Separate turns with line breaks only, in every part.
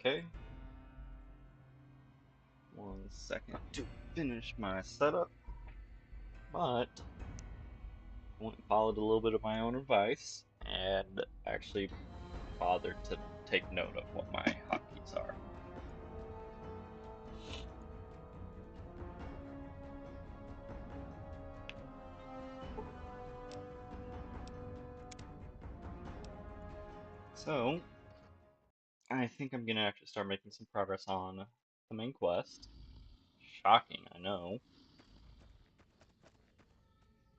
Okay. 1 second to finish my setup, but I went and followed a little bit of my own advice and actually bothered to take note of what my hotkeys are. So, I think I'm gonna actually start making some progress on the main quest. Shocking, I know.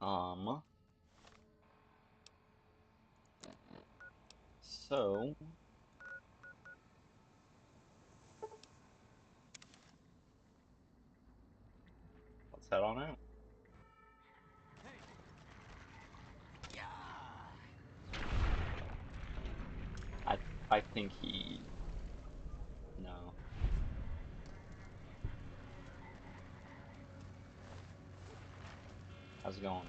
Um, so let's head on out. I I think he no. How's it going?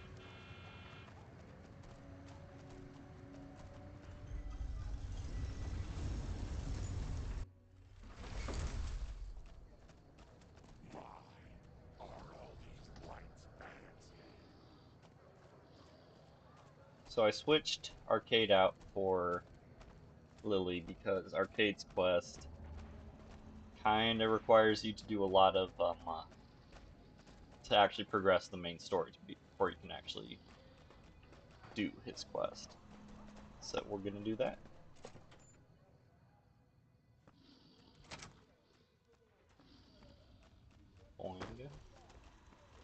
So I switched arcade out for Lily because arcade's quest kind of requires you to do a lot of to actually progress the main story before you can actually do his quest. So we're gonna do that. Boing.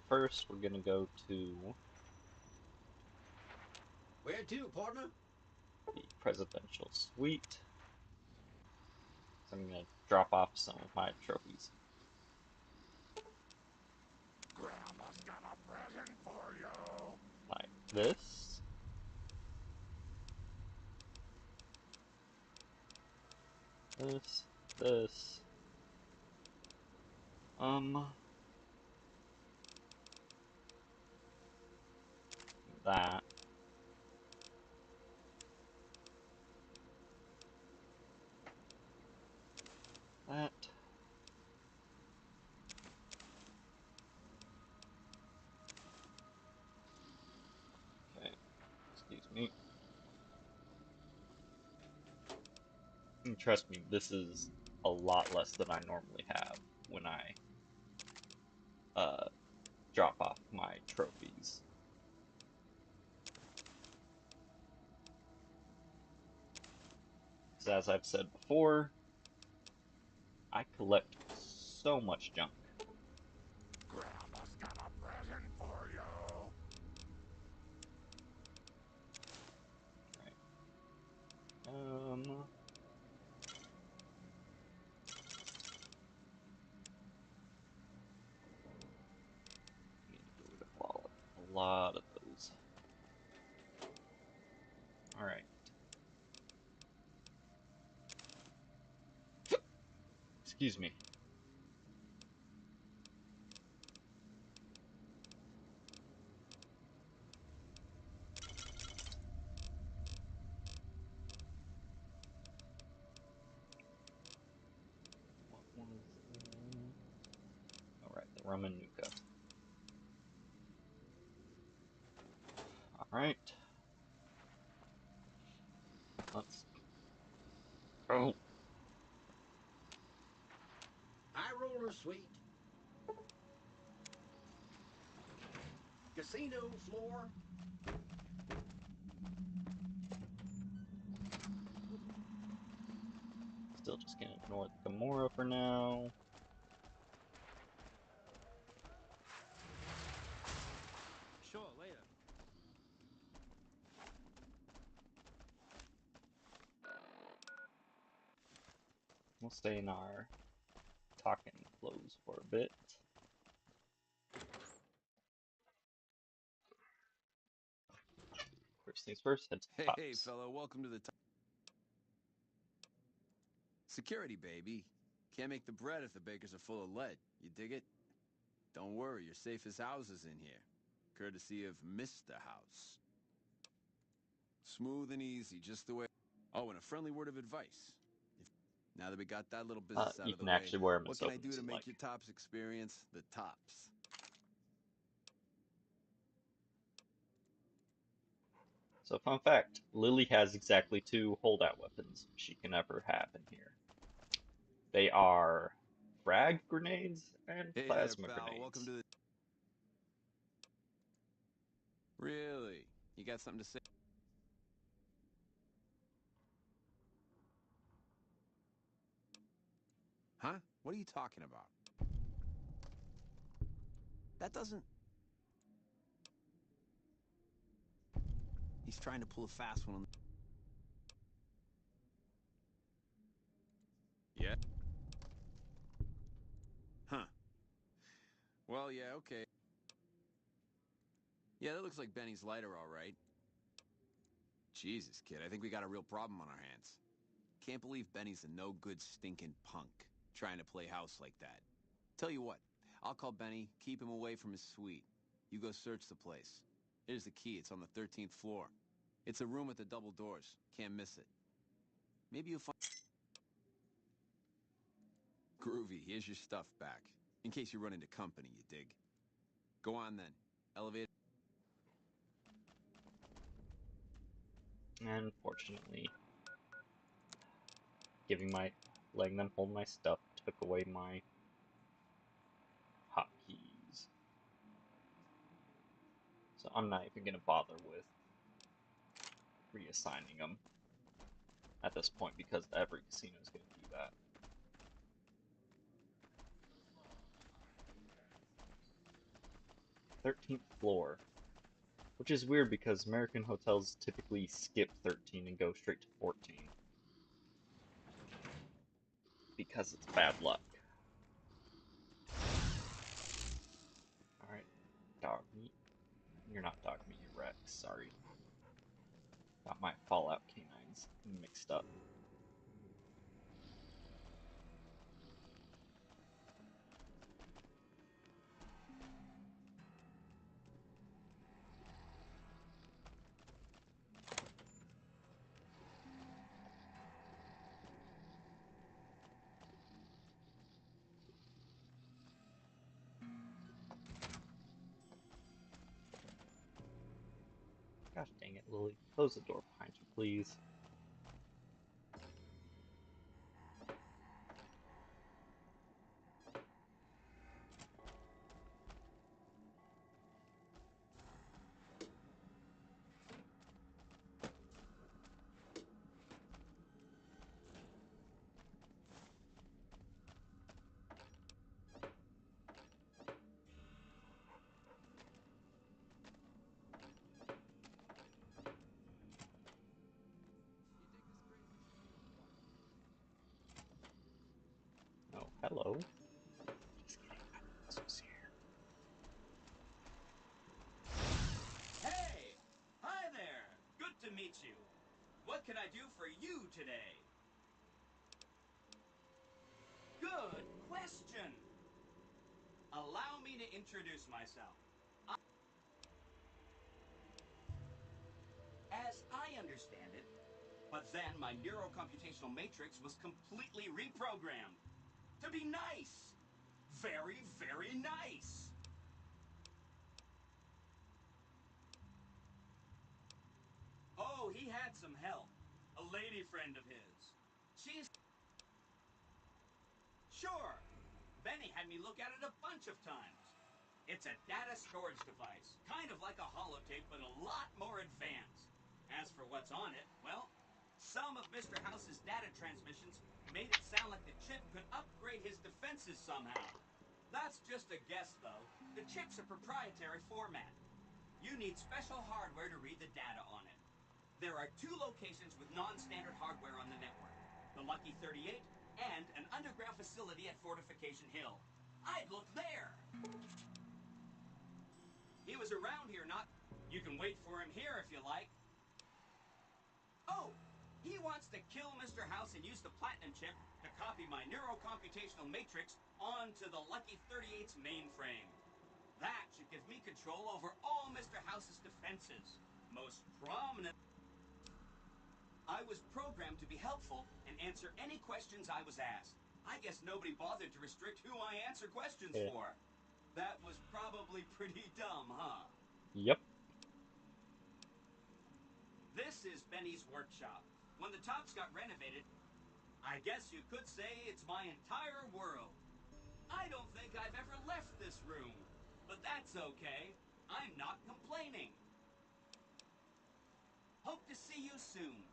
First, we're gonna go to
Where to, partner?
the presidential suite. So I'm gonna drop off some of my trophies.
Grandma's got a present for you.
Like this. This. That. That. Okay, excuse me. And trust me, this is a lot less than I normally have when I uh, drop off my trophies. Because as I've said before, I collect so much junk.
Grandma's got a present for you.
Right. Um, Need to get rid of a lot of those. All right. Excuse me. What was all right? The Roman Nuka. All right. Let's. Oh,
High roller suite. Casino floor.
still just gonna ignore the Gamora for now.
Sure, later.
We'll stay in our talking clothes for a bit. First things first, head to the
Hey,
Pops.
fella, welcome to the security, baby. Can't make the bread if the bakers are full of lead. You dig it? Don't worry, your safest house is in here. Courtesy of Mr. House. Smooth and easy, just the way... Oh, and a friendly word of advice. Now that we got that little business out
You
of the
can
way,
actually wear them
what
as
can I
open
do
as
to
you
make
like.
your tops experience the tops?
So, fun fact, Lily has exactly 2 holdout weapons she can ever have in here. They are frag grenades and
Hey there,
plasma
pal. Welcome to
grenades.
the... Really? You got something to say? Huh? What are you talking about? That doesn't... He's trying to pull a fast one on... Yeah? Huh. Well, yeah, okay. Yeah, that looks like Benny's lighter, all right. Jesus, kid, I think we got a real problem on our hands. Can't believe Benny's a no-good stinking punk, trying to play house like that. Tell you what, I'll call Benny, keep him away from his suite. You go search the place. Here's the key, it's on the 13th floor. It's a room with the double doors, can't miss it. Maybe you'll find... Groovy, here's your stuff back. In case you run into company, you dig? Go on then. Elevator...
And fortunately, letting them hold my stuff took away my hotkeys. So I'm not even gonna bother with reassigning them at this point because every casino is gonna do that. 13th floor. Which is weird because American hotels typically skip 13 and go straight to 14. Because it's bad luck. Alright, dog meat. You're not dog meat, you're Rex, sorry. Got my Fallout canines mixed up. Gosh dang it, Lily. Close the door behind you, please. Oh, hello. Just kidding, I know this was here.
Hey! Hi there! Good to meet you. What can I do for you today? Good question! Allow me to introduce myself. As I understand it, but then my neurocomputational matrix was completely reprogrammed. To be nice! Very, very nice! Oh, he had some help. A lady friend of his. She's... Sure. Benny had me look at it a bunch of times. It's a data storage device, kind of like a holotape, but a lot more advanced. As for what's on it, well, some of Mr. House's data transmissions made it sound like the chip could upgrade his defenses somehow. That's just a guess, though. The chip's a proprietary format. You need special hardware to read the data on it. There are 2 locations with non-standard hardware on the network. The Lucky 38 and an underground facility at Fortification Hill. I'd look there. He was around here not... You can wait for him here if you like. Oh, he wants to kill Mr. House and use the Platinum chip to copy my neurocomputational matrix onto the Lucky 38's mainframe. That should give me control over all Mr. House's defenses. Most prominent... I was programmed to be helpful and answer any questions I was asked. I guess nobody bothered to restrict who I answer questions
Yeah.
for. That was probably pretty dumb, huh?
Yep.
This is Benny's workshop. When the tops got renovated, I guess you could say it's my entire world. I don't think I've ever left this room, but that's okay. I'm not complaining. Hope to see you soon.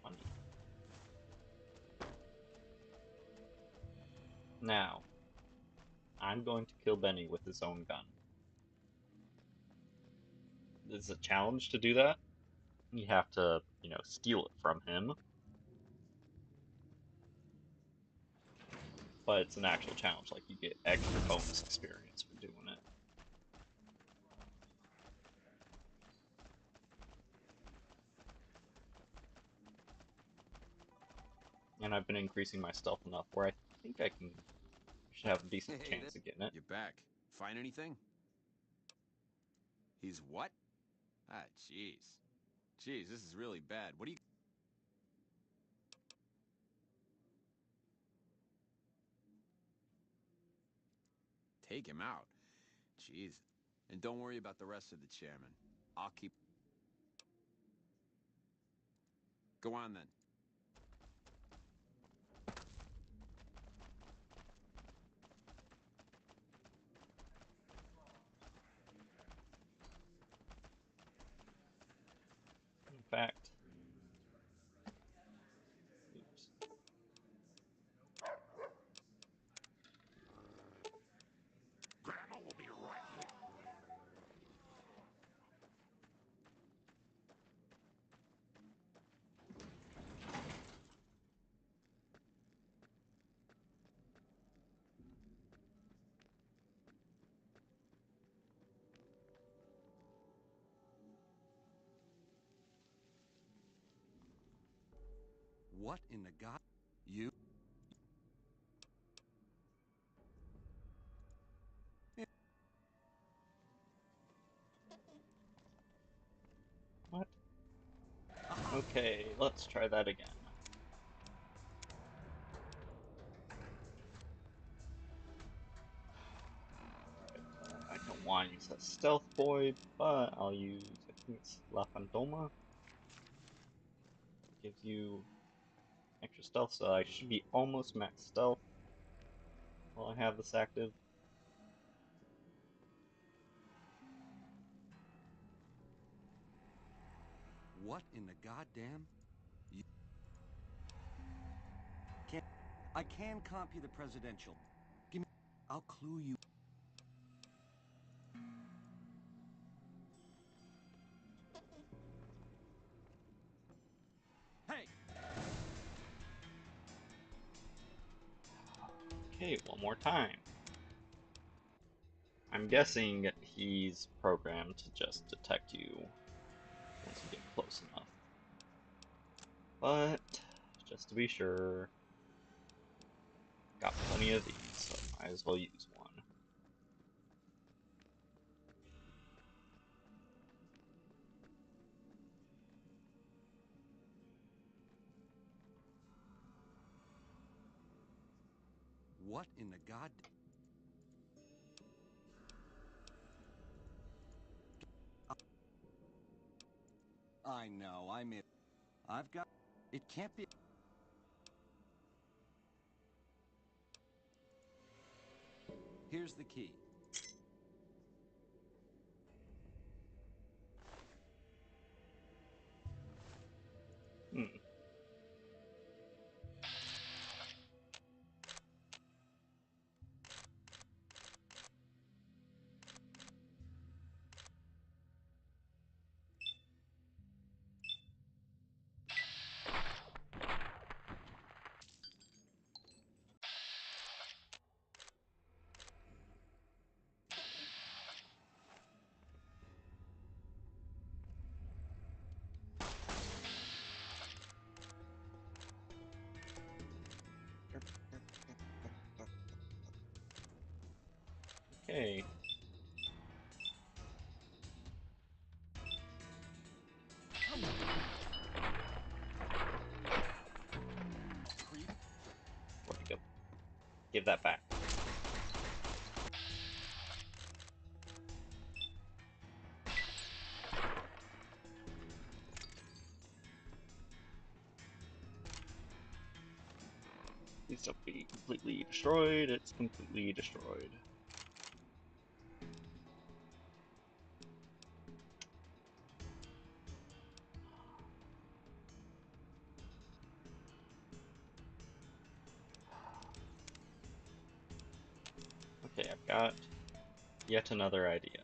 Funny. Now, I'm going to kill Benny with his own gun. It's a challenge to do that. You have to, steal it from him. But it's an actual challenge, like you get extra bonus experience for doing it. And I've been increasing my stealth enough where I think I should have a decent
Hey,
chance of getting it.
you're back. Find anything? He's what? Ah, jeez. Jeez, this is really bad. What do you... Take him out? Jeez. And don't worry about the rest of the chairman. I'll keep... Go on, then.
In fact, oops.
Grandma will be right here.
What in the god? You?
What? Okay, let's try that again. I don't want to use a stealth boy, but I'll use, I think it's La Fantoma. Gives you extra stealth, so I should be almost max stealth while I have this active.
What in the goddamn? You can't. I can comp you the presidential. Give me. I'll clue you. Hey!
Okay, one more time. I'm guessing he's programmed to just detect you once you get close enough. But, just to be sure, got plenty of these, so might as well use one.
What in the god? I know. I'm it. I've got. It can't be. Here's the key.
Hmm. Okay.
Creep.
Where'd it go? Give that back. Please don't be completely destroyed. It's completely destroyed. Okay, I've got yet another idea.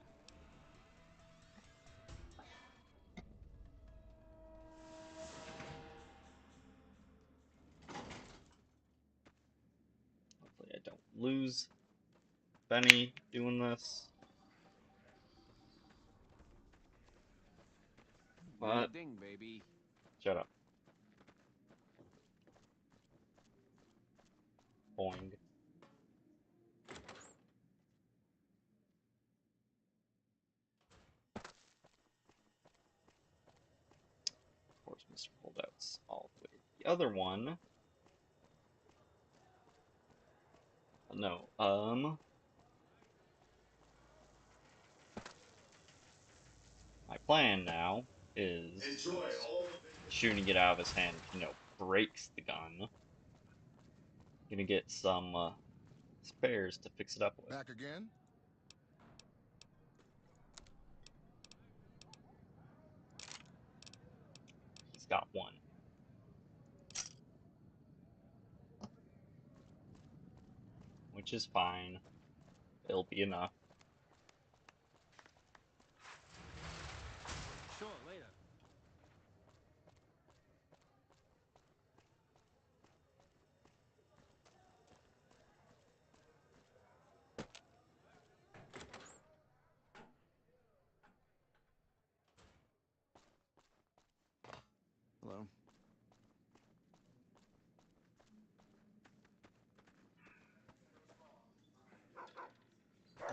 Hopefully I don't lose Benny doing this.
Ring a
But,
ding, baby.
shut up. Boing. Of course, Mr. Holdout's all the way to the other one. No, my plan now is
Enjoy
once
all the video.
shooting it out of his hand, breaks the gun. Gonna get some spares to fix it up with.
Back again?
He's got one, which is fine. It'll be enough.
Sure, later.
Hello.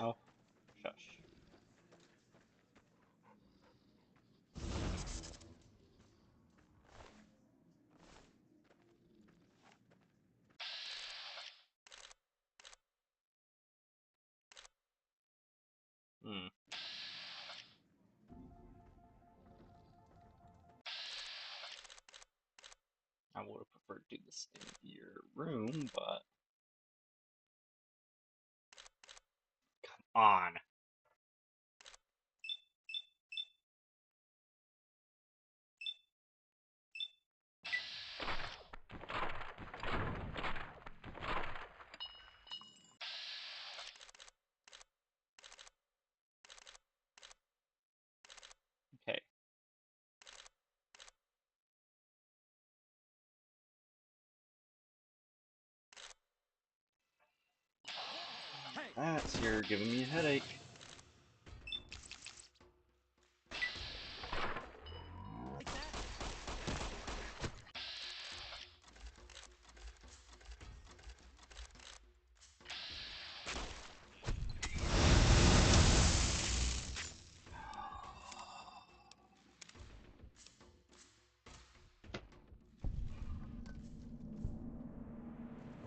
Oh, shush. Hmm. I would have preferred to do this in your room, but come on. Okay.
Hey!
You're giving me a headache.
Like that?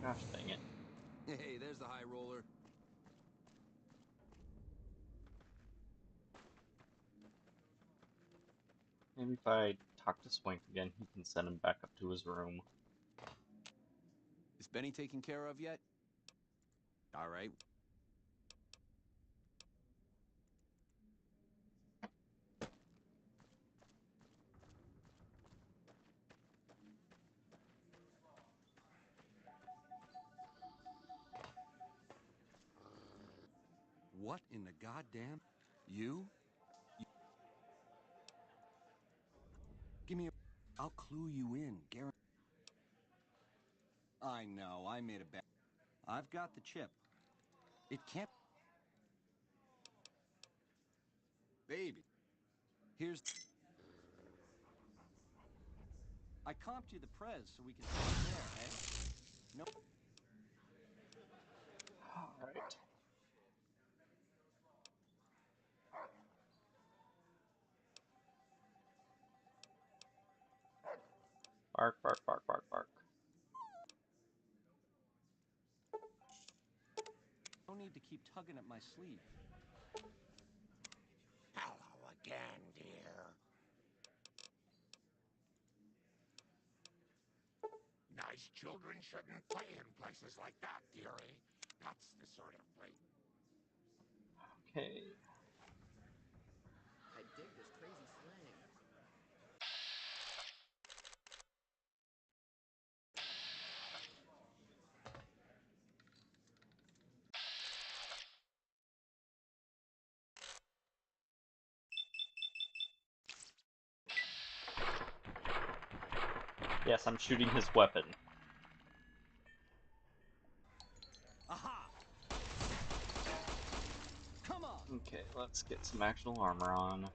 Gosh dang it.
Hey, there's the high roller.
Maybe if I talk to Swank again, he can send him back up to his room.
Is Benny taken care of yet? All right.
What in the goddamn? You? Give me a... I'll clue you in, guarantee. I know, I made a bet. I've got the chip. It can't... Baby. Here's... I comped you the prez so we can start there, eh? No...
Alright. Bark, bark, bark, bark, bark.
No need to keep tugging at my sleeve.
Hello again, dear. Nice children shouldn't play in places like that, dearie. That's the sort of place.
Okay.
I dig this crazy slang.
Yes, I'm shooting his weapon.
Aha! Come on!
Okay, let's get some actual armor on.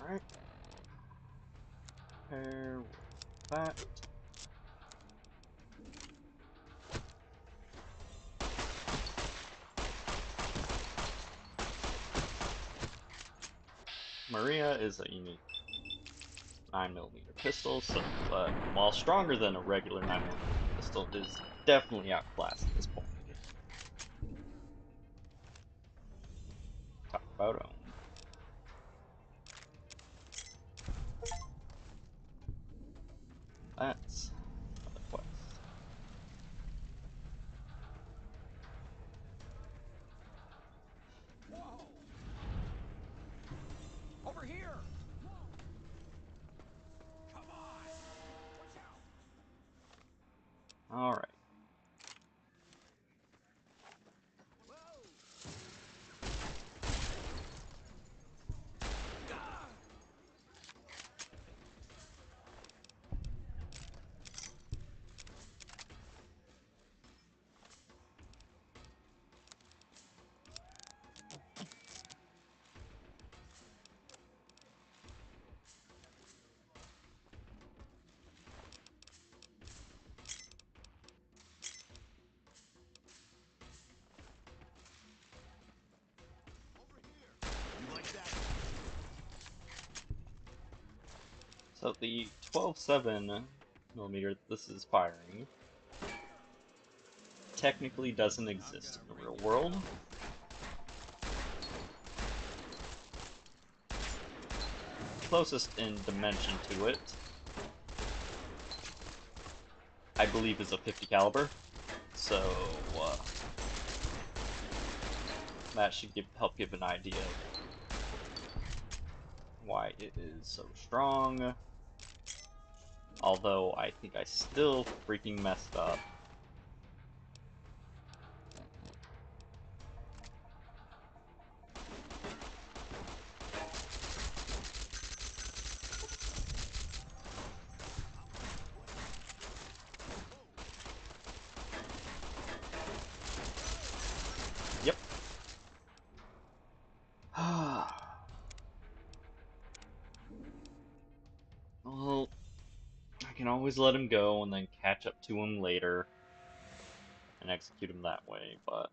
Alright. Pair with that. Maria is a unique 9mm pistol, so while stronger than a regular 9mm pistol, is definitely outclassed at this point. Talk about own. That's another quest.
Whoa! Over here! Come on! Watch out!
Alright.
You like that?
So the 12.7mm this is firing technically doesn't exist in the real world. Closest in dimension to it, I believe, is a 50 caliber. So that should help give an idea of why it is so strong. Although I think I still freaking messed up. Yep. Well, I can always let him go and then catch up to him later and execute him that way, but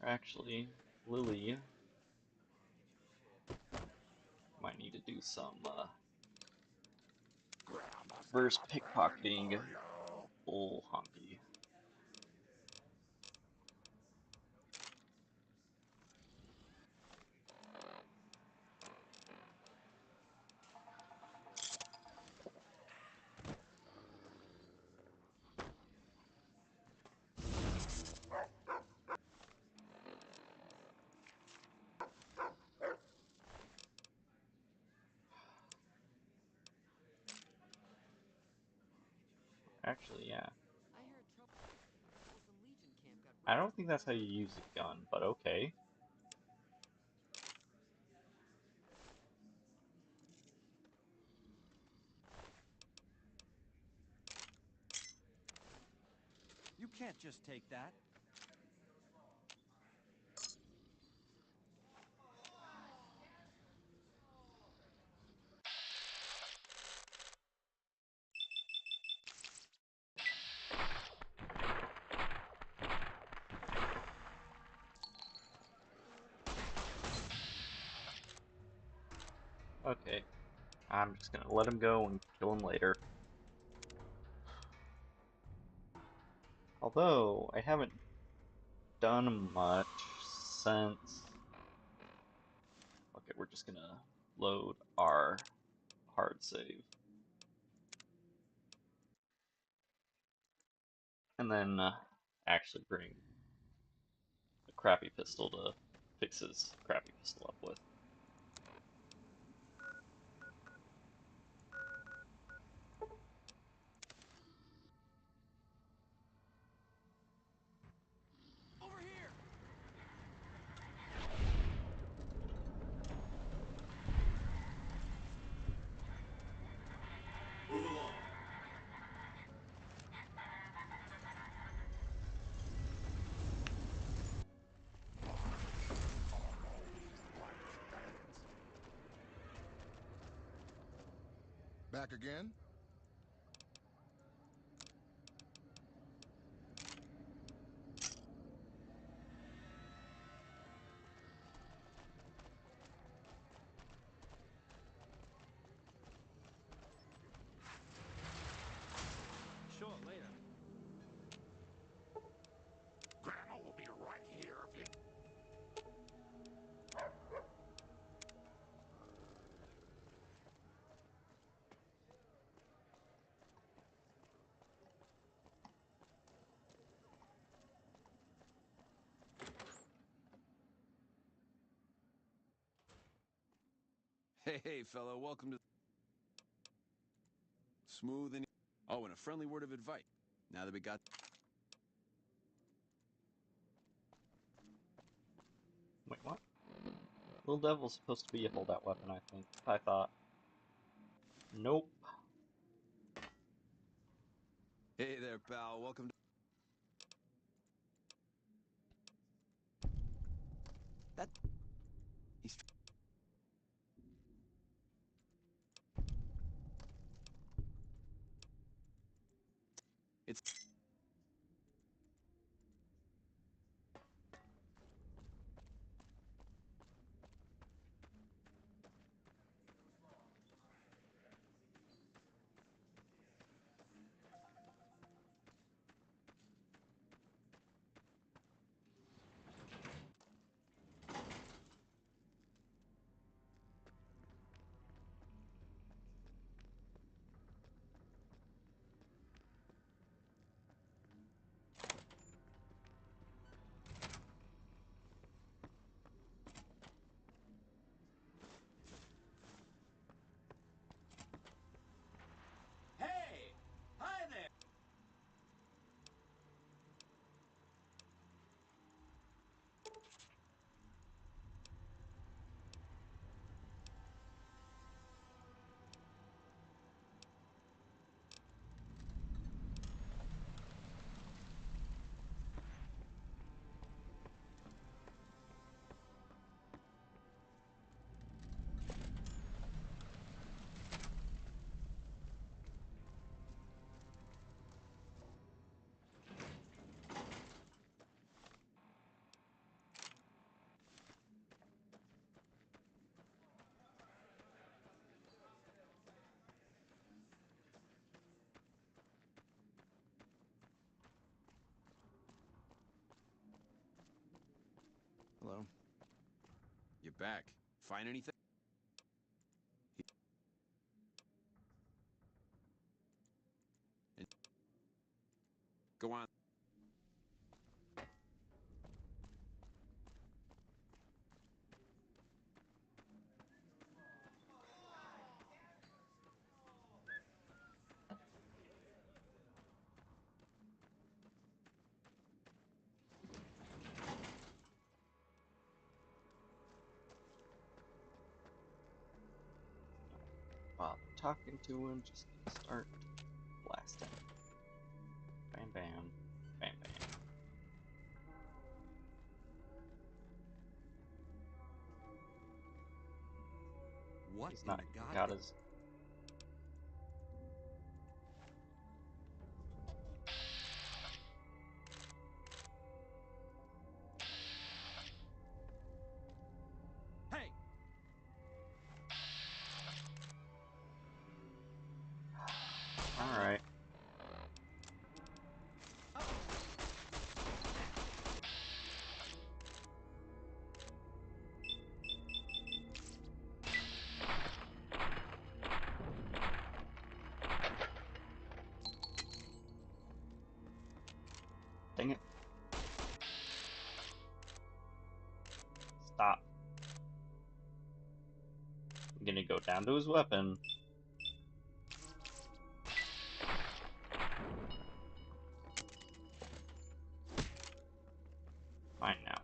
actually, Lily might need to do some reverse pickpocketing full honky. Actually, yeah.
I heard trouble. The Legion camp got
I
raided
don't think that's how you use a gun, but okay.
can't just take that.
Okay, I'm just gonna let him go and kill him later. Although, I haven't done much since... Okay, we're just gonna load our hard save. And then actually bring a crappy pistol to fix his crappy pistol up with.
Over here!
Move along.
Back again?
Sure, later.
Grandma will be right here if you...
Hey, fellow, welcome to... Smooth and... Oh, and a friendly word of advice. Now that we got...
Wait, what? Little Devil's supposed to be a holdout weapon, I think. I thought. Nope.
Hey there, pal, welcome to... That... He's... It's...
Hey! Hi there!
Hello. You're back. Find anything? Go on.
Bother talking to him, just gonna start blasting. Bam bam. Bam bam.
What
He's
in
not
the
got
god?
his.
Hey!
Alright. Dang it. Stop. I'm gonna go down to his weapon. Mine now.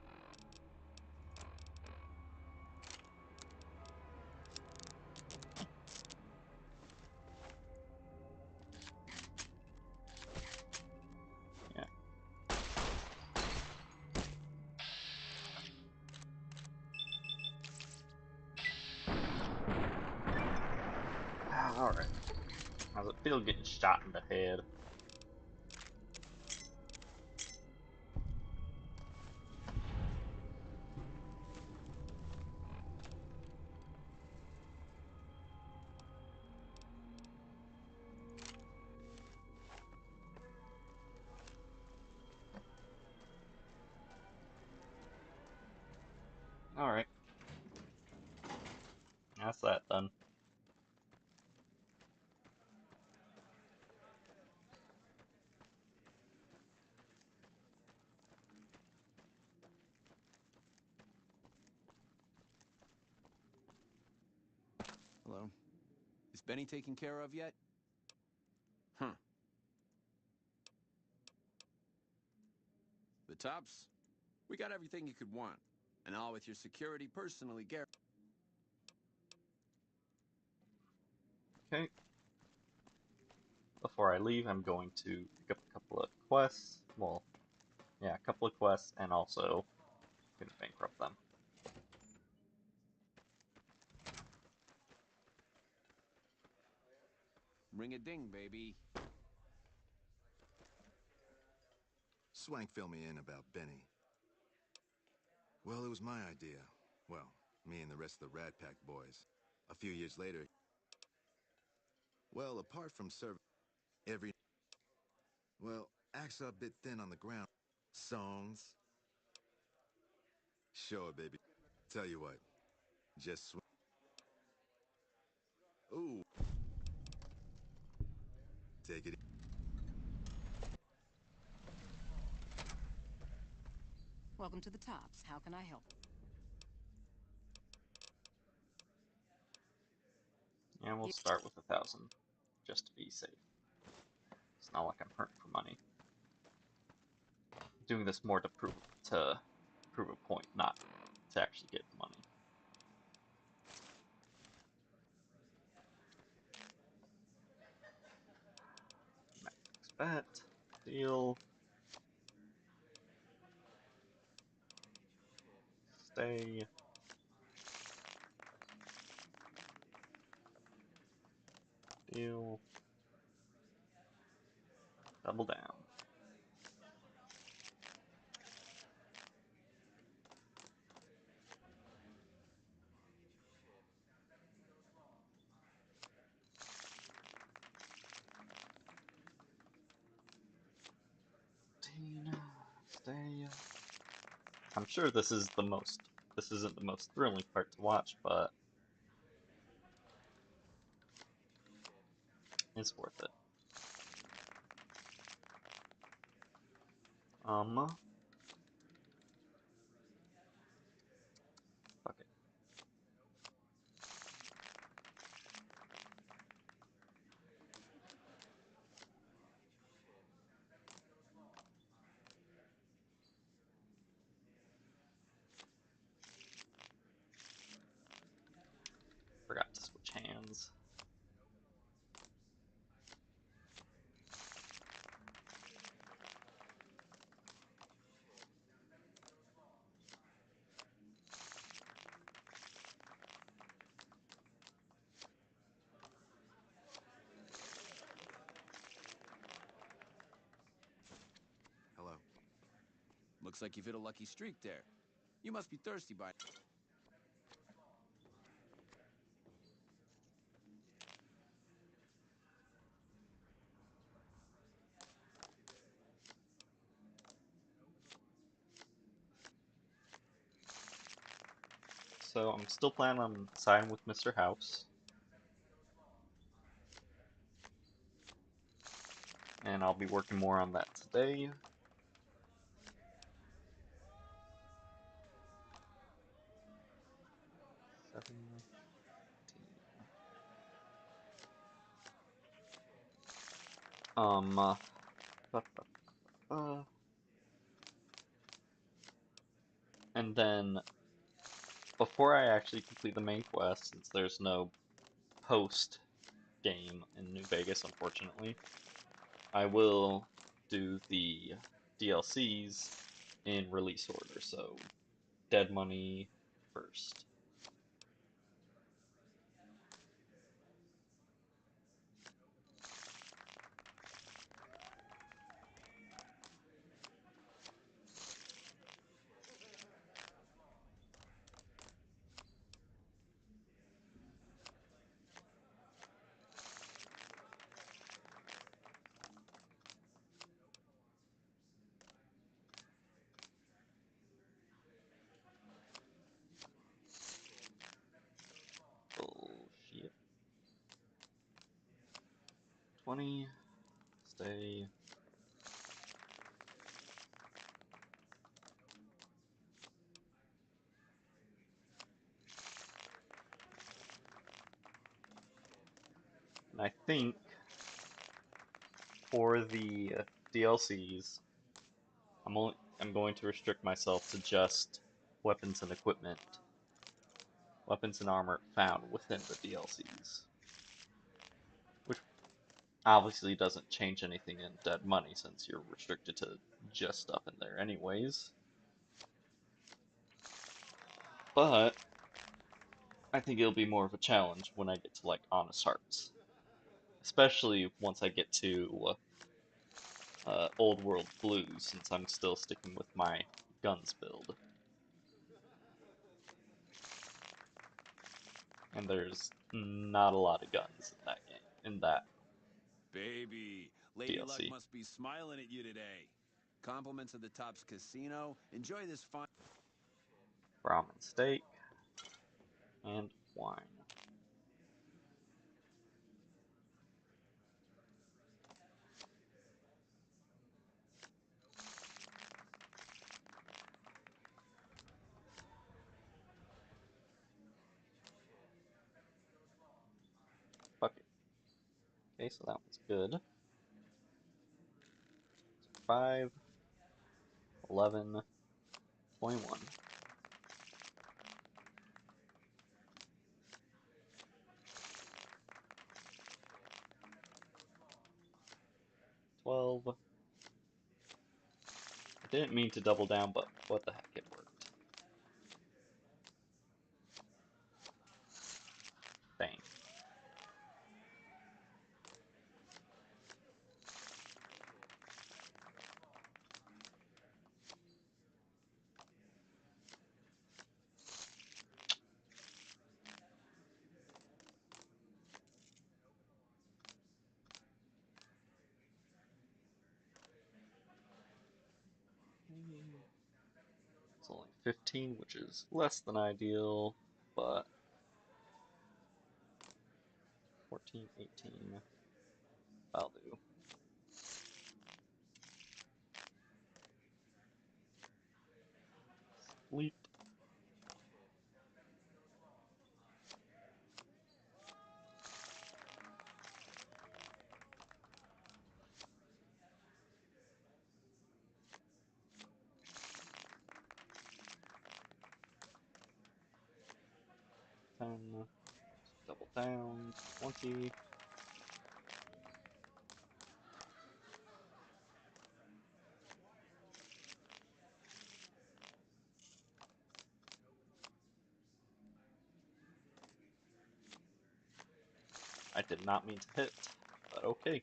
Yeah. Alright. How's it feel getting shot in the head? Alright. That's that done.
Hello? Is Benny taken care of yet? Huh. The tops? We got everything you could want. And all with your security personally guaranteed.
Okay. Before I leave, I'm going to pick up a couple of quests. Well, yeah, a couple of quests, and also gonna bankrupt them.
Ring a ding, baby.
Swank filled me in about Benny. Well, it was my idea. Well, me and the rest of the Rat Pack boys. A few years later, well, apart from serving every... Well, acts are a bit thin on the ground. Songs? Sure, baby. Tell you what, just swing. Ooh, take it.
Welcome to the tops. How can I help?
And we'll start with 1,000, just to be safe. It's not like I'm hurting for money. I'm doing this more to prove a point, not to actually get the money. Max bet, deal, stay, deal, double down. Stay. I'm sure this isn't the most thrilling part to watch, but it's worth it. Fuck it. Forgot to switch hands.
Looks like you've hit a lucky streak there. You must be thirsty by...
So I'm still planning on siding with Mr. House. And I'll be working more on that today. Um, uh, and then before I actually complete the main quest, since there's no post game in New Vegas, unfortunately, I will do the DLCs in release order. So, Dead Money first. Bullshit. 20. Stay. And I think for the DLCs, I'm going to restrict myself to just weapons and equipment, weapons and armor found within the DLCs, which obviously doesn't change anything in Dead Money since you're restricted to just stuff in there anyways. But I think it'll be more of a challenge when I get to like Honest Hearts, especially once I get to Old World Blues, since I'm still sticking with my guns build. And there's not a lot of guns in that game, in that
Baby, Lady Luck
DLC.
must be smiling at you today. Compliments of the Tops Casino. Enjoy this fun...
Ramen steak and wine. Fuck it. Okay, so that one's good. 5, 11, 21. 12. I didn't mean to double down, but what the heck, it worked. Dang. It's only 15, which is less than ideal, but 14, 18, I'll do. Sleep. Ten. Double down. 20. I did not mean to hit, but okay.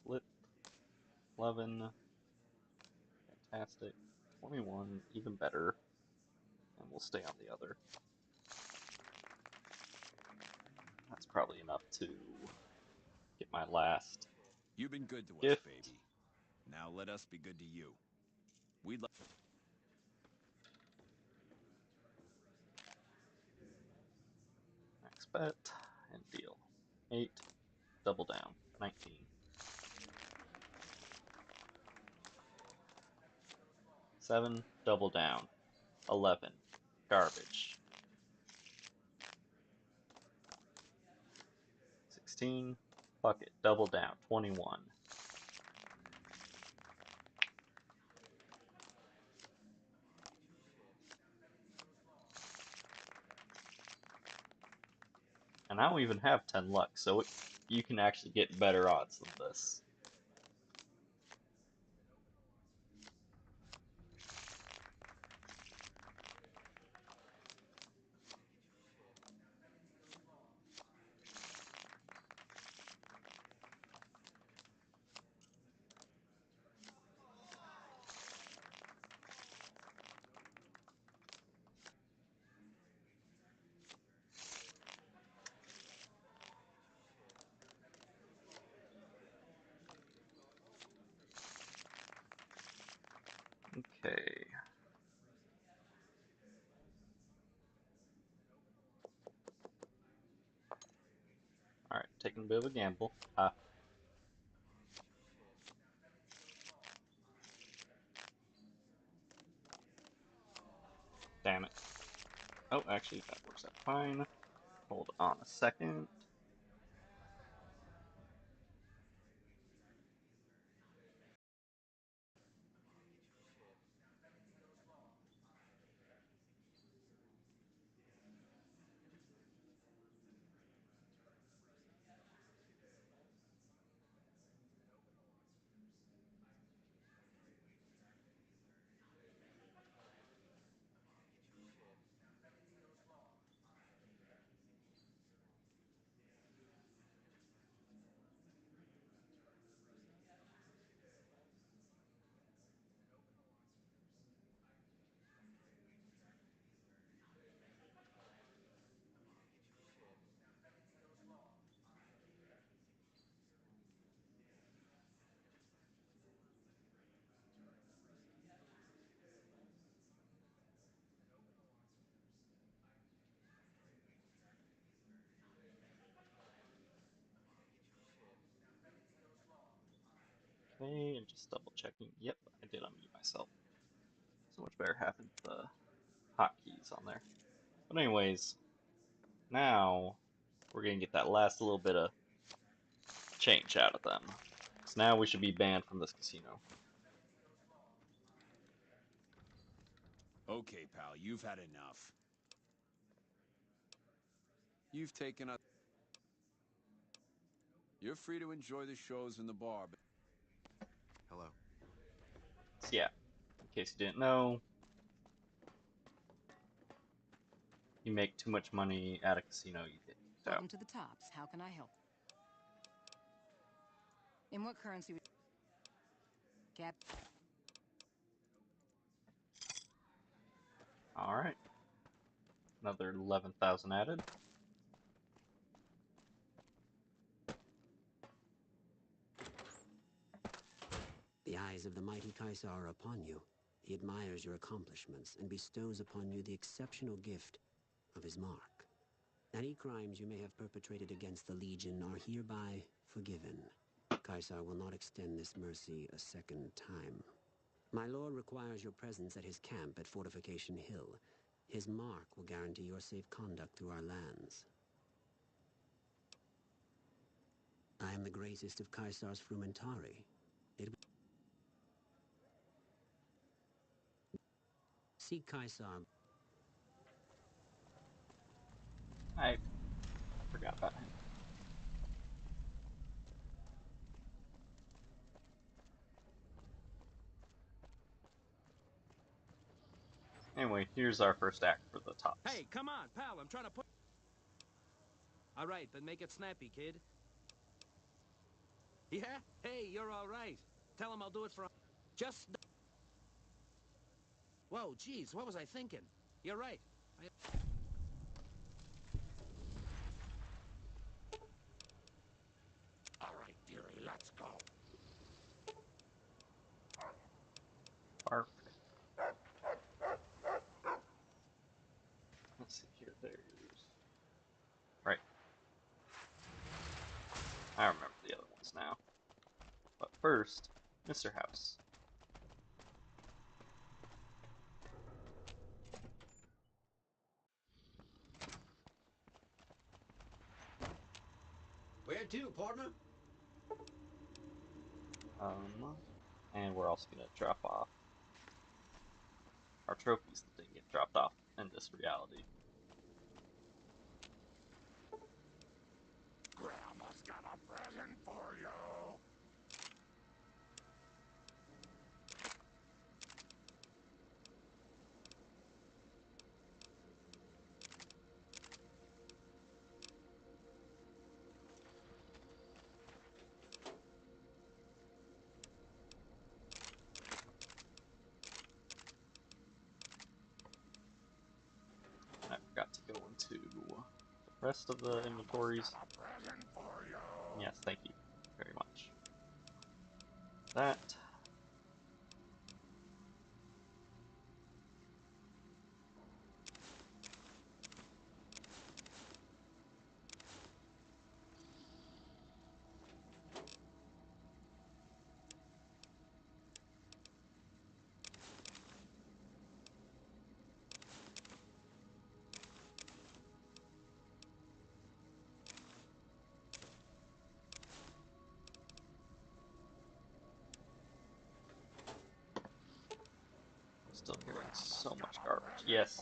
Split. 11. Fantastic. 21. Even better. And we'll stay on the other. That's probably enough to get my last
You've been good to us,
gift.
baby. Now let us be good to you. We'd like...
Max bet and deal. 8. Double down. 19. 7. Double down. 11. Garbage. 16. Fuck it. Double down. 21. And I don't even have 10 luck, so you can actually get better odds than this. Okay. Alright, taking a bit of a gamble. Damn it. Oh, actually, that works out fine. Hold on a second. Okay, and just double checking. Yep, I did unmute myself. So much better having the hotkeys on there. But anyways, now we're gonna get that last little bit of change out of them. So now we should be banned from this casino.
Okay, pal, you've had enough. You've taken us... You're free to enjoy the shows in the bar, but...
Hello.
So yeah, in case you didn't know, you make too much money at a casino, you get kicked out.
Welcome to the Tops. How can I help? In what currency? Cap.
Alright, another 11,000 added.
The eyes of the mighty Kaisar are upon you. He admires your accomplishments and bestows upon you the exceptional gift of his mark. Any crimes you may have perpetrated against the Legion are hereby forgiven. Kaisar will not extend this mercy a second time. My lord requires your presence at his camp at Fortification Hill. His mark will guarantee your safe conduct through our lands. I am the greatest of Kaisar's Frumentari. See Kaisar.
I forgot about him. Anyway, here's our first act for the Tops.
Hey, come on, pal, I'm trying to put... All right, but make it snappy, kid. Yeah? Hey, you're all right. Tell him I'll do it for... Just... Whoa, geez, what was I thinking? You're right.
All right, dearie, let's go.
Bark. Let's see here. There's... Right. I remember the other ones now. But first, Mr. House.
Where to, partner?
And we're also going to drop off our trophies that didn't get dropped off in this reality.
Grandma's got a present for you.
And I forgot to go into the rest of the inventories.
Got a present for you.
Yes, thank you very much. That. Still hearing so much garbage. Yes,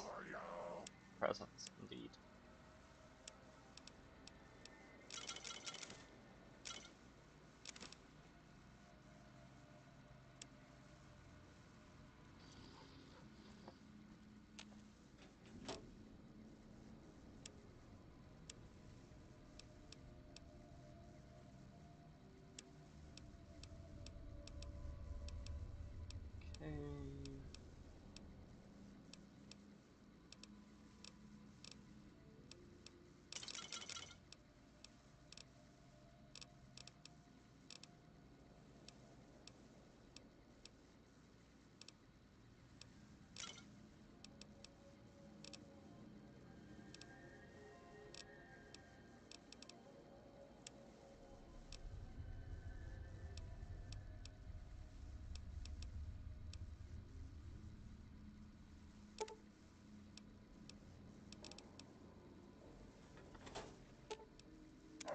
presents, indeed. Okay.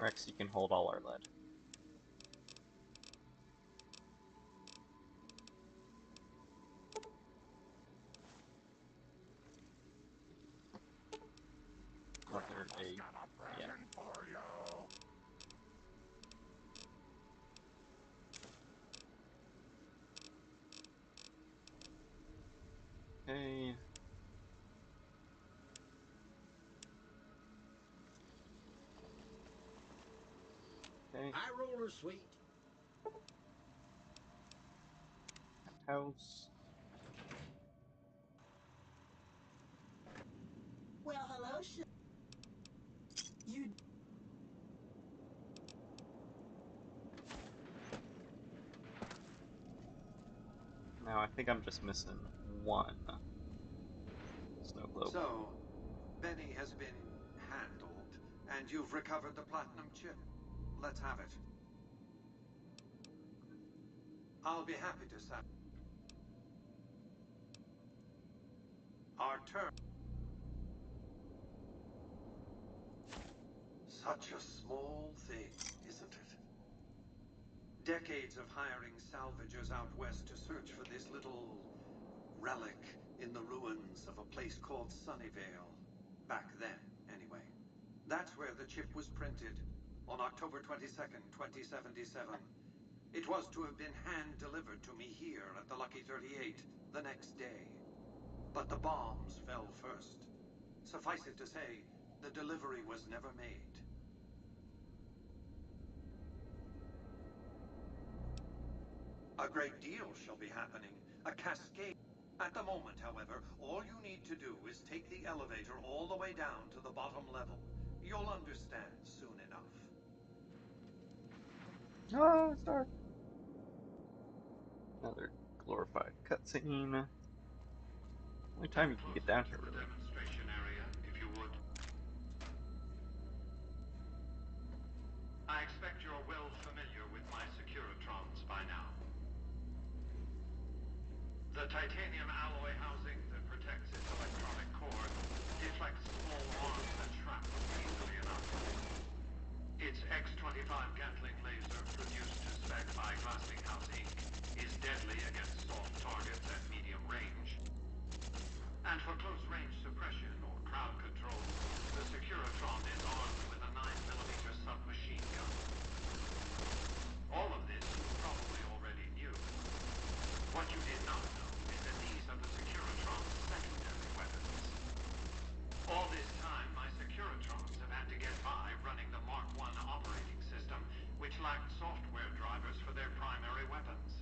Rex, you can hold all our lead. Another egg.
Got a
Yeah.
present for you.
Okay. Okay.
High roller, sweet.
House.
Well, hello, you.
Now I think I'm just missing one snow globe.
So, Benny has been handled, and you've recovered the platinum chip. Let's have it. I'll be happy to send. Our turn. Such a small thing, isn't it? Decades of hiring salvagers out west to search for this little relic in the ruins of a place called Sunnyvale. Back then, anyway. That's where the chip was printed, on October 22nd, 2077. It was to have been hand-delivered to me here at the Lucky 38 the next day. But the bombs fell first. Suffice it to say, the delivery was never made. A great deal shall be happening. A cascade. At the moment, however, all you need to do is take the elevator all the way down to the bottom level. You'll understand soon enough.
Oh, it's dark. Another glorified cutscene. Only time you can get down here, really.
Demonstration area, if you would. I expect you're well familiar with my Securitrons by now. The titanium alloy housing that protects its electronic core deflects small arms and shrapnel easily enough. Its X-25 Gatling laser, produced to spec by Glassinghouse Inc., is deadly against soft targets at medium range. And for close-range suppression or crowd control, the Securitron is armed with a 9mm submachine gun. All of this you probably already knew. What you did not know is that these are the Securitron's secondary weapons. All this time, my Securitrons have had to get by running the Mark I operating system, which lacked software drivers for their primary weapons.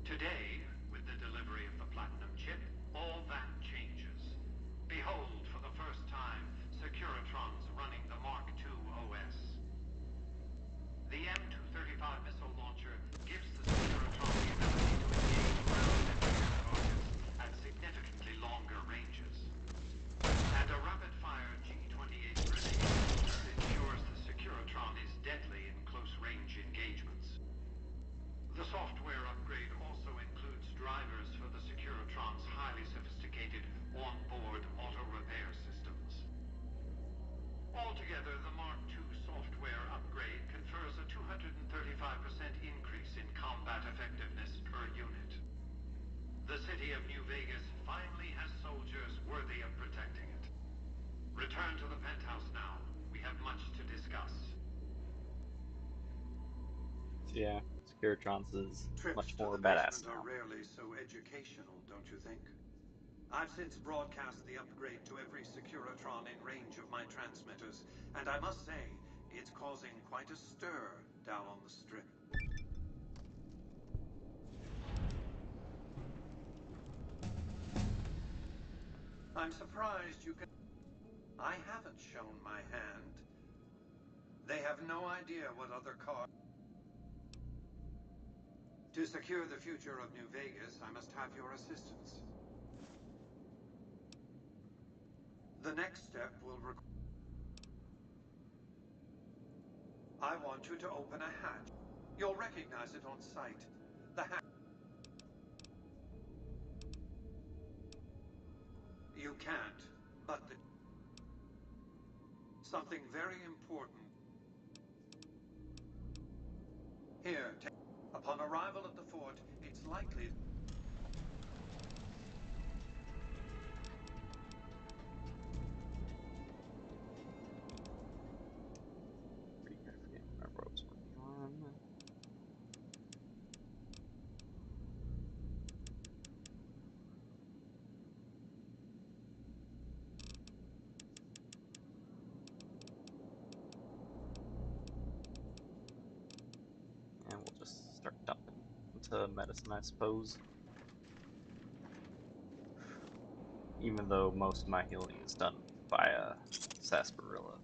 Today, with the delivery of the Platinum chip, all that changes. Behold, for the first time, Securitrons running the Mark II OS. The M235 missile launcher gives the Securitron the ability to engage ground and air targets at significantly longer ranges. And a rapid-fire G-28 grenade ensures the Securitron is deadly in close-range engagements. The software upgrade also includes drivers for the Securitron's highly sophisticated on-board auto-repair systems. Altogether, the Mark II software upgrade confers a 235% increase in combat effectiveness per unit. The city of New Vegas finally has soldiers worthy of protecting it. Return to the penthouse now. We have much to discuss.
So yeah, Securitrons is
Trips
much
to
more
the
badass
basement are
now.
rarely so educational, don't you think? I've since broadcast the upgrade to every Securitron in range of my transmitters, and I must say, it's causing quite a stir down on the strip. I'm surprised you can... I haven't shown my hand. They have no idea what other cars... To secure the future of New Vegas, I must have your assistance. The next step will require... I want you to open a hatch. You'll recognize it on sight. The hatch... You can't, but the... Something very important. Here, take... Upon arrival at the fort, it's likely...
I forget what I was working on. And we'll just start dumping into medicine, I suppose. Even though most of my healing is done via sarsaparilla.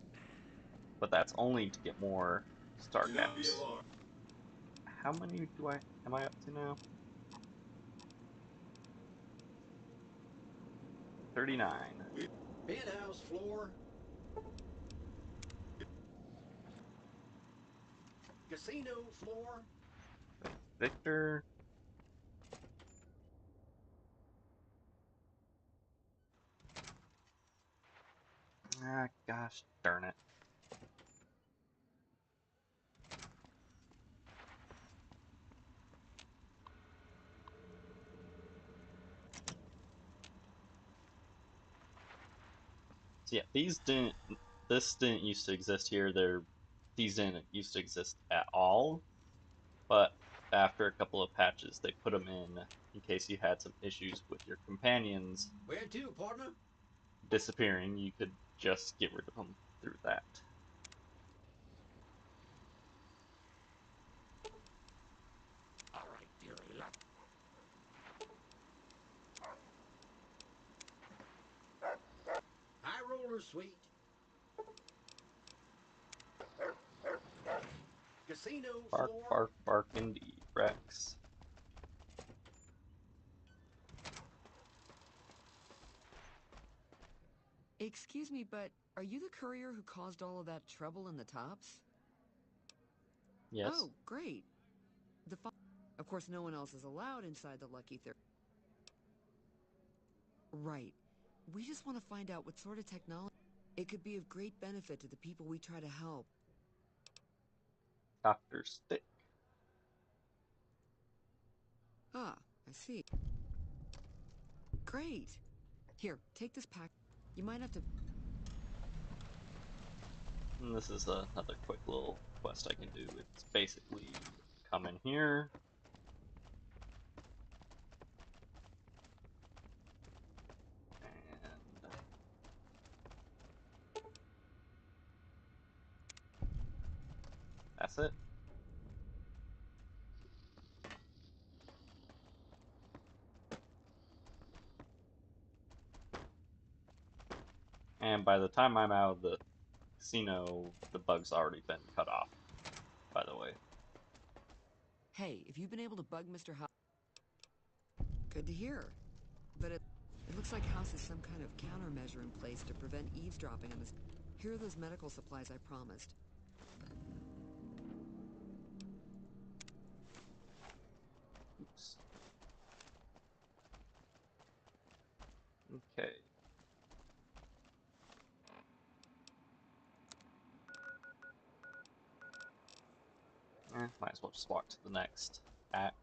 But that's only to get more star caps. How many am I up to now? 39.
Penthouse floor. Casino floor.
Victor. Ah, gosh darn it. So yeah, this didn't used to exist here. These didn't used to exist at all. But after a couple of patches, they put them in case you had some issues with your companions
Where to, partner?
disappearing. You could just get rid of them through that.
All right.
sweet. Casino
Bark,
floor.
bark, bark indeed, Rex.
Excuse me, but are you the courier who caused all of that trouble in the tops?
Yes.
Oh, great. Of course, no one else is allowed inside the Lucky Right. We just want to find out what sort of technology. It could be of great benefit to the people we try to help.
Dr. Stick.
Ah, I see. Great. Here, take this pack. You might have to...
And this is another quick little quest I can do. It's basically come in here. And that's it. And by the time I'm out of the casino, the bug's already been cut off, by the way.
Hey, if you've been able to bug Mr. House... Good to hear. But it looks like House has some kind of countermeasure in place to prevent eavesdropping on this... Here are those medical supplies I promised.
Oops. Okay. Might as well just walk to the next act.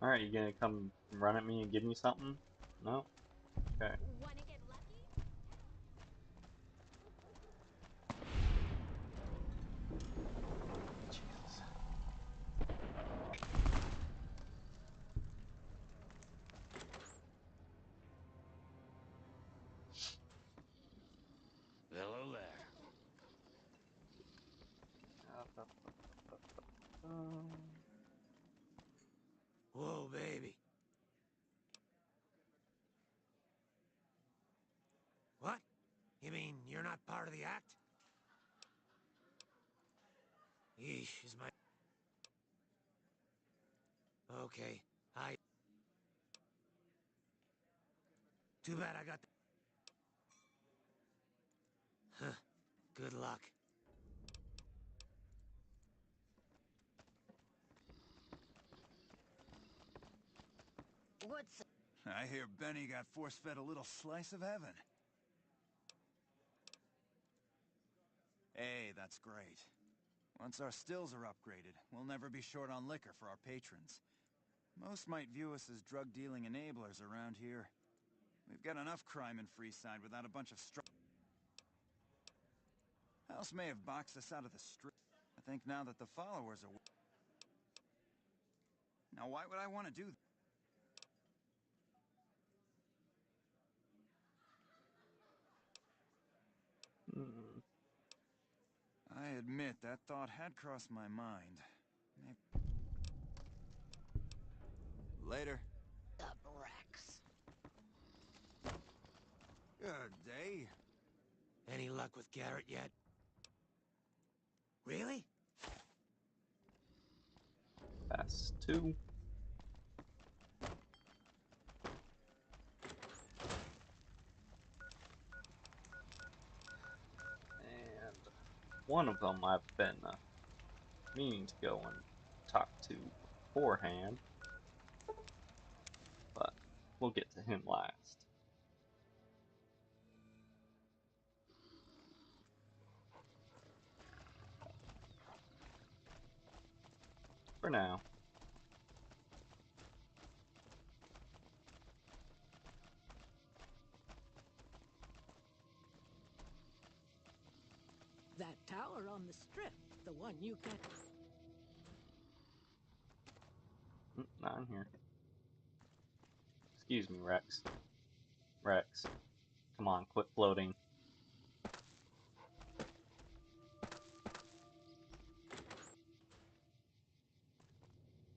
Alright, you gonna come run at me and give me something? No? Okay.
Wanna get lucky?
Jesus.
Hello there.
Whoa, baby. What? You mean you're not part of the act? Yeesh, is my... Okay, Too bad I got... Huh. Good luck.
What's...
I hear Benny got force-fed a little slice of heaven. Hey, that's great. Once our stills are upgraded, we'll never be short on liquor for our patrons. Most might view us as drug-dealing enablers around here. We've got enough crime in Freeside without a bunch of House may have boxed us out of the street. I think now that the followers are... Now why would I want to do that?
Hmm.
I admit that thought had crossed my mind. Maybe... Later.
Up, Rex.
Good day.
Any luck with Garrett yet? Really?
Pass 2. And one of them I've been meaning to go and talk to beforehand, but we'll get to him last. For now.
That tower on the strip, the one you can't...
Not in here. Excuse me, Rex. Rex. Come on, quit floating.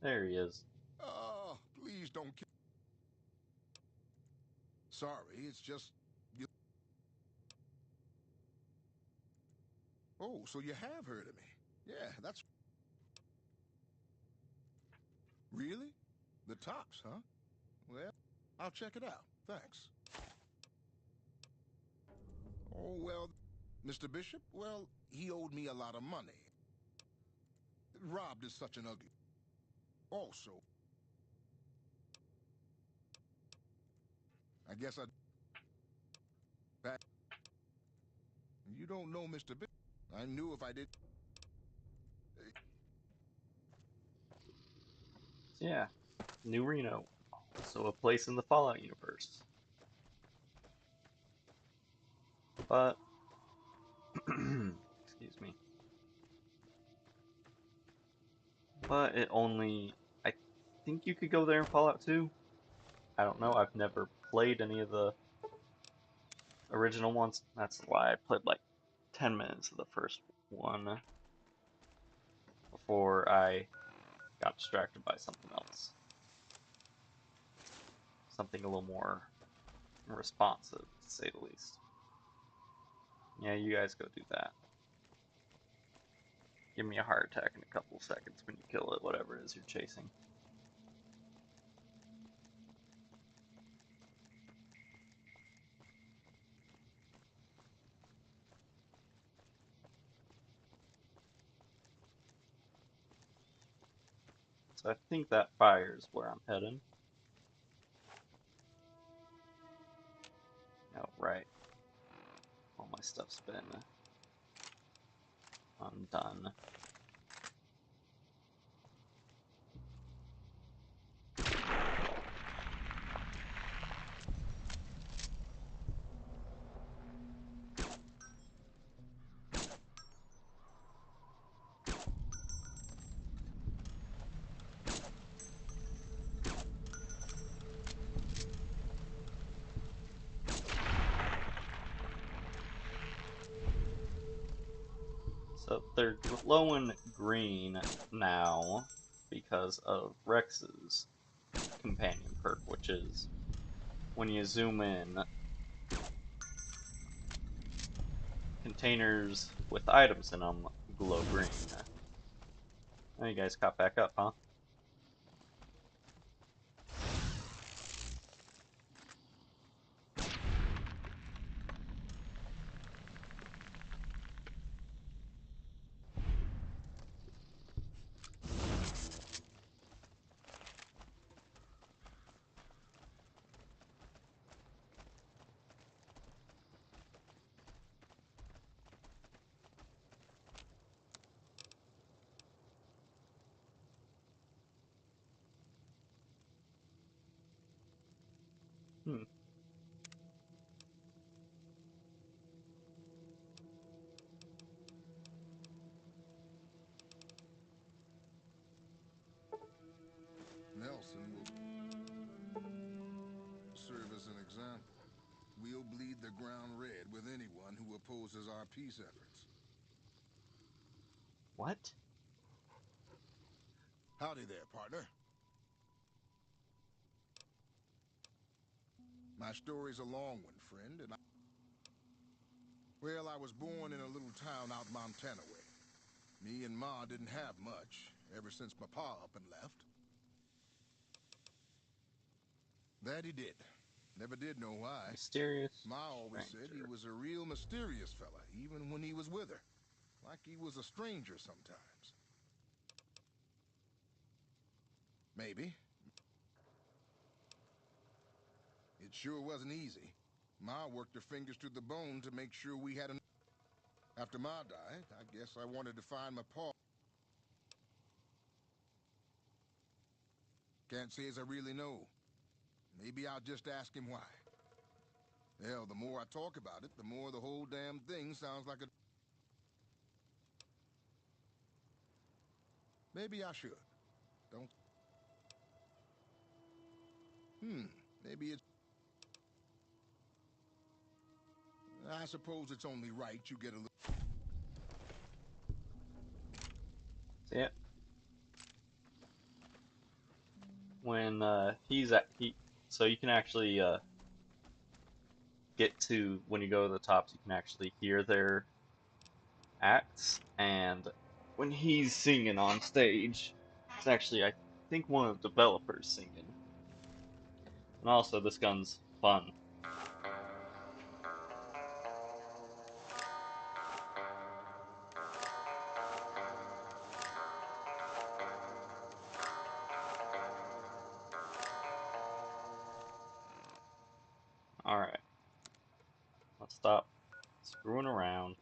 There he is.
Please don't kill. Sorry, it's just... You... Oh, so you have heard of me. Yeah, that's... Really? The tops, huh? Well, I'll check it out. Thanks. Oh, well, Mr. Bishop, well, he owed me a lot of money. Robbed is such an ugly... Also, I guess I... Back... You don't know Mr. Bishop. I knew if I did...
So yeah, New Reno. Also a place in the Fallout universe. But... excuse me. But it only... I think you could go there in Fallout 2. I don't know, I've never played any of the original ones. That's why I played like 10 minutes of the first one before I got distracted by something else. Something a little more responsive, to say the least. Yeah, you guys go do that. Give me a heart attack in a couple of seconds when you kill it, whatever it is you're chasing. So I think that fire is where I'm heading. Oh, right. All my stuff's been undone. So they're glowing green now because of Rex's companion perk, which is when you zoom in, containers with items in them glow green. Now you guys caught back up, huh? Hmm.
Nelson will serve as an example. We'll bleed the ground red with anyone who opposes our peace efforts.
What?
Howdy there, partner. My story's a long one, friend, and well, I was born in a little town out Montana way. Me and Ma didn't have much, ever since my pa up and left. That he did. Never did know why.
Mysterious
Ma always said he
stranger.
was a real mysterious fella, even when he was with her. Like he was a stranger sometimes. Maybe. It sure wasn't easy. Ma worked her fingers to the bone to make sure we had enough. After Ma died, I guess I wanted to find my pa. Can't say as I really know. Maybe I'll just ask him why. Hell, the more I talk about it, the more the whole damn thing sounds like a... Maybe I should. Don't... Maybe it's... I suppose it's only right you get a little...
See it? When he's at so you can actually get to, when you go to the tops, you can actually hear their acts, and when he's singing on stage, it's actually, I think, one of the developers singing. And also, this gun's fun. Alright, let's stop screwing around.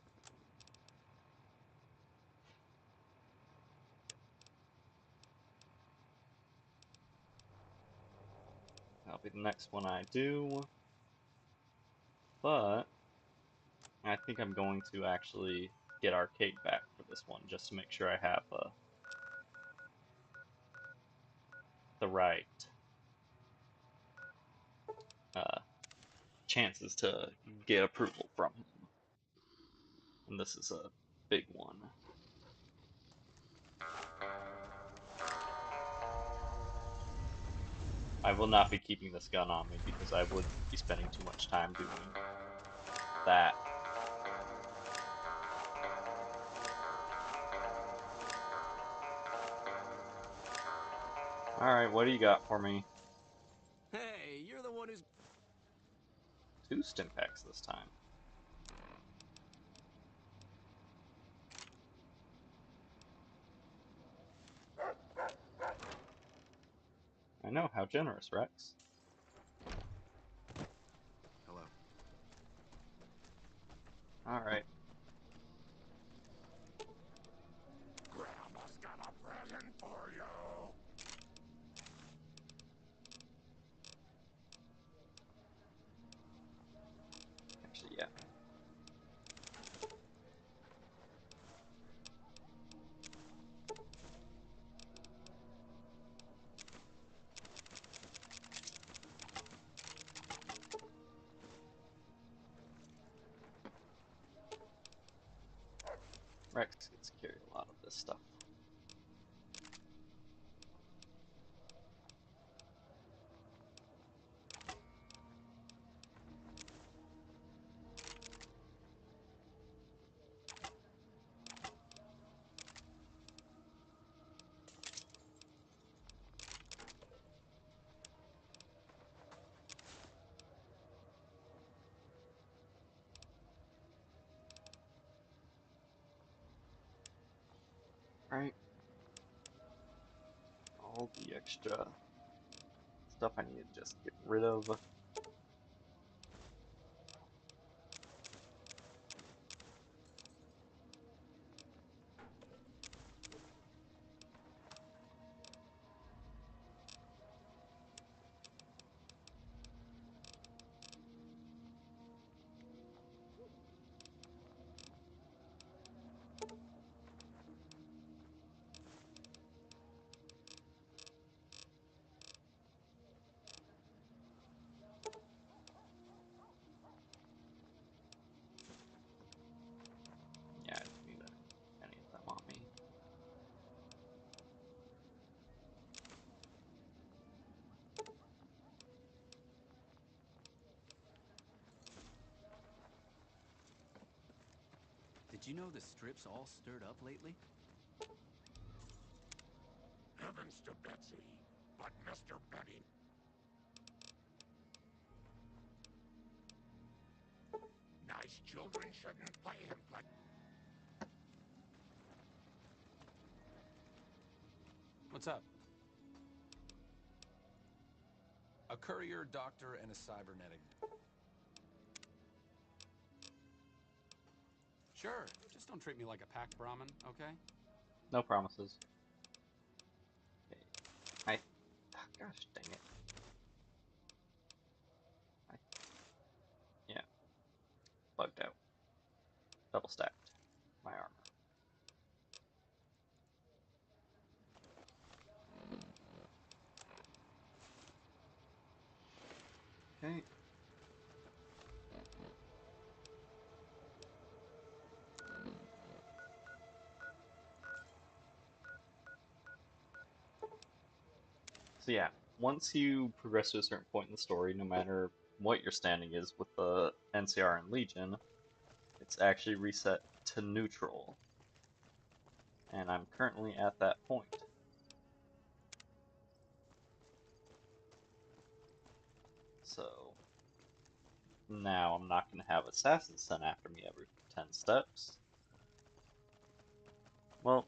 That'll be the next one I do. But I think I'm going to actually get arcade back for this one, just to make sure I have the right chances to get approval from him. And this is a big one. I will not be keeping this gun on me because I would be spending too much time doing that. Alright, what do you got for me?
Hey, you're the one who's...
2 stim packs this time. I know, how generous, Rex.
Hello.
Alright.
Grandma's got a present for you.
Actually, yeah. Rex gets to carry a lot of this stuff. Right. All the extra stuff I need to just get rid of. Yeah, I don't need any of them on me.
Did you know the strip's all stirred up lately?
Heavens to Betsy, but Mr. Benny. Nice children shouldn't play in play.
What's up? A courier, doctor, and a cybernetic. Sure, just don't treat me like a pack Brahmin, okay?
No promises. Okay. Gosh dang it. Yeah, bugged out. Double stacked my armor. Okay. So yeah, once you progress to a certain point in the story, no matter what your standing is with the NCR and Legion, it's actually reset to neutral. And I'm currently at that point. So now I'm not going to have assassins sent after me every 10 steps. Well,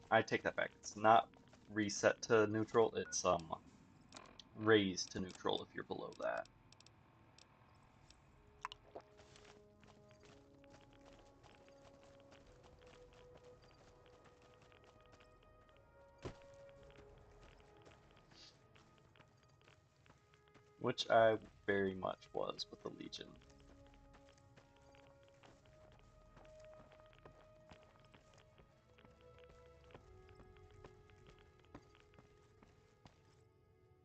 I take that back. It's not reset to neutral, it's raised to neutral if you're below that. Which I very much was with the Legion.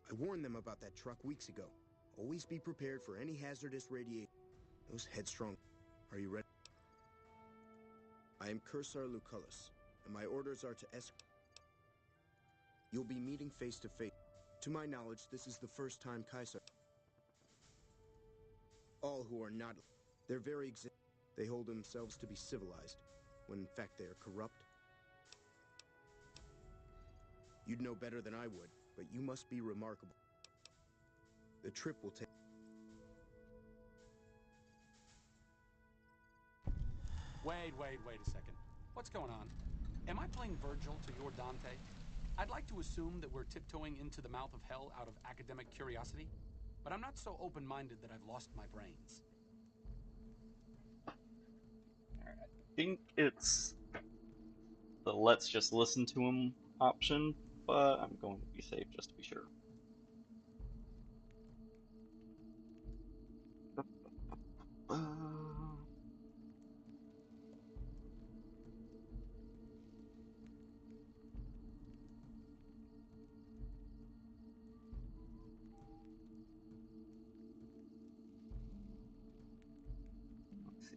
I warned them about that truck weeks ago. Always be prepared for any hazardous radiation. Those headstrong... Are you ready? I am Cursar Lucullus, and my orders are to You'll be meeting face to face. To my knowledge, this is the first time Kaiser... All who are not... Their very they hold themselves to be civilized, when in fact they are corrupt. You'd know better than I would, but you must be remarkable. The trip will take...
Wait a second. What's going on? Am I playing Virgil to your Dante? I'd like to assume that we're tiptoeing into the mouth of hell out of academic curiosity, but I'm not so open-minded that I've lost my brains.
I think it's the let's just listen to him option, but I'm going to be safe just to be sure. Let's see.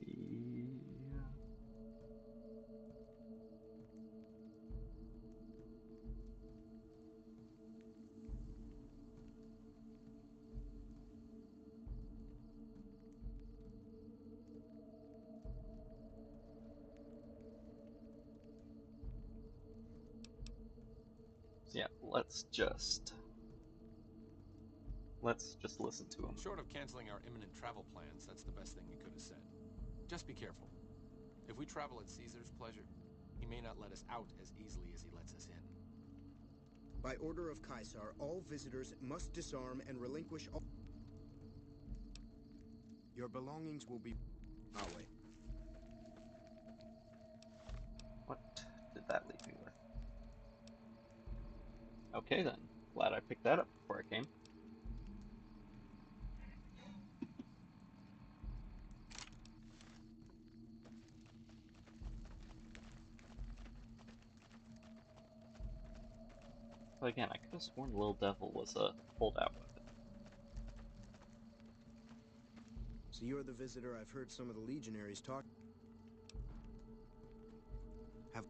So yeah, let's just listen to him.
Short of canceling our imminent travel plans, that's the best thing you could have said. Just be careful. If we travel at Caesar's pleasure, he may not let us out as easily as he lets us in.
By order of Caesar, all visitors must disarm and relinquish all... Your belongings will be... Away.
What did that leave me with? Okay then, glad I picked that up before I came. But again, I could have sworn Little Devil was a holdout weapon.
So you're the visitor I've heard some of the legionaries talk... Have...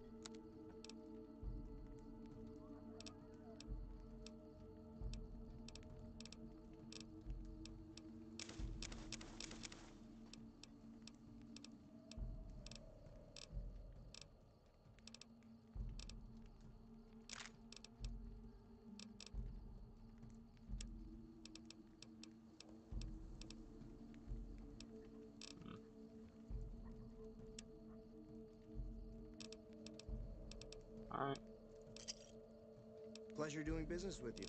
Alright. Pleasure doing business with you.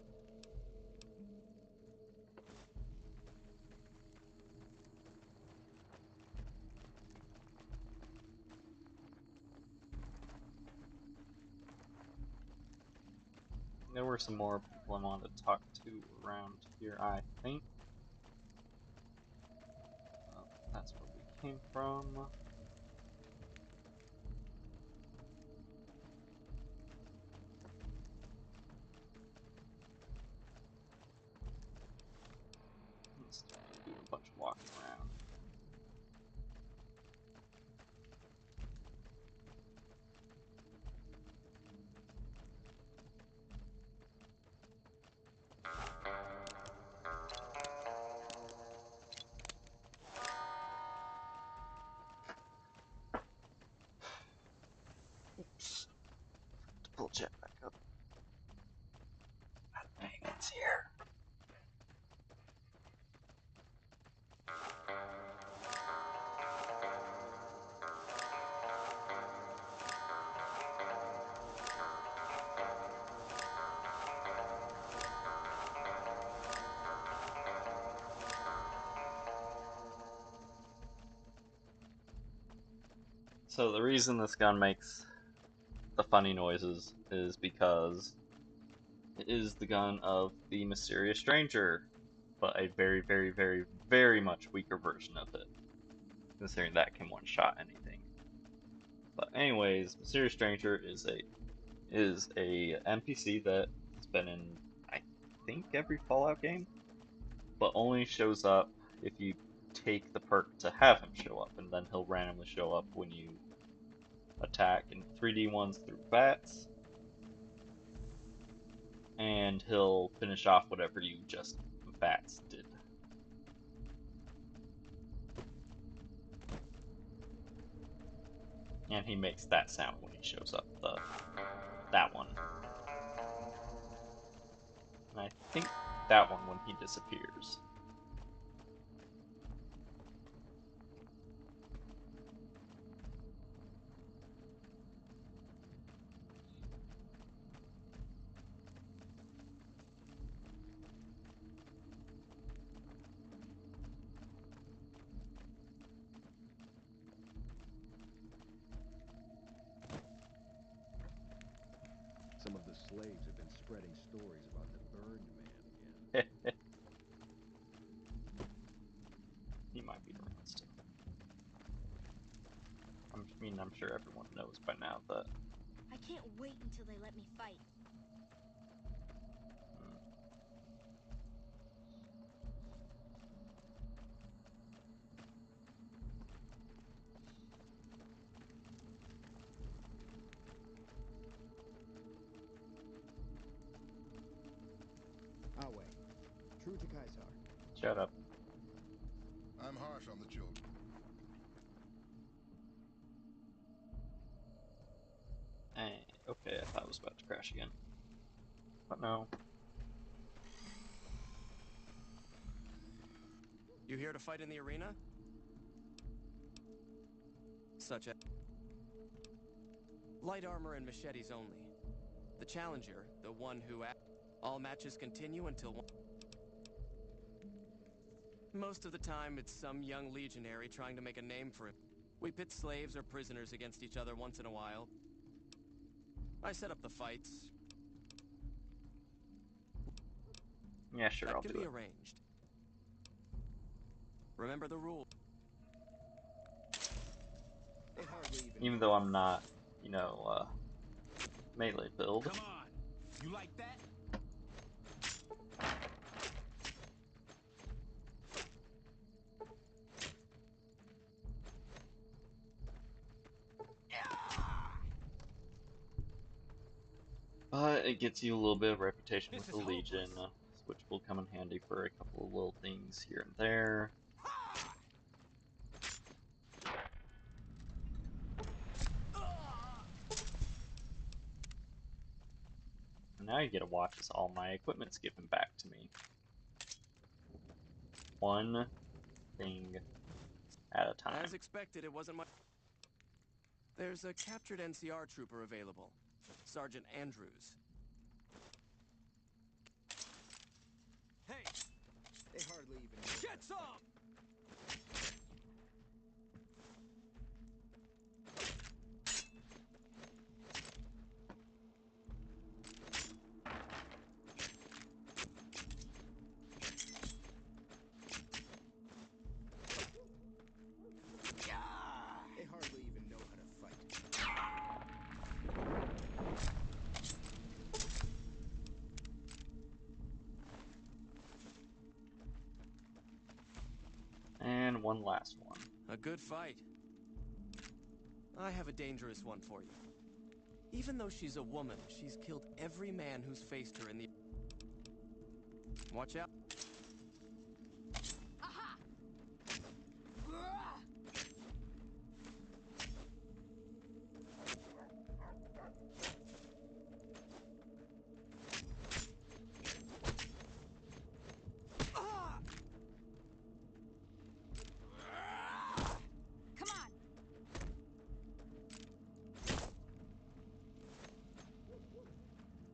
There were some more people I wanted to talk to around here, I think. That's where we came from. Let's do a bunch of walking around. Oops. To pull jet back up. Penguins here. So the reason this gun makes the funny noises is because it is the gun of the Mysterious Stranger, but a very, very, very, very much weaker version of it, considering that can one-shot anything. But anyways, Mysterious Stranger is a NPC that's been in, I think, every Fallout game, but only shows up if you take the perk to have him show up, and then he'll randomly show up when you attack in 3D ones through VATS, and he'll finish off whatever you just VATS did. And he makes that sound when he shows up, that one. And I think that one when he disappears.
Some of the slaves have been spreading stories about the burned man again.
He might be around still. I'm sure everyone knows by now that.
I can't wait until they let me fight.
Our way. True to Kaisar.
Shut up.
I'm harsh on the children.
Okay, I thought I was about to crash again. But no.
You here to fight in the arena? Such as light armor and machetes only. The challenger, the one who all matches continue until one. Most of the time, it's some young legionary trying to make a name for him. We pit slaves or prisoners against each other once in a while. I set up the fights.
Yeah, sure,
That
I'll
can
do
be
it.
arranged. Remember the rule.
Even though I'm not, you know, melee build.
Come on, you like that?
But it gets you a little bit of reputation
This
with
is
the Legion,
hopeless.
which will come in handy for a couple of little things here and there. And now you get to watch as all my equipment's given back to me. One thing at a time.
As expected, it wasn't my... There's a captured NCR trooper available. Sergeant Andrews.
Hey! They hardly even know.
Get some!
one last one.
A good fight. I have a dangerous one for you. Even though she's a woman, she's killed every man who's faced her in the... Watch out.
Aha! Come on!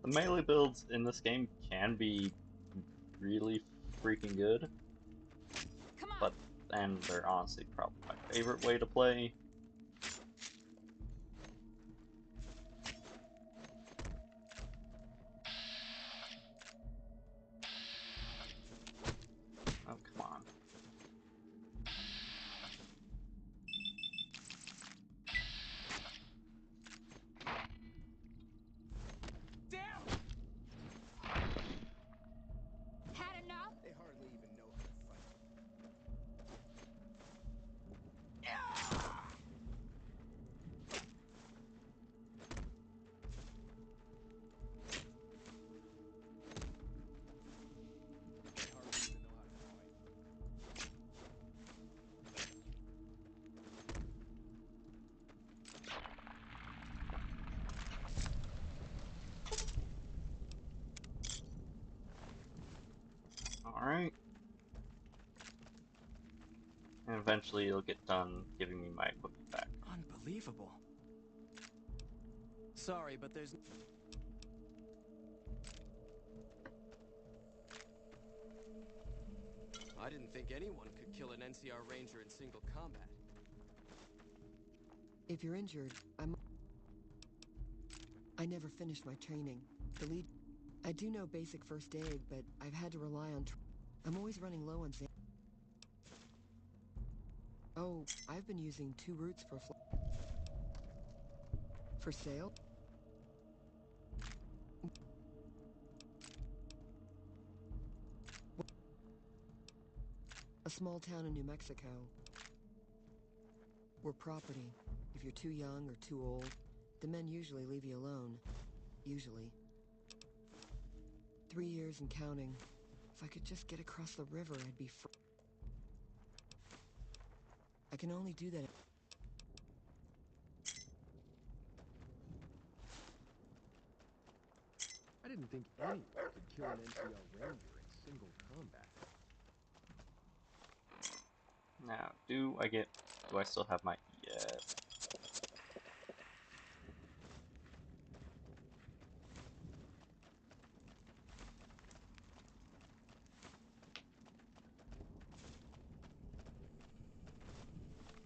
The melee builds in this game can be really freaking good, but and they're honestly probably my favorite way to play. Oh, come on.
Had enough?
They hardly even know how to fight.
Alright. And eventually it'll get done giving me my equipment back.
Unbelievable. Sorry, but there's... I didn't think anyone could kill an NCR Ranger in single combat.
If you're injured, I never finished my training. I do know basic first aid, but I've had to rely on... I'm always running low on... Oh, I've been using 2 routes for sale? A small town in New Mexico. We're property. If you're too young or too old, the men usually leave you alone. Usually. 3 years and counting. If I could just get across the river, I'd be free. I can only do that.
I didn't think anyone could kill an NCR Ranger in single combat.
Now, do I still have my... Yes.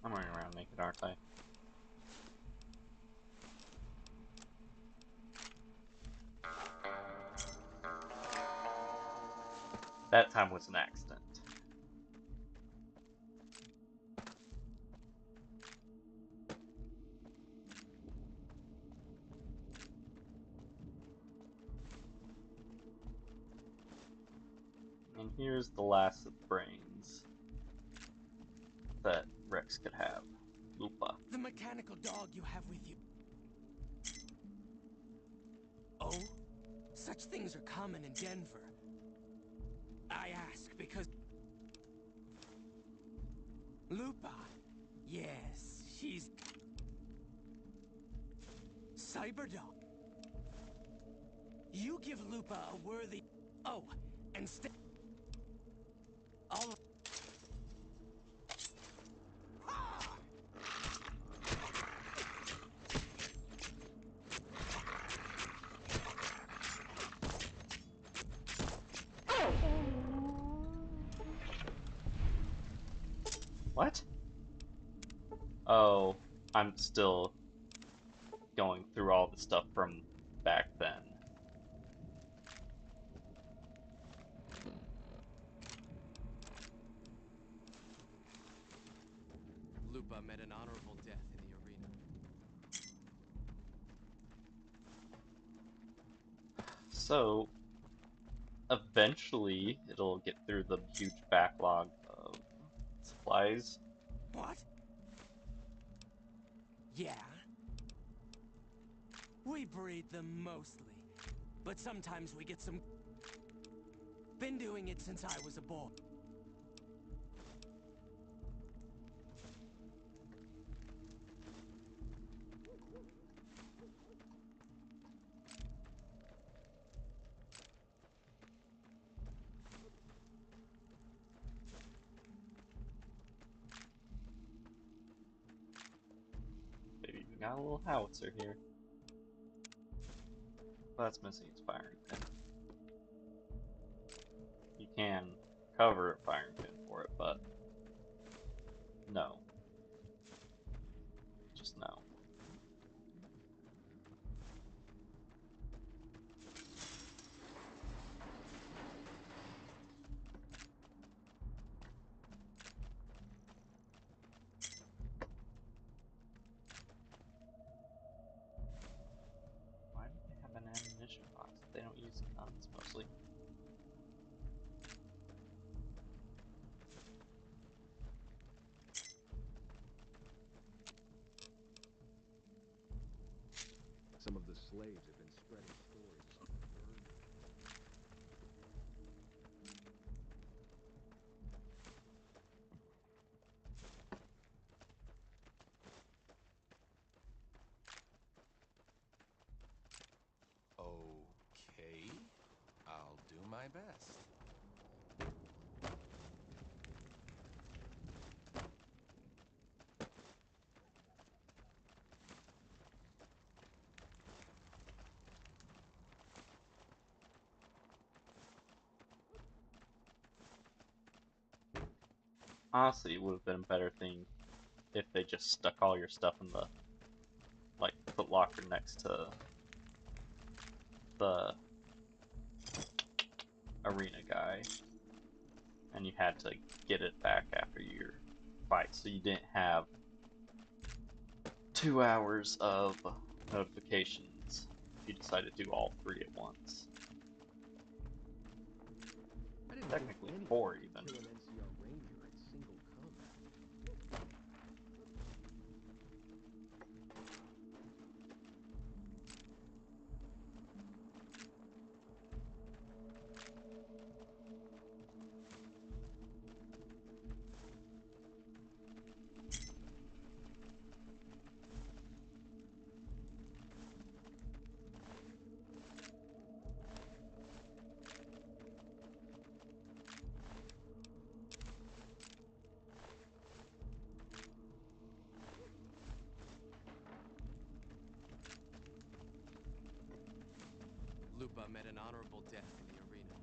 I'm running around naked, aren't I? That time was an accident. And here's the last of the brains that Rex could have. Lupa.
The mechanical dog you have with you. Oh? Such things are common in Denver. I ask because... Lupa. Yes, she's... Cyberdog. You give Lupa a worthy... Oh, and stay... All of...
What? Oh, I'm still going through all the stuff from back then.
Lupa met an honorable death in the arena.
So, eventually, it'll get through the huge backlog of supplies.
What? Yeah. We breed them mostly, but sometimes we get some... Been doing it since I was a boy.
Maybe we got a little howitzer here. Well, that's missing its firing pin. You can cover a firing pin for it, but no. Just no. Why do they have an ammunition box? They don't use guns mostly.
Some of the slaves have been spreading stories about the bird.
Okay, I'll do my best.
Honestly, it would have been a better thing if they just stuck all your stuff in the, like, foot locker next to the arena guy, and you had to get it back after your fight, so you didn't have 2 hours of notifications if you decide to do all 3 at once.
I didn't
Technically
think
4
anyone
even.
could kill an NCR Ranger in single combat.
Lupa met an honorable death in the arena.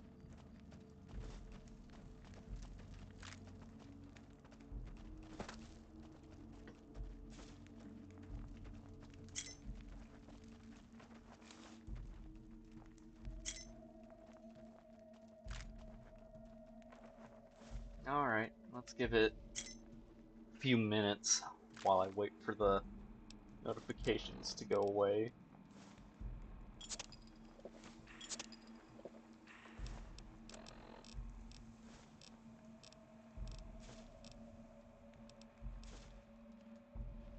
Alright, let's give it a few minutes while I wait for the notifications to go away.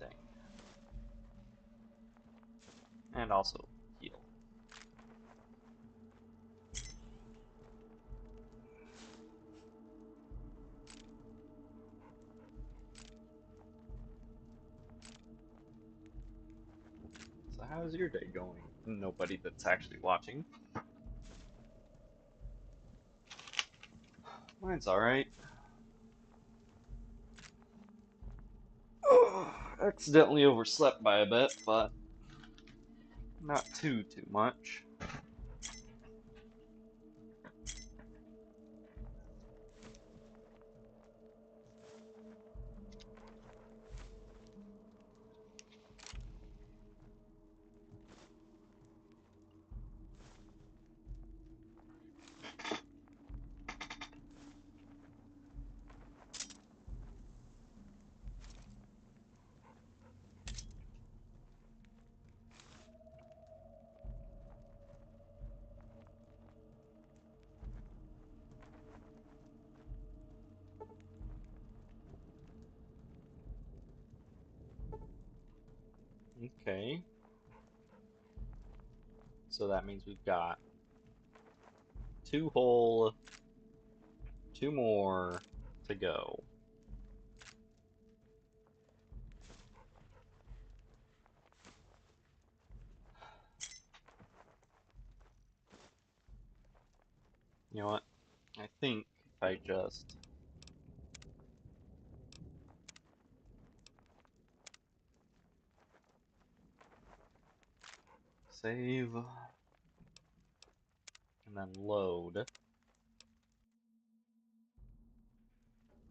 Dang. And also heal. So how's your day going? Nobody that's actually watching. Mine's alright. Accidentally overslept by a bit, but not too much. Okay. So that means we've got two more to go. You know what? I think if I just save and then load.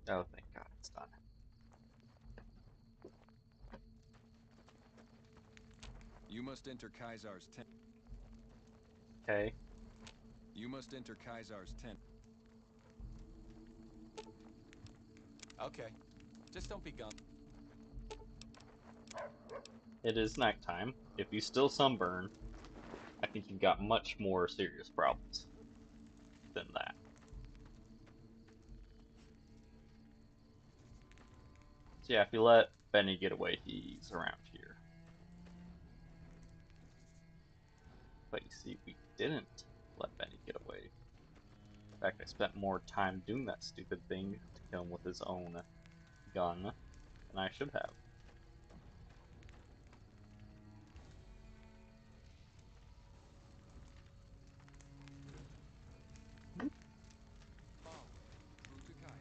Oh, thank God it's done.
You must enter Kaisar's tent.
Okay.
You must enter Kaisar's tent.
Okay. Just don't be gone.
It is nighttime. If you still sunburn, I think you've got much more serious problems than that. So yeah, if you let Benny get away, he's around here. But you see, we didn't let Benny get away. In fact, I spent more time doing that stupid thing to kill him with his own gun than I should have.
True to Kaiser.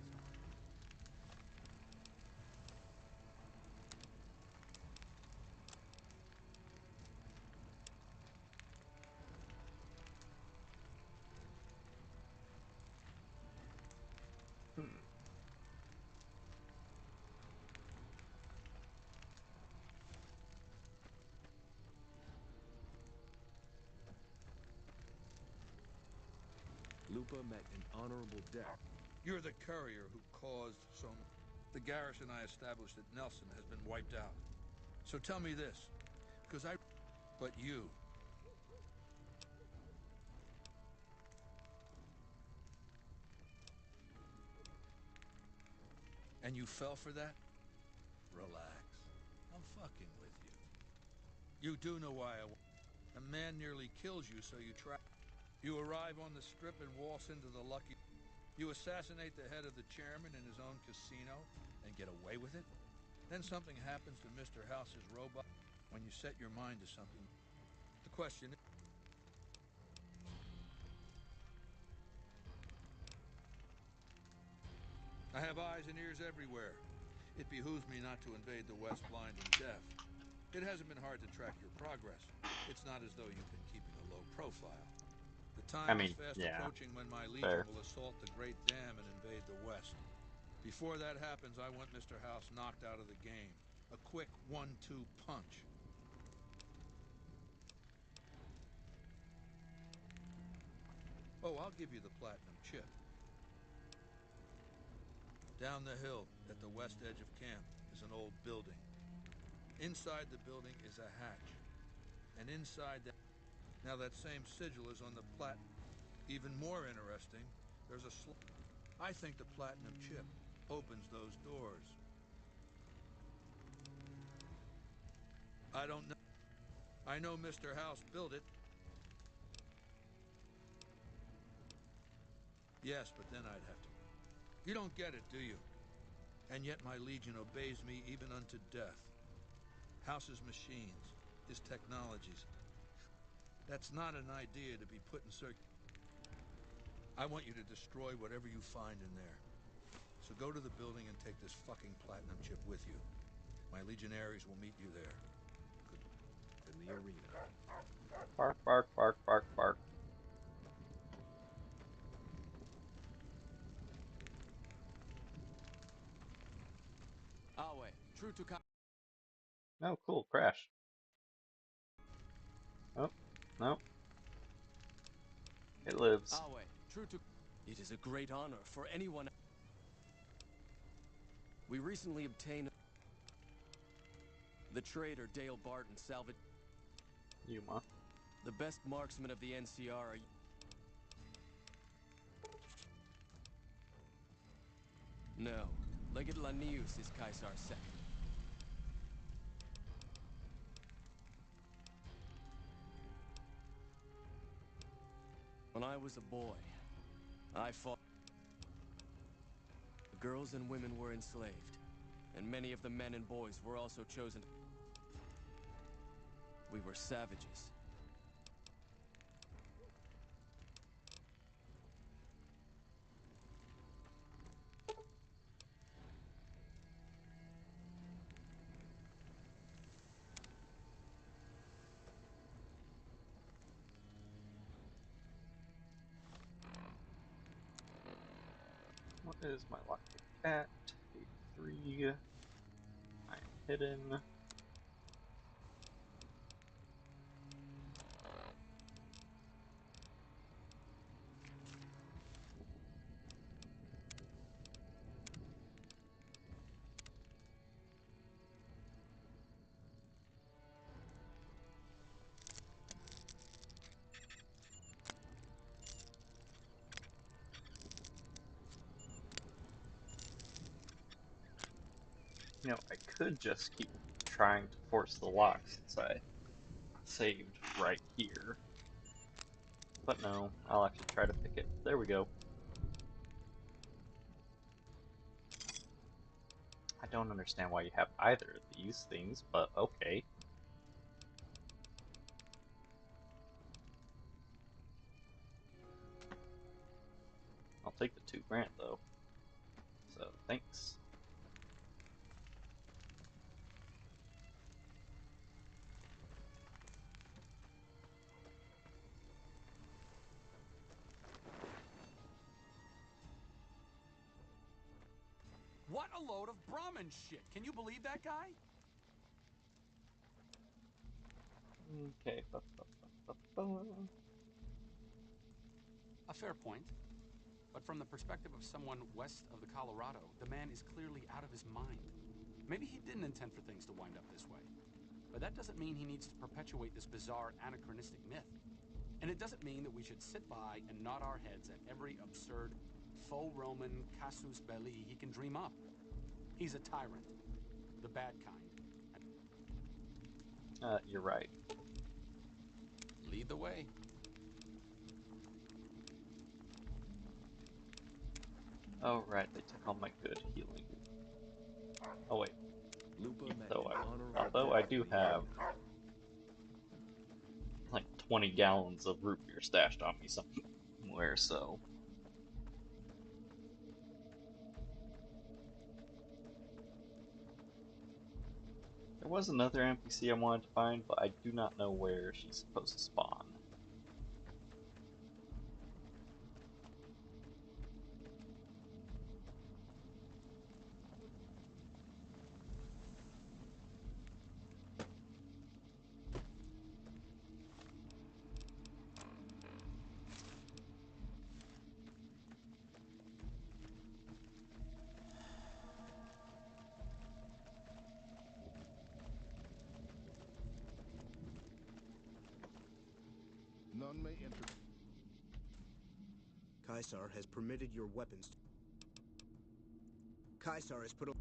Lupa met an honorable death.
You're the courier who caused so much. The garrison I established at Nelson has been wiped out. So tell me this, because I... But you... And you fell for that? Relax. I'm fucking with you. You do know why a man nearly kills you, so you try... You arrive on the strip and waltz into the lucky... You assassinate the head of the chairman in his own casino and get away with it? Then something happens to Mr. House's robot when you set your mind to something. The question is... I have eyes and ears everywhere. It behooves me not to invade the West blind and deaf. It hasn't been hard to track your progress. It's not as though you've been keeping a low profile. The
I
time is
mean,
fast
yeah,
approaching when my
fair.
legion will assault the Great Dam and invade the West. Before that happens, I want Mr. House knocked out of the game. A quick 1-2 punch. Oh, I'll give you the platinum chip. Down the hill, at the west edge of camp, is an old building. Inside the building is a hatch. And inside that... Now that same sigil is on the platinum. Even more interesting, there's a I think the platinum chip opens those doors. I don't know. I know Mr. House built it. Yes, but then I'd have to... You don't get it, do you? And yet my legion obeys me even unto death. House's machines, his technologies. That's not an idea to be put in circulation. I want you to destroy whatever you find in there. So go to the building and take this fucking platinum chip with you. My legionaries will meet you there.
In the arena.
Bark, bark, bark, bark, bark.
Awe, true to
Oh, cool, crash. Oh, no. It lives.
Awe, true to... It is a great honor for anyone... We recently obtained... The traitor Dale Barton salvaged...
Yuma.
The best marksmen of the NCR are... No. Legate Lanius is Kaisar's second. When I was a boy, I fought. Girls and women were enslaved, and many of the men and boys were also chosen. We were savages.
What is my lockpick at? 83. I am hidden. You know, I could just keep trying to force the lock since I saved right here. But no, I'll actually try to pick it. There we go. I don't understand why you have either of these things, but okay. I'll take the $2,000 though. So, thanks.
What a load of Brahmin shit! Can you believe that guy?
Okay.
A fair point. But from the perspective of someone west of the Colorado, the man is clearly out of his mind. Maybe he didn't intend for things to wind up this way. But that doesn't mean he needs to perpetuate this bizarre anachronistic myth. And it doesn't mean that we should sit by and nod our heads at every absurd faux Roman casus belli he can dream up. He's a tyrant. The bad kind.
You're right.
Lead the way.
Oh, right, they took all my good healing. Oh, wait.
Lupa
Even
met
though
an honorable
although
death
I do
for the
have
young.
like 20 gallons of root beer stashed on me somewhere, so. There was another NPC I wanted to find, but I do not know where she's supposed to spawn.
None may enter.
Caesar has permitted your weapons. Caesar has put a...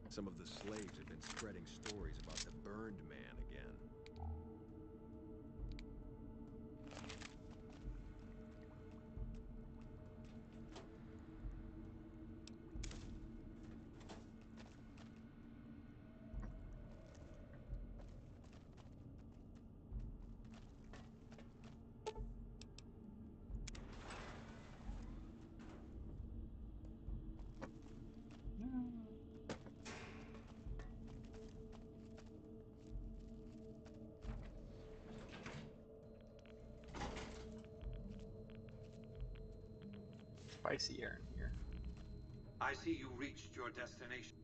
Some of the slaves have been spreading stories about the burned man again.
Spicy air in here.
I see you reached your destination.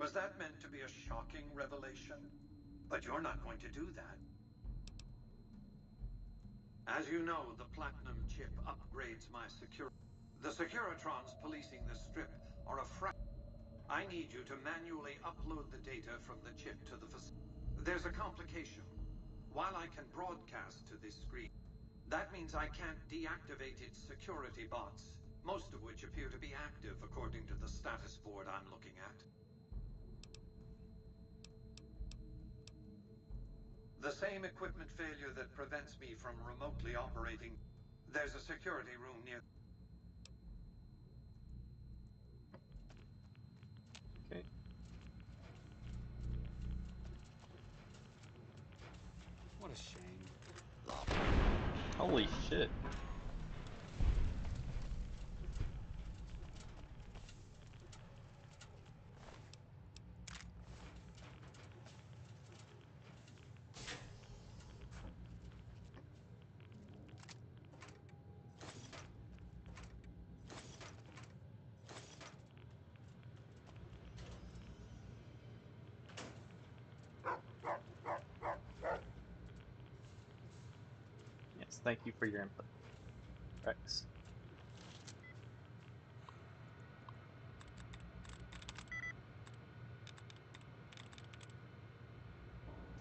Was that meant to be a shocking revelation? But you're not going to do that. As you know, the Platinum chip upgrades my security. The Securitrons policing the strip are a I need you to manually upload the data from the chip to the facility. There's a complication. While I can broadcast to this screen, That means I can't deactivate its security bots, most of which appear to be active according to the status board I'm looking at. The same equipment failure that prevents me from remotely operating. There's a security room near.
Okay.
What a shame.
Holy shit. Yes, thank you for your input, Rex.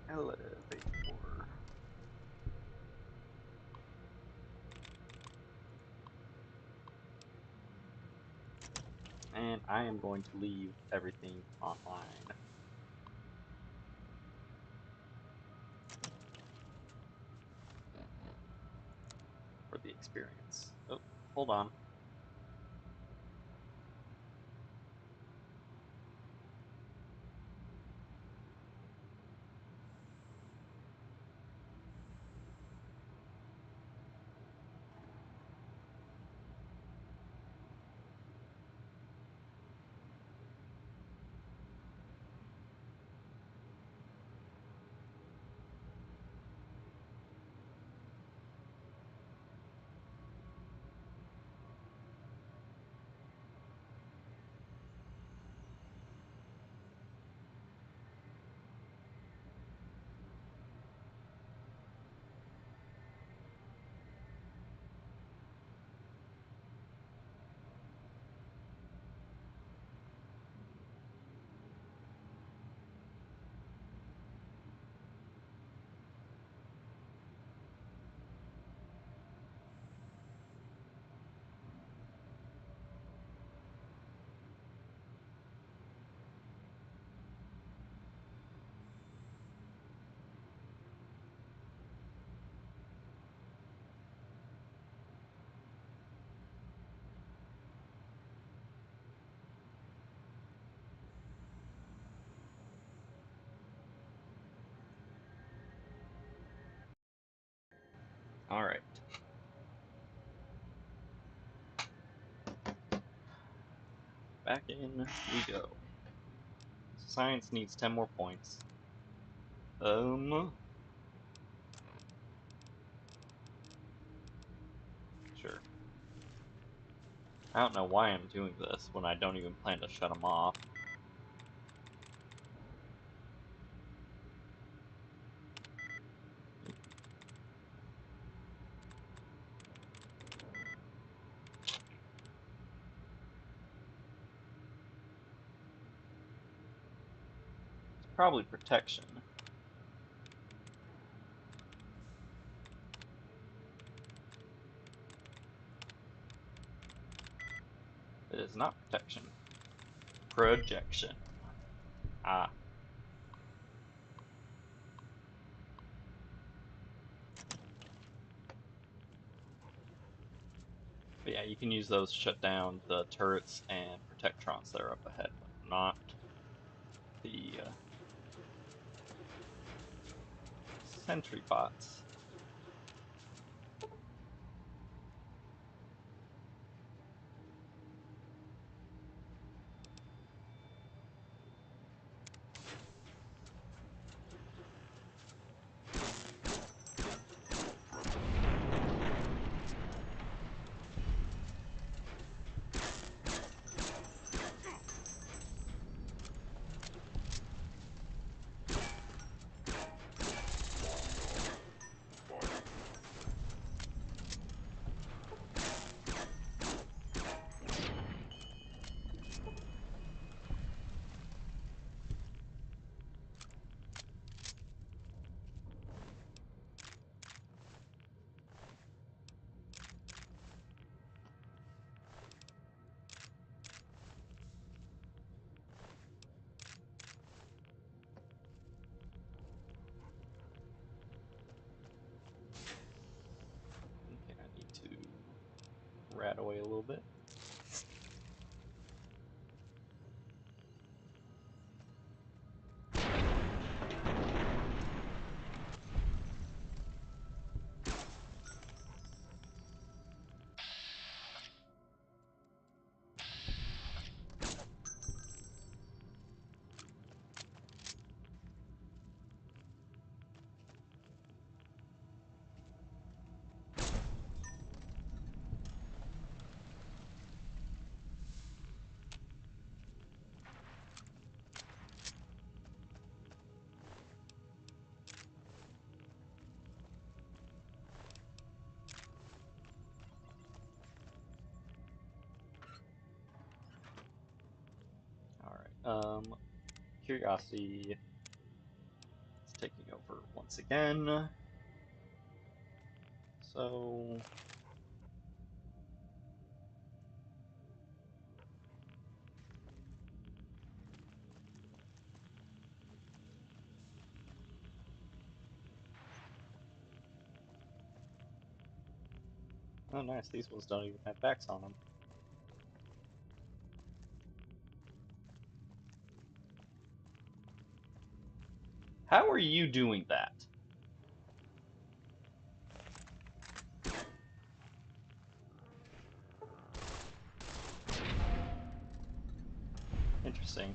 Elevator. And I am going to leave everything online for the experience. Oh, hold on. All right. Back in we go. Science needs 10 more points. Sure. I don't know why I'm doing this when I don't even plan to shut them off. It's probably protection. It is not protection. Projection. Ah. But yeah, you can use those to shut down the turrets and protectrons that are up ahead, but not the sentry bots. rat away a little bit. Curiosity is taking over once again. So oh nice, these ones don't even have backs on them. How are you doing that? Interesting.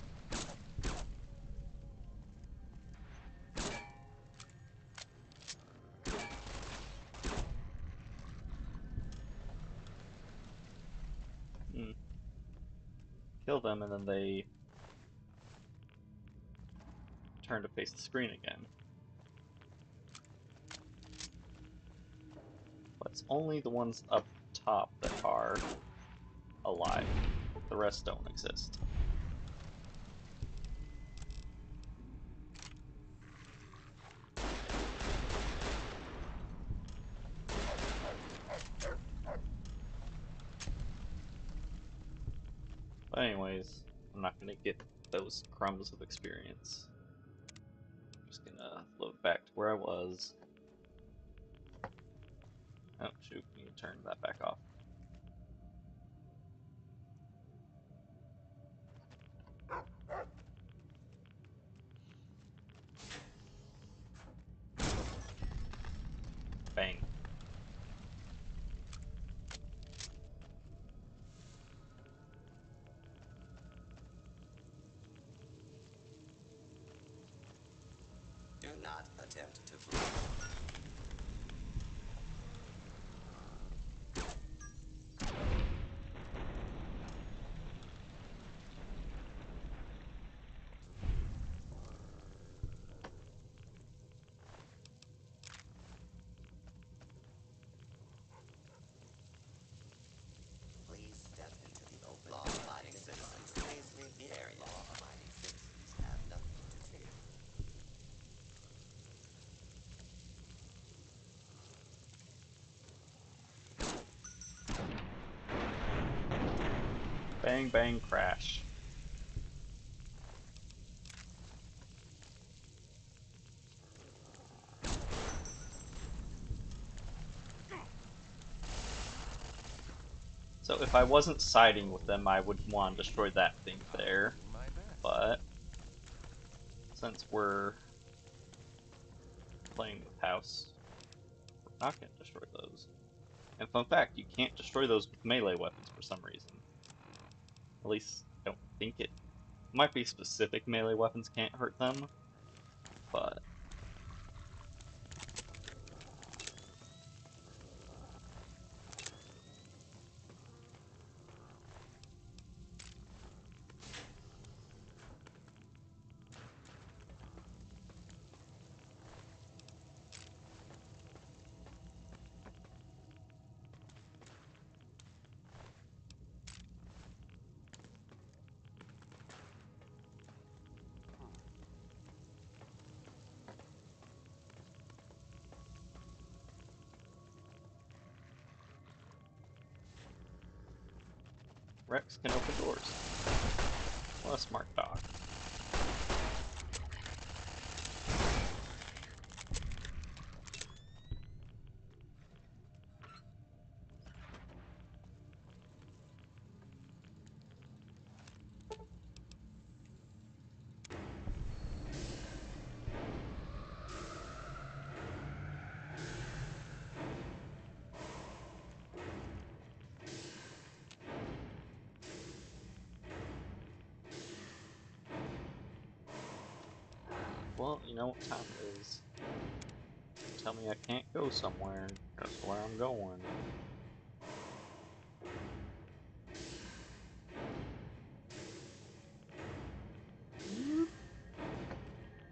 Kill them and then they turn to face the screen again. But it's only the ones up top that are alive. The rest don't exist. But anyways, I'm not gonna get those crumbs of experience. I'm just gonna load back to where I was. Oh shoot, you can turn that back off. Bang.
Do not attempt to flee. Please step into the open. Law-abiding citizens, please leave the area. Law-abiding citizens have nothing to fear.
Bang, bang, crash. So if I wasn't siding with them, I would want to destroy that thing there. But since we're playing with house, we're not going to destroy those. And fun fact, you can't destroy those with melee weapons for some reason. At least, I don't think it. Might be specific melee weapons can't hurt them, but Rex can open doors. What a smart dog. well, you know what time it is. Tell me I can't go somewhere. That's where I'm going.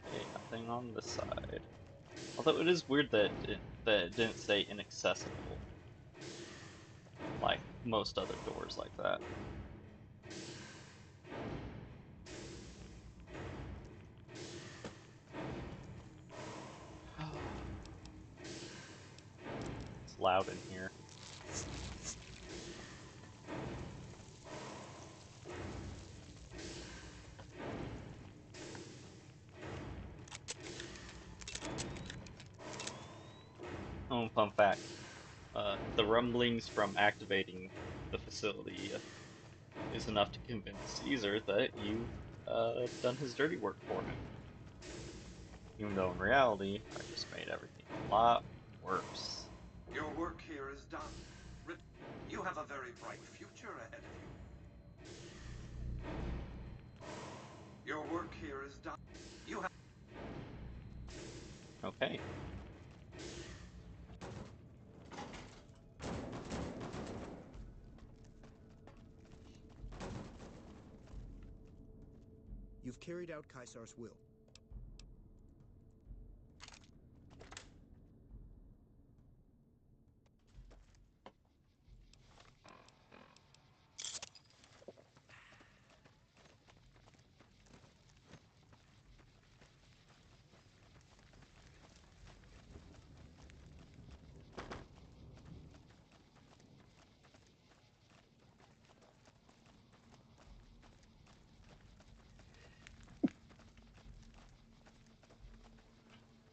Okay, nothing on this side. Although it is weird that it didn't say inaccessible, like most other doors like that. It's loud in here. Oh, fun fact. The rumblings from activating the facility is enough to convince Caesar that you've done his dirty work for him. Even though in reality, I just made everything a lot worse.
Your work here is done. You have a very bright future ahead of you. Your work here is done. You have...
Okay.
You've carried out Caesar's will.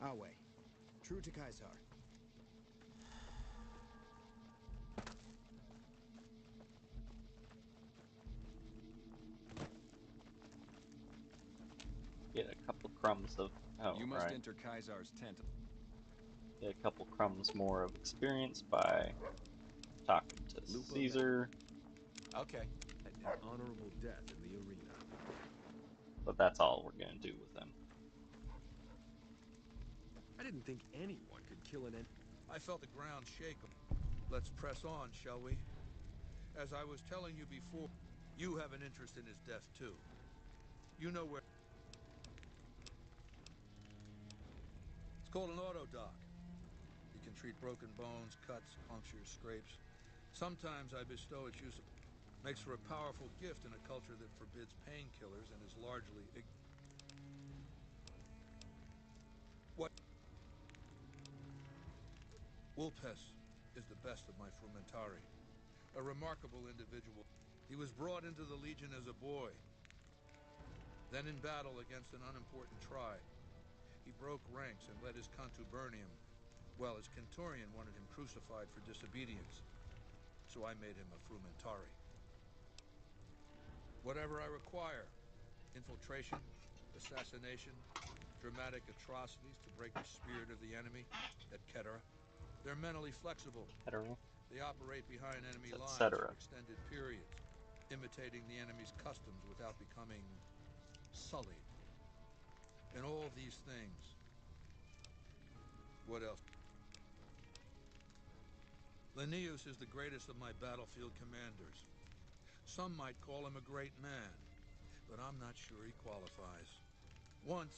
Our way. True to Caesar.
Get a couple crumbs of... Oh,
You must
right.
enter Caesar's tent.
Get a couple crumbs more of experience by talking to Caesar.
Okay. An honorable death in the arena.
But that's all we're gonna do with him.
I didn't think anyone could kill an
I felt the ground shake. Let's press on, shall we? As I was telling you before, you have an interest in his death too. You know where... It's called an auto-doc. You can treat broken bones, cuts, punctures, scrapes. Sometimes I bestow its use of... Makes for a powerful gift in a culture that forbids painkillers and is largely... What? Wulpes is the best of my frumentari. A remarkable individual. He was brought into the Legion as a boy. Then in battle against an unimportant tribe, he broke ranks and led his contubernium, while his centurion wanted him crucified for disobedience. So I made him a frumentari. Whatever I require, infiltration, assassination, dramatic atrocities to break the spirit of the enemy, etc. They're mentally flexible.
Etc.
They operate behind enemy lines
Etc.
for extended periods, imitating the enemy's customs without becoming sullied. And all these things. What else? Linnaeus is the greatest of my battlefield commanders. Some might call him a great man, but I'm not sure he qualifies. Once,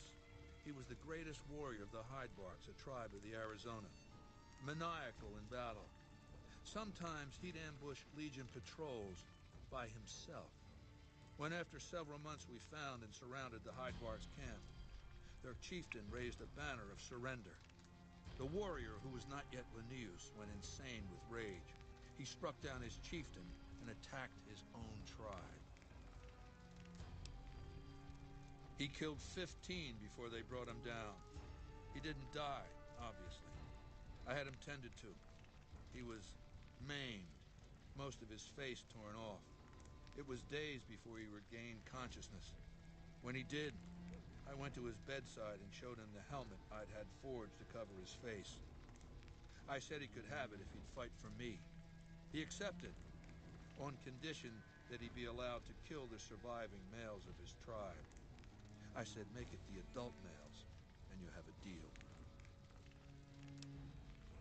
he was the greatest warrior of the Hydebarks, a tribe of the Arizona. Maniacal in battle. Sometimes he'd ambush Legion patrols by himself. When after several months we found and surrounded the Hydebarks camp, their chieftain raised a banner of surrender. The warrior, who was not yet Linnaeus, went insane with rage. He struck down his chieftain and attacked his own tribe. He killed 15 before they brought him down. He didn't die, obviously. I had him tended to. He was maimed, most of his face torn off. It was days before he regained consciousness. When he did, I went to his bedside and showed him the helmet I'd had forged to cover his face. I said he could have it if he'd fight for me. He accepted, on condition that he be allowed to kill the surviving males of his tribe. I said make it the adult males, and you have a deal.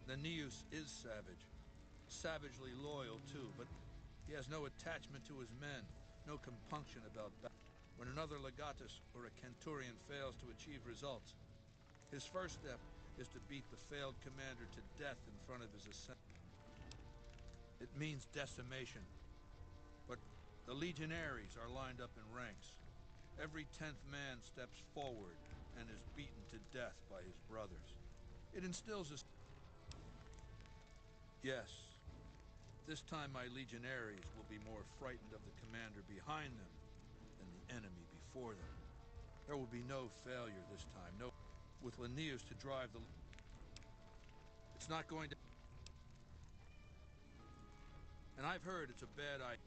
Linnaeus is savage. Savagely loyal, too, but he has no attachment to his men, no compunction about battle. When another legatus or a centurion fails to achieve results, his first step is to beat the failed commander to death in front of his assembly. It means decimation, but the legionaries are lined up in ranks. Every 10th man steps forward and is beaten to death by his brothers. It instills a... Yes, this time my legionaries will be more frightened of the commander behind them than the enemy before them. There will be no failure this time, no... With Linnaeus to drive the... It's not going to... And I've heard it's a bad idea.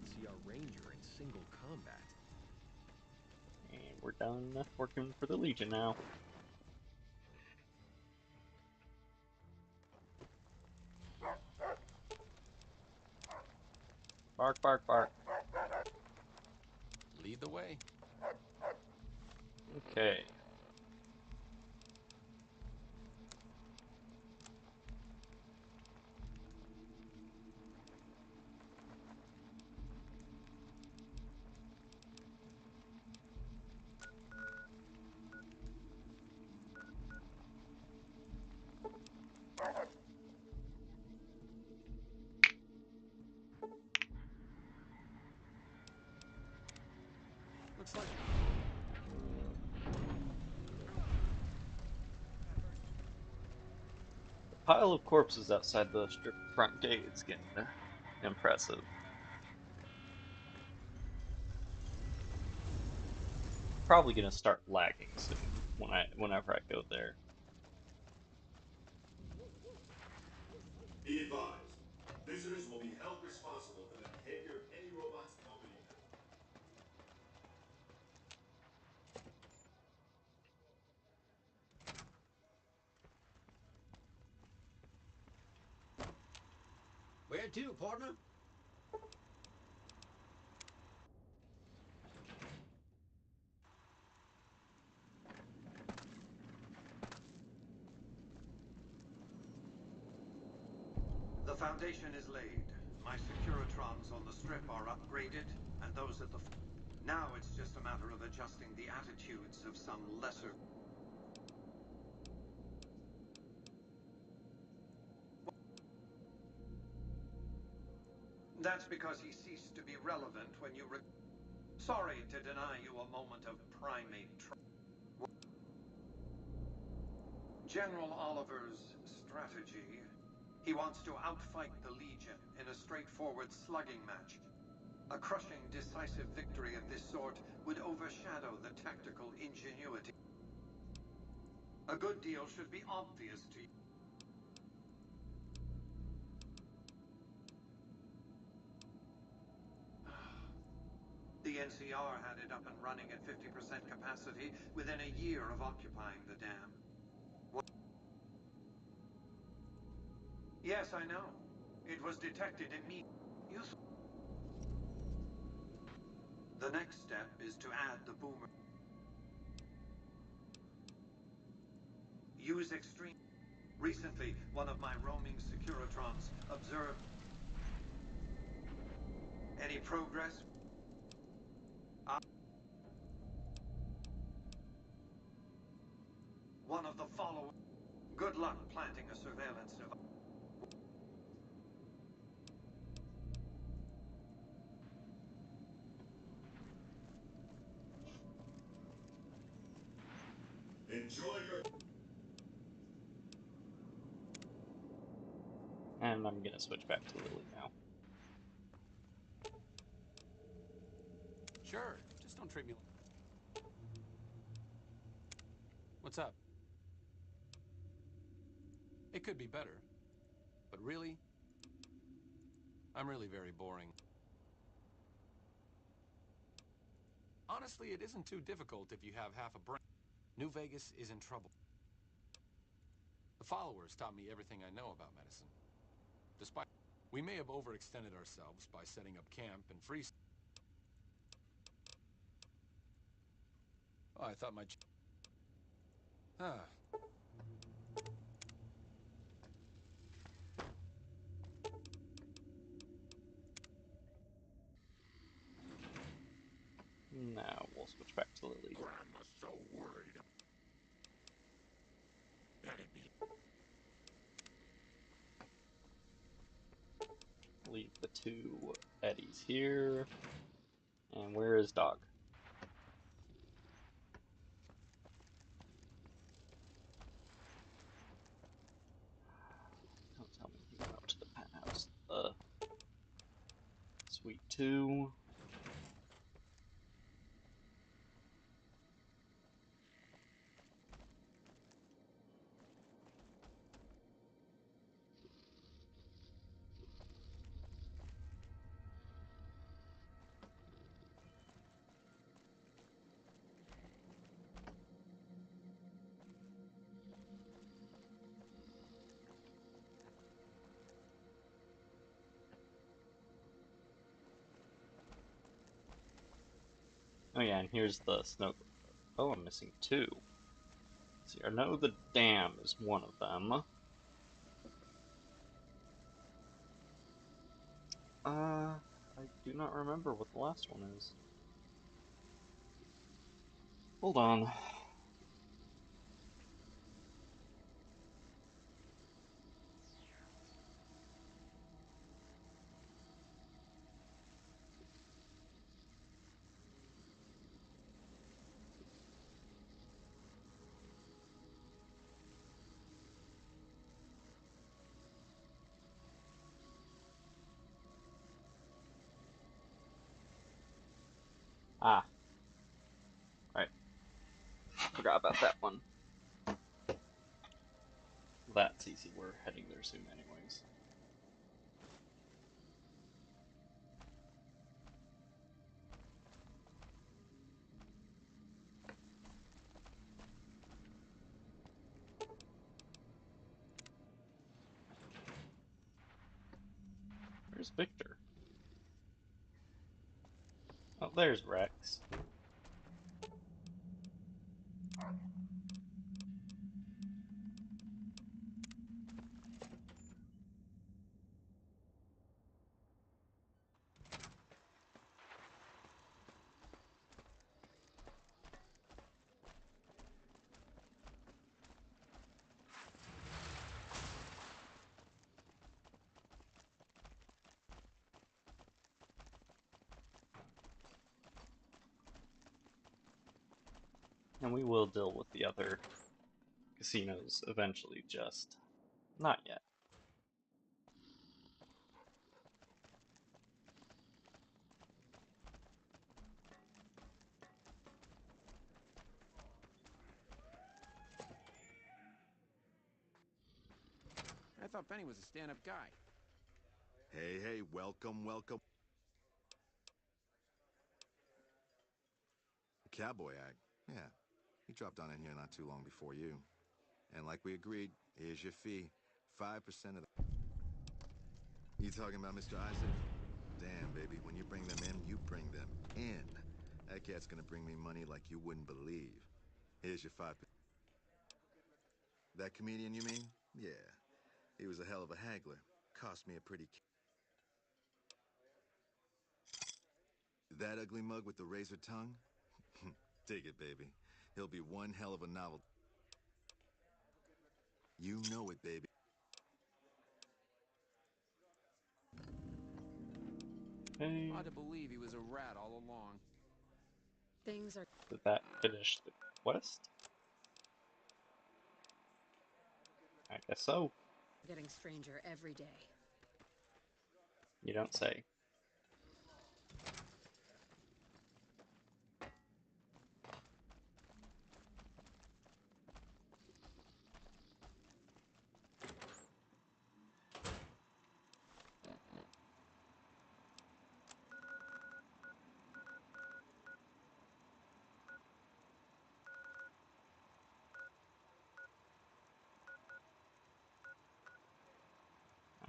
See our ranger in single combat.
And we're done working for the Legion now. Bark, bark, bark.
Lead the way.
Okay.
Looks like...
The pile of corpses outside the strip front gate is getting impressive. Probably gonna start lagging soon whenever I go there.
Be advised, visitors will be held responsible for the behavior of any robots accompanying them.
Where to, partner?
The foundation is laid. My Securitrons on the strip are upgraded, and those at the... Now it's just a matter of adjusting the attitudes of some lesser... That's because he ceased to be relevant when you... Sorry to deny you a moment of primate... General Oliver's strategy... He wants to outfight the Legion in a straightforward slugging match. A crushing, decisive victory of this sort would overshadow the tactical ingenuity. A good deal should be obvious to you. The NCR had it up and running at 50% capacity within a year of occupying the dam. Yes, I know. It was detected immediately. The next step is to add the boomer. Use extreme. Recently, one of my roaming Securitrons observed... Any progress? One of the following... Good luck planting a surveillance device.
Enjoy your...
And I'm gonna switch back to Lily now.
Sure, just don't treat me... What's up? It could be better. But really, I'm really very boring. Honestly, it isn't too difficult if you have half a brain. New Vegas is in trouble.
The followers taught me everything I know about medicine. Despite, we may have overextended ourselves by setting up camp and free. Oh, I thought my... Ah.
Now we'll switch back to Lily.
Grandma's so worried.
Leave the two Eddies here. And where is Dog? Don't tell me he went up to the penthouse. Suite 2. Oh yeah, and here's the snow. Oh, I'm missing 2. See, I know the dam is one of them. I do not remember what the last one is. Hold on. Ah, right. Forgot about that one. That's easy. We're heading there soon anyways. Where's Victor? Oh, there's Rex. And we will deal with the other casinos eventually, just not yet.
I thought Benny was a stand-up guy.
Hey, hey, welcome, welcome. Cowboy act. Yeah, he dropped on in here not too long before you. And like we agreed, here's your fee. 5% of the... You talking about Mr. Isaac? Damn, baby, when you bring them in, you bring them in. That cat's gonna bring me money like you wouldn't believe. Here's your 5%. That comedian, you mean? Yeah. He was a hell of a haggler. Cost me a pretty... That ugly mug with the razor tongue? Take it, baby. He'll be one hell of a novelty. You know it, baby.
Okay.
Hard to believe he was a rat all along.
Things are
Did that finish the quest? I guess so.
getting stranger every day.
You don't say.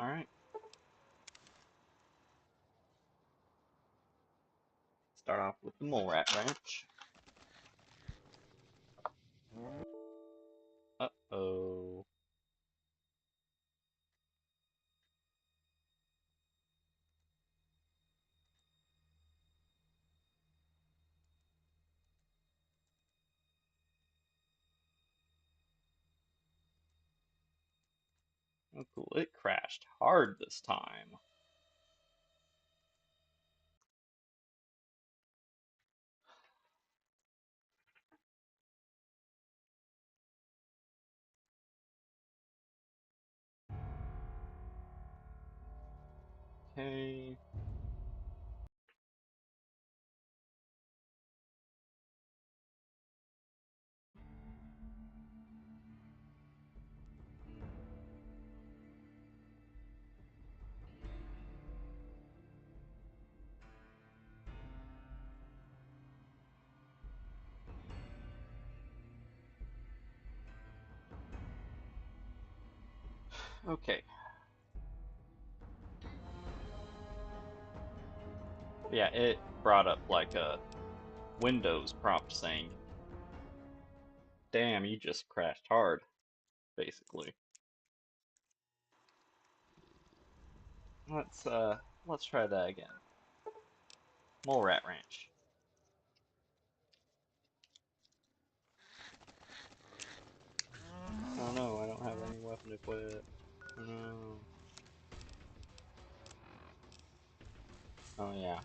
Alright. Start off with the mole rat ranch. Uh-oh. Oh, cool. It crashed hard this time. Okay. Okay. Yeah, it brought up like a Windows prompt saying, "Damn, you just crashed hard," basically. Let's try that again. Mole rat ranch. Oh no, I don't have any weapon equipped. Oh no. Oh yeah.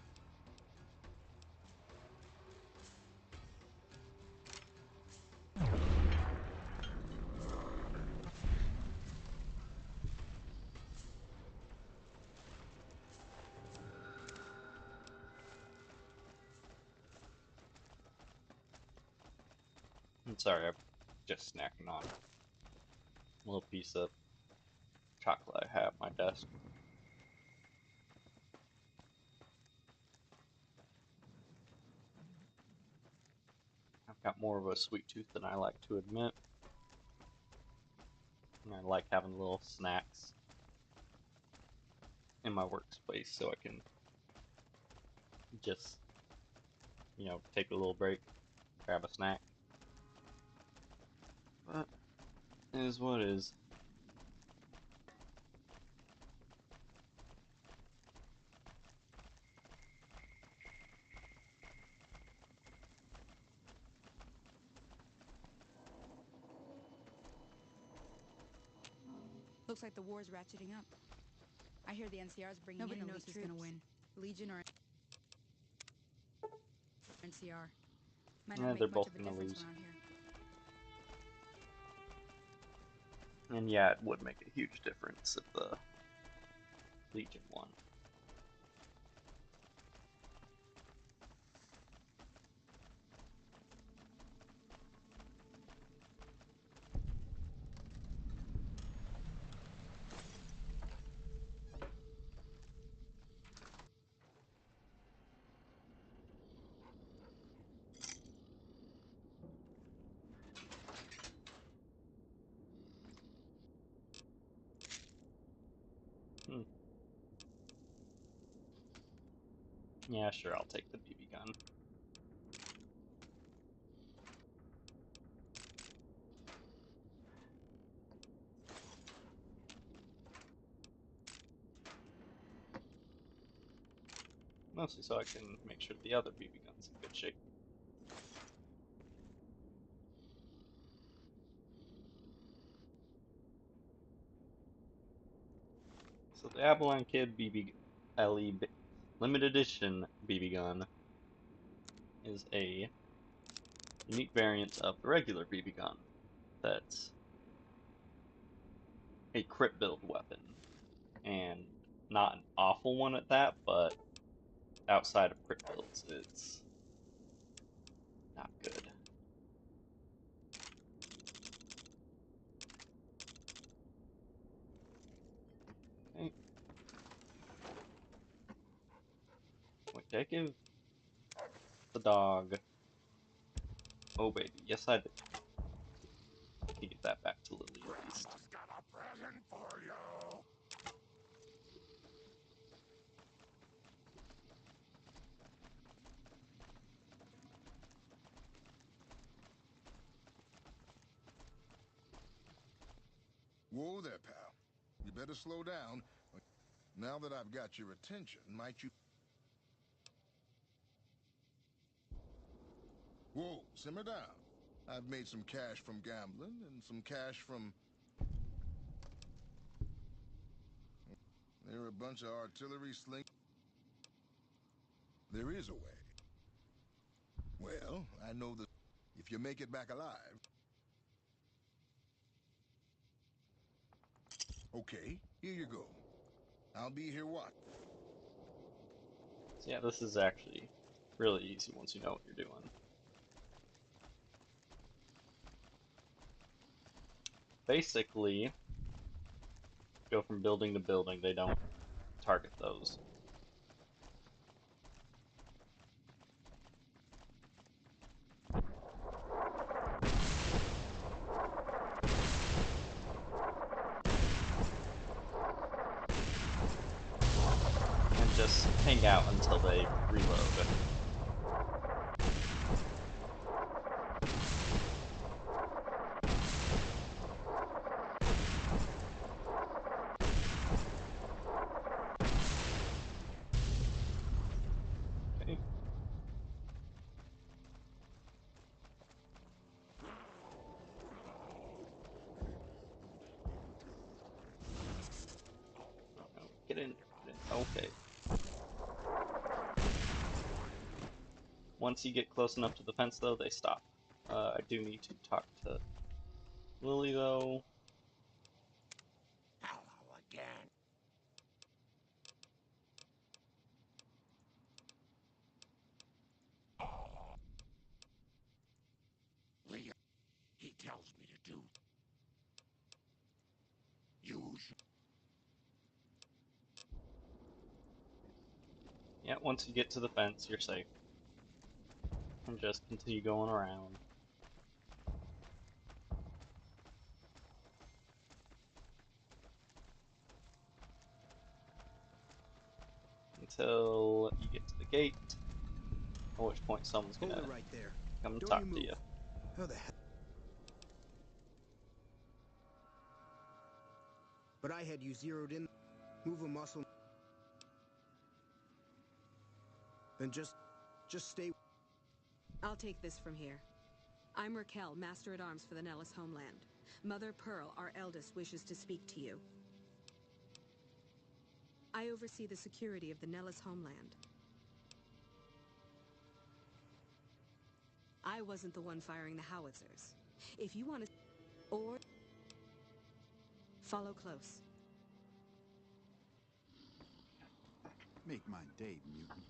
I'm sorry, I'm just snacking on a little piece of chocolate I have at my desk. I've got more of a sweet tooth than I like to admit. And I like having little snacks in my workspace so I can just, take a little break, grab a snack. But it is what it is.
Looks like the war's ratcheting up. I hear the NCR's bringing
Nobody
in
knows
elite
who's
troops.
gonna win.
Legion or NCR. Might
Yeah,
not
they're
make much
both
of a
gonna
difference
lose.
around here.
And yeah, it would make a huge difference if the Legion won. Yeah, sure, I'll take the BB gun. Mostly so I can make sure the other BB gun's in good shape. So the Avalon Kid BB LE limited edition BB gun is a unique variant of the regular BB gun that's a crit build weapon, and not an awful one at that, but outside of crit builds, it's not good. Okay. Wait, did I give the dog... Oh baby, yes I did. I can give that back to Lily at least.
Santa's got a present for you.
Whoa there, pal. You better slow down. Now that I've got your attention, might you... Whoa, simmer down. I've made some cash from gambling and some cash from... There are a bunch of artillery slings. There is a way. Well, I know that if you make it back alive... Okay, here you go. I'll be here what?
So yeah, this is actually really easy once you know what you're doing. Basically, go from building to building. They don't target those. And just hang out until they reload. Okay. Oh, get in. Okay. Once you get close enough to the fence, though, they stop. I do need to talk to Lily, though.
Hello again. Leo, he tells me to do. Use.
Yeah, once you get to the fence, you're safe. And just continue going around. Until you get to the gate, at which point someone's
Hold
gonna
it right there.
come and
Don't
talk
you
to
move.
you.
How the hell? But I had you zeroed in. Move a muscle. Then just stay.
I'll take this from here. I'm Raquel, Master-at-Arms for the Nellis homeland. Mother Pearl, our eldest, wishes to speak to you. I oversee the security of the Nellis homeland. I wasn't the one firing the howitzers. If you want to... or... follow close.
Make my day, mutant.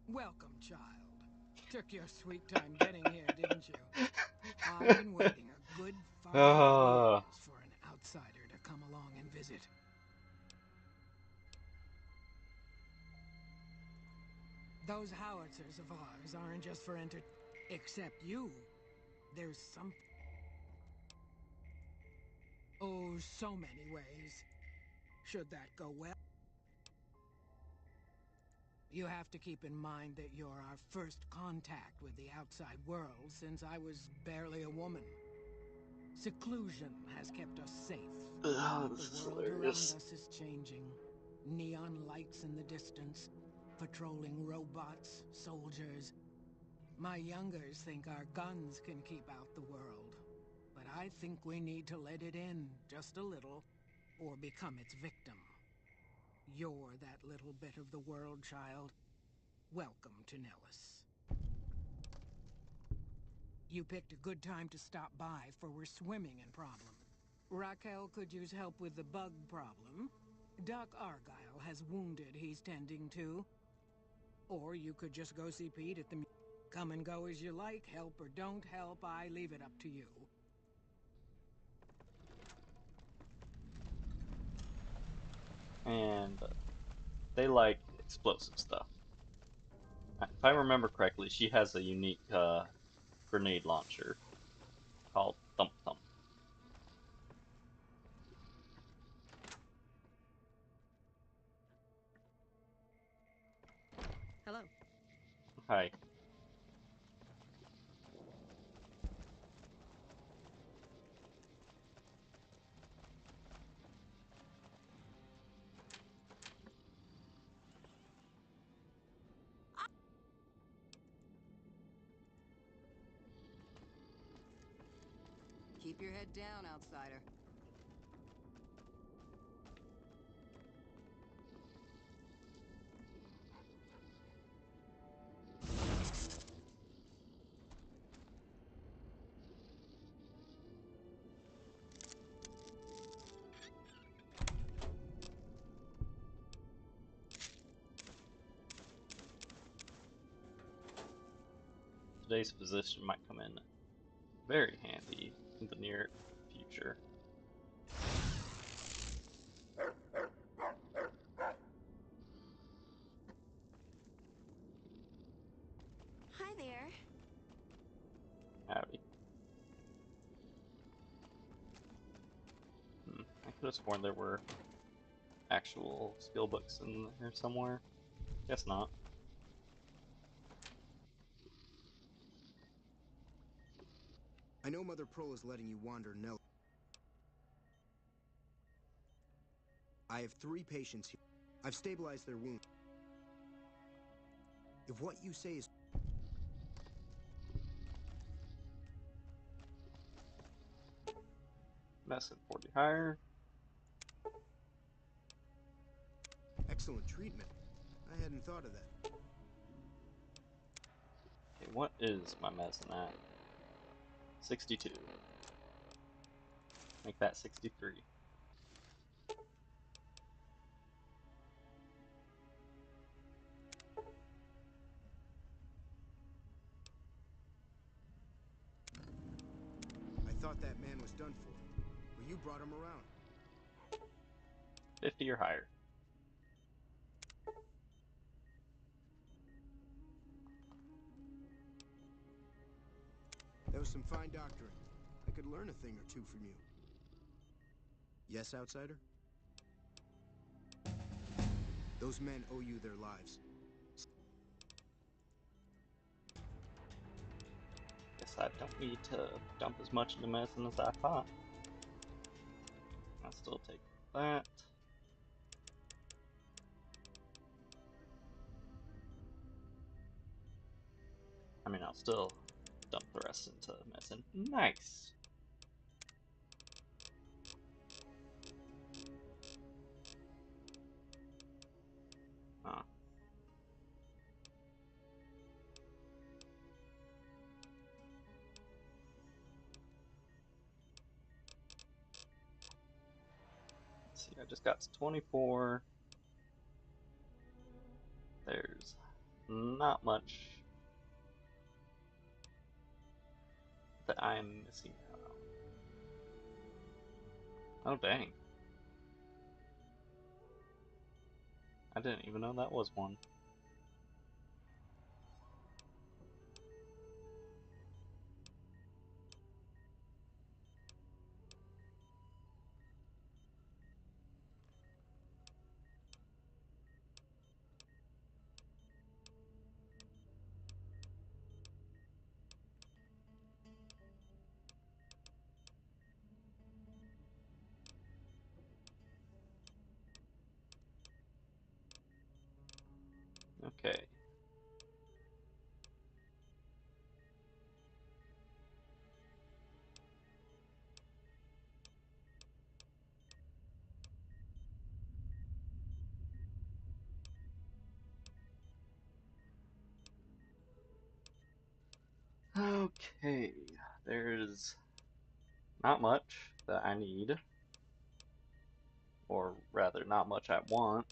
Welcome, child. Took your sweet time getting here, didn't you? I've been waiting a good 5 years for an outsider to come along and visit. Those howitzers of ours aren't just for except you. There's some... oh, so many ways. Should that go well? You have to keep in mind that you're our first contact with the outside world since I was barely a woman. Seclusion has kept us safe.
Oh,
But
this
the
is
world around
hilarious.
us is changing. Neon lights in the distance, patrolling robots, soldiers. My youngers think our guns can keep out the world. But I think we need to let it in, just a little, or become its victim. You're that little bit of the world, child. Welcome to Nellis. You picked a good time to stop by, for we're swimming in problems. Raquel could use help with the bug problem. Doc Argyle has wounded he's tending to. Or you could just go see Pete at the come and go as you like, help or don't help, I leave it up to you.
And they like explosive stuff. If I remember correctly, she has a unique grenade launcher called Thump Thump.
Hello.
Hi.
Keep your head down, outsider.
Today's position might come in very handy in the near future.
Hi there.
Howdy. I could have sworn there were actual skill books in here somewhere. Guess not.
I know Mother Pearl is letting you wander Nell. I have 3 patients here. I've stabilized their wounds. If what you say is...
Medicine 40 higher.
Excellent treatment. I hadn't thought of that.
Okay, what is my medicine at? 62. Make that 63.
I thought that man was done for, but you brought him around.
50 or higher.
That was some fine doctoring. I could learn a thing or two from you. Yes, outsider? Those men owe you their lives.
Guess I don't need to dump as much into medicine as I thought. I'll still take that. I mean, I'll still dump the rest into medicine. Nice! Huh. Let's see, I just got to 24. There's not much that I'm missing out on. Oh, dang. I didn't even know that was one. Okay. Okay, there's not much that I need, or rather, not much I want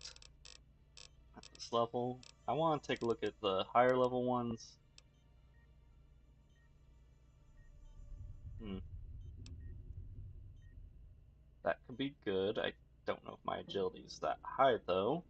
at this level. I want to take a look at the higher level ones. That could be good. I don't know if my agility is that high, though.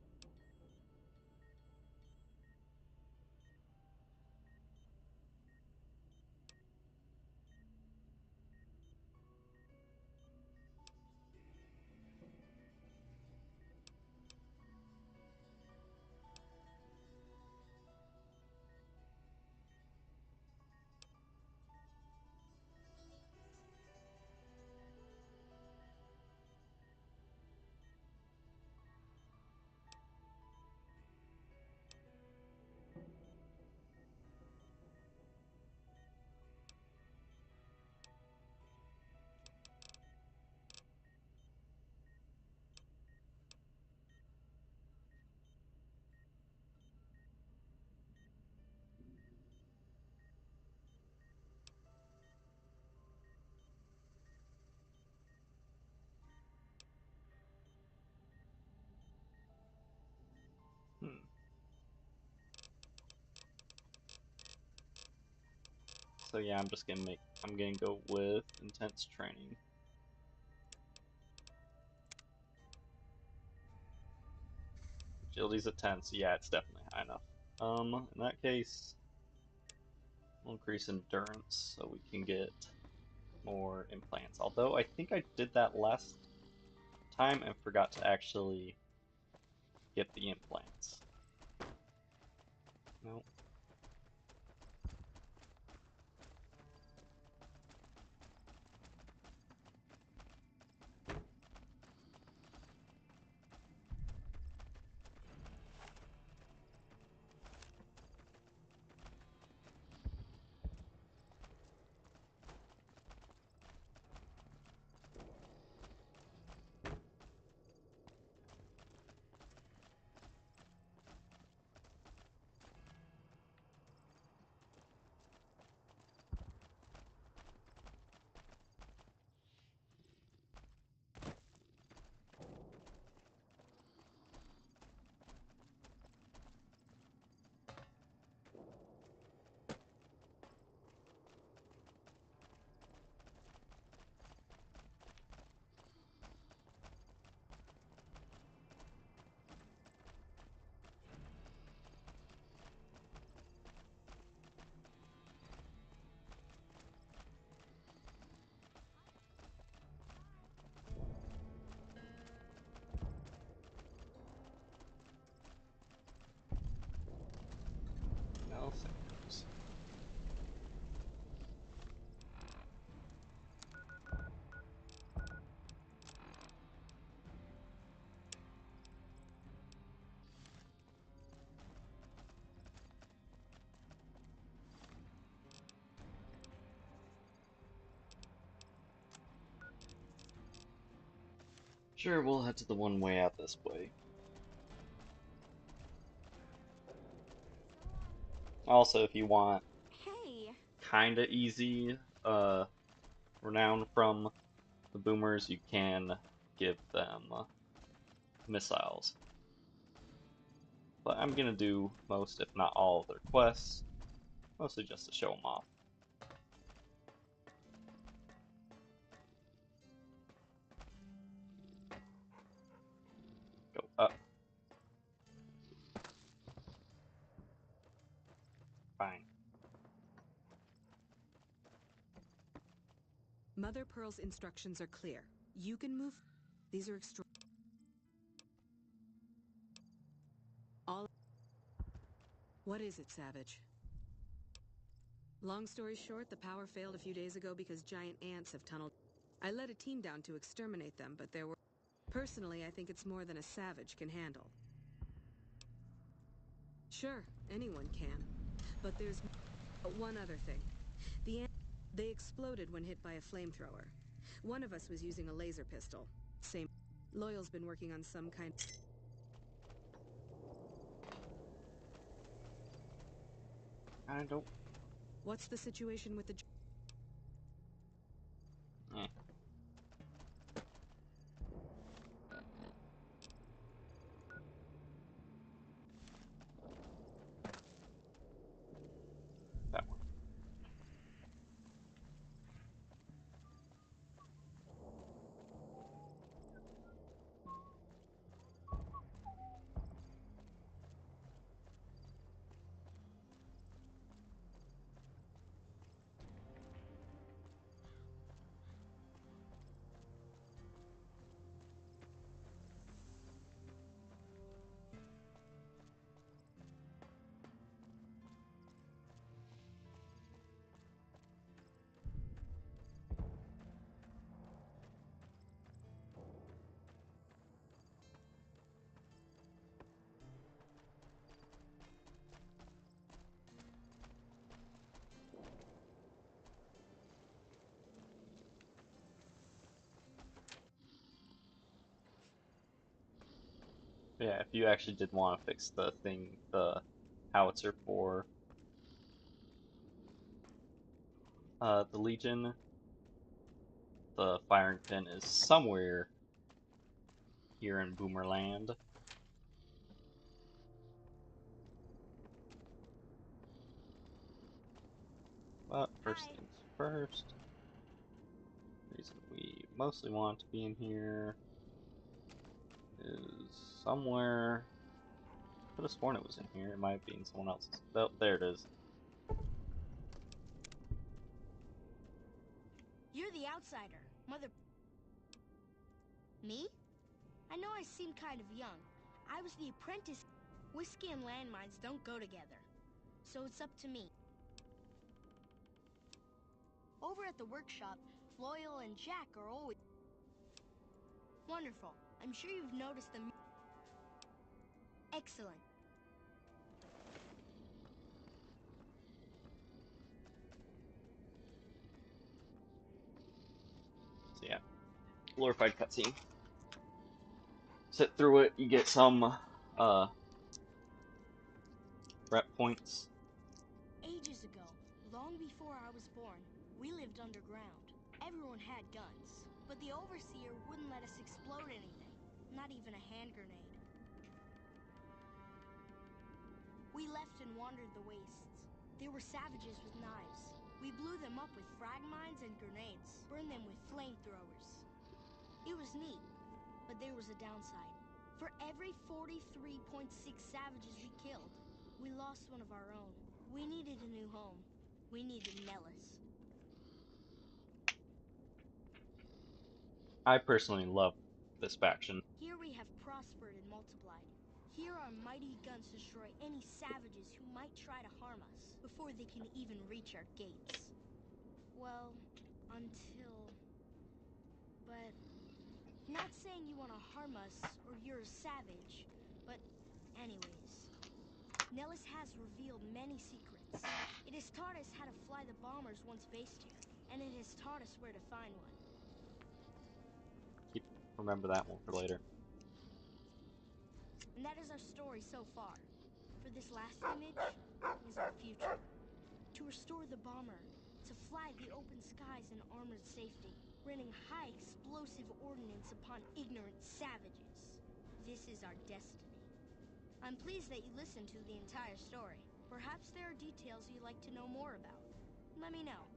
So yeah, I'm gonna go with intense training. Agility's at 10, so yeah, it's definitely high enough. In that case, we'll increase endurance so we can get more implants. Although I think I did that last time and forgot to actually get the implants. Nope. No signals. Sure, we'll head to the one way out this way. Also, if you want
Hey.
kinda easy renown from the boomers, you can give them missiles. But I'm gonna do most, if not all, of their quests, mostly just to show them off. Go up. Fine.
Mother Pearl's instructions are clear. You can move. These are extra. All. What is it, Savage? Long story short, the power failed a few days ago because giant ants have tunneled. I led a team down to exterminate them, but there were... Personally, I think it's more than a Savage can handle. Sure, anyone can. But there's one other thing. They exploded when hit by a flamethrower. One of us was using a laser pistol. Same. Loyal's been working on some kind...
I don't...
What's the situation with the...
Eh. That one. Yeah, if you actually did want to fix the thing, the howitzer for the Legion, the firing pin is somewhere here in Boomerland. But first things first, reason we mostly want to be in here is somewhere. Could have sworn it was in here. It might be in someone else's. Oh, there it is.
You're the outsider, Mother... Me? I know I seem kind of young. I was the apprentice. Whiskey and landmines don't go together. So it's up to me. Over at the workshop, Loyal and Jack are always... Wonderful. I'm sure you've noticed them. Excellent.
So yeah, glorified cutscene. Sit through it, you get some rep points.
Ages ago, long before I was born, we lived underground. Everyone had guns, but the Overseer wouldn't let us explode anything, not even a hand grenade. We left and wandered the wastes. There were savages with knives. We blew them up with frag mines and grenades, burned them with flamethrowers. It was neat, but there was a downside. For every 43.6 savages we killed, we lost one of our own. We needed a new home. We needed Nellis.
I personally love this faction.
Here we have prospered and multiplied. Here our mighty guns destroy any savages who might try to harm us before they can even reach our gates. Well, until... But... Not saying you want to harm us or you're a savage, but anyways. Nellis has revealed many secrets. It has taught us how to fly the bombers once based here, and it has taught us where to find one.
Remember that one for later.
And that is our story so far. For this last image is our future. To restore the bomber, to fly the open skies in armored safety, raining high explosive ordnance upon ignorant savages. This is our destiny. I'm pleased that you listened to the entire story. Perhaps there are details you'd like to know more about. Let me know.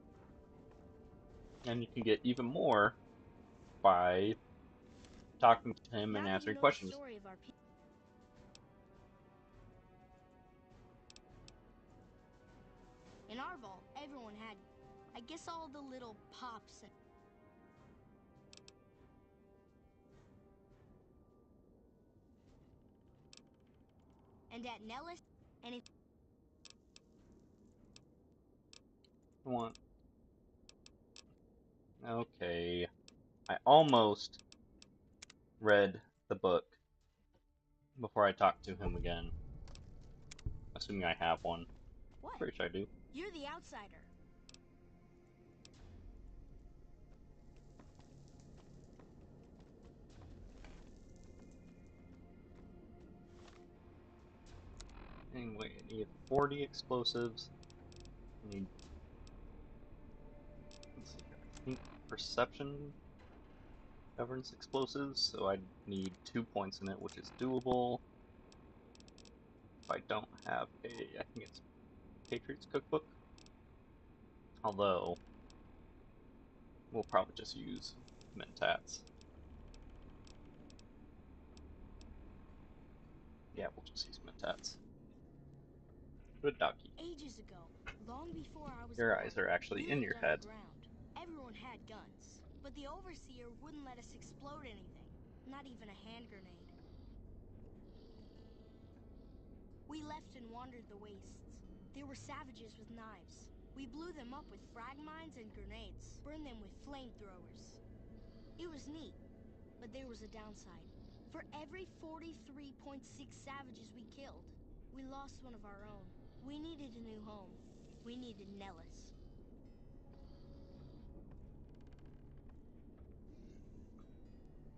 And you can get even more by talking to him and answering questions.
The story of our people. In our vault, everyone had, I guess, all the little pops and at Nellis, and it...
Okay. I almost read the book before I talked to him again. Assuming I have one.
What?
Pretty sure I do.
You're the outsider.
Anyway, I need 40 explosives. I need... Let's see here. I think perception governs explosives, so I need 2 points in it, which is doable. If I don't have a... I think it's Patriot's Cookbook. Although, we'll probably just use Mentats. Yeah, we'll just use Mentats. Good doggy.
Ages ago, long before I was
Your
born,
eyes are actually
we
in
lived
your head.
underground. Everyone had guns, but the Overseer wouldn't let us explode anything, not even a hand grenade. We left and wandered the wastes. There were savages with knives. We blew them up with frag mines and grenades, burned them with flamethrowers. It was neat, but there was a downside. For every 43.6 savages we killed, we lost one of our own. We needed a new home. We needed Nellis.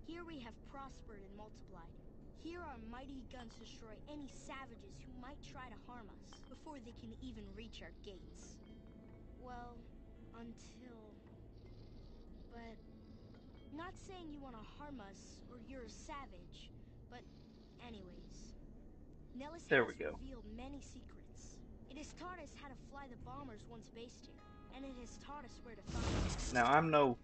Here we have prospered and multiplied. Here our mighty guns destroy any savages who might try to harm us before they can even reach our gates. Well, until... But... Not saying you want to harm us or you're a savage, but anyways. Nellis
There
has
we go.
revealed many secrets. It has taught us how to fly the bombers once based here, and it has taught us where to find it.
Now, I'm no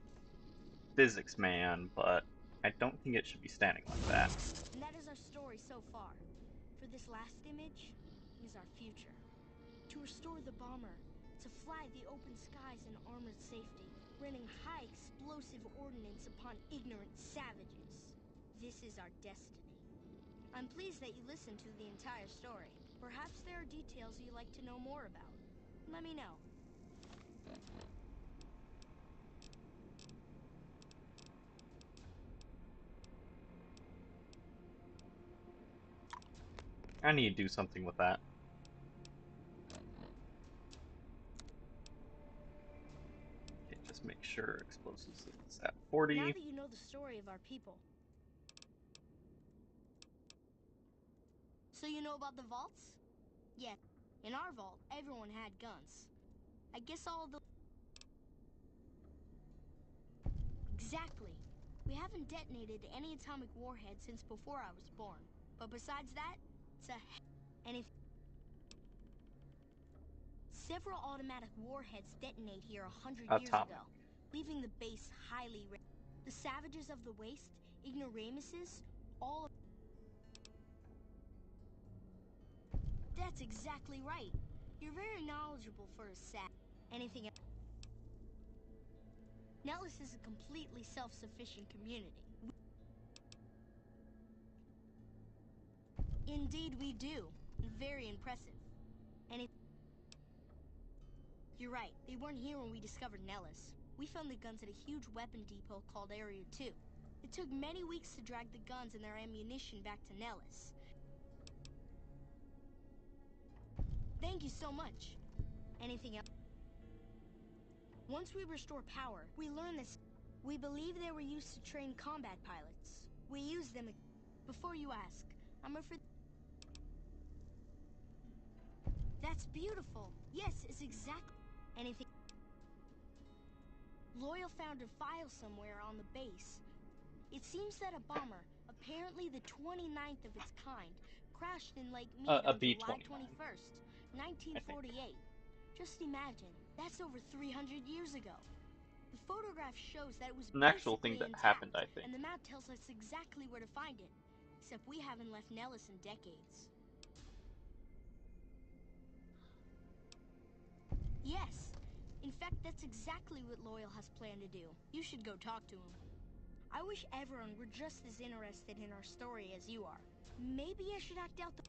physics man, but I don't think it should be standing like that.
And that is our story so far. For this last image is our future. To restore the bomber, to fly the open skies in armored safety, running high explosive ordnance upon ignorant savages. This is our destiny. I'm pleased that you listened to the entire story. Perhaps there are details you'd like to know more about. Let me know.
I need to do something with that. Okay, just make sure explosives is at 40.
Now that you know the story of our people. So you know about the vaults? Yeah. In our vault, everyone had guns. I guess all the... Exactly. We haven't detonated any atomic warheads since before I was born. But besides that, it's a... And if... Several automatic warheads detonate here 100 years
Atomic.
ago, leaving the base highly... The savages of the waste, ignoramuses, all of... That's exactly right. You're very knowledgeable for a sap. Anything else? Nellis is a completely self-sufficient community. Indeed we do. Very impressive. And if... You're right. They weren't here when we discovered Nellis. We found the guns at a huge weapon depot called Area 2. It took many weeks to drag the guns and their ammunition back to Nellis. Thank you so much. Anything else? Once we restore power, we learn this. We believe they were used to train combat pilots. We use them. Before you ask, I'm afraid... That's beautiful. Yes, it's exactly... Anything... Loyal found a file somewhere on the base. It seems that a bomber, apparently the 29th of its kind, crashed in Lake Mead
A
on July
B-29,
21st, 1948. Just imagine, that's over 300 years ago. The photograph shows that it was
an actual thing
basically
that
intact,
happened, I think.
and the map tells us exactly where to find it. Except we haven't left Nellis in decades. Yes. In fact, that's exactly what Loyal has planned to do. You should go talk to him. I wish everyone were just as interested in our story as you are. Maybe I should act out the...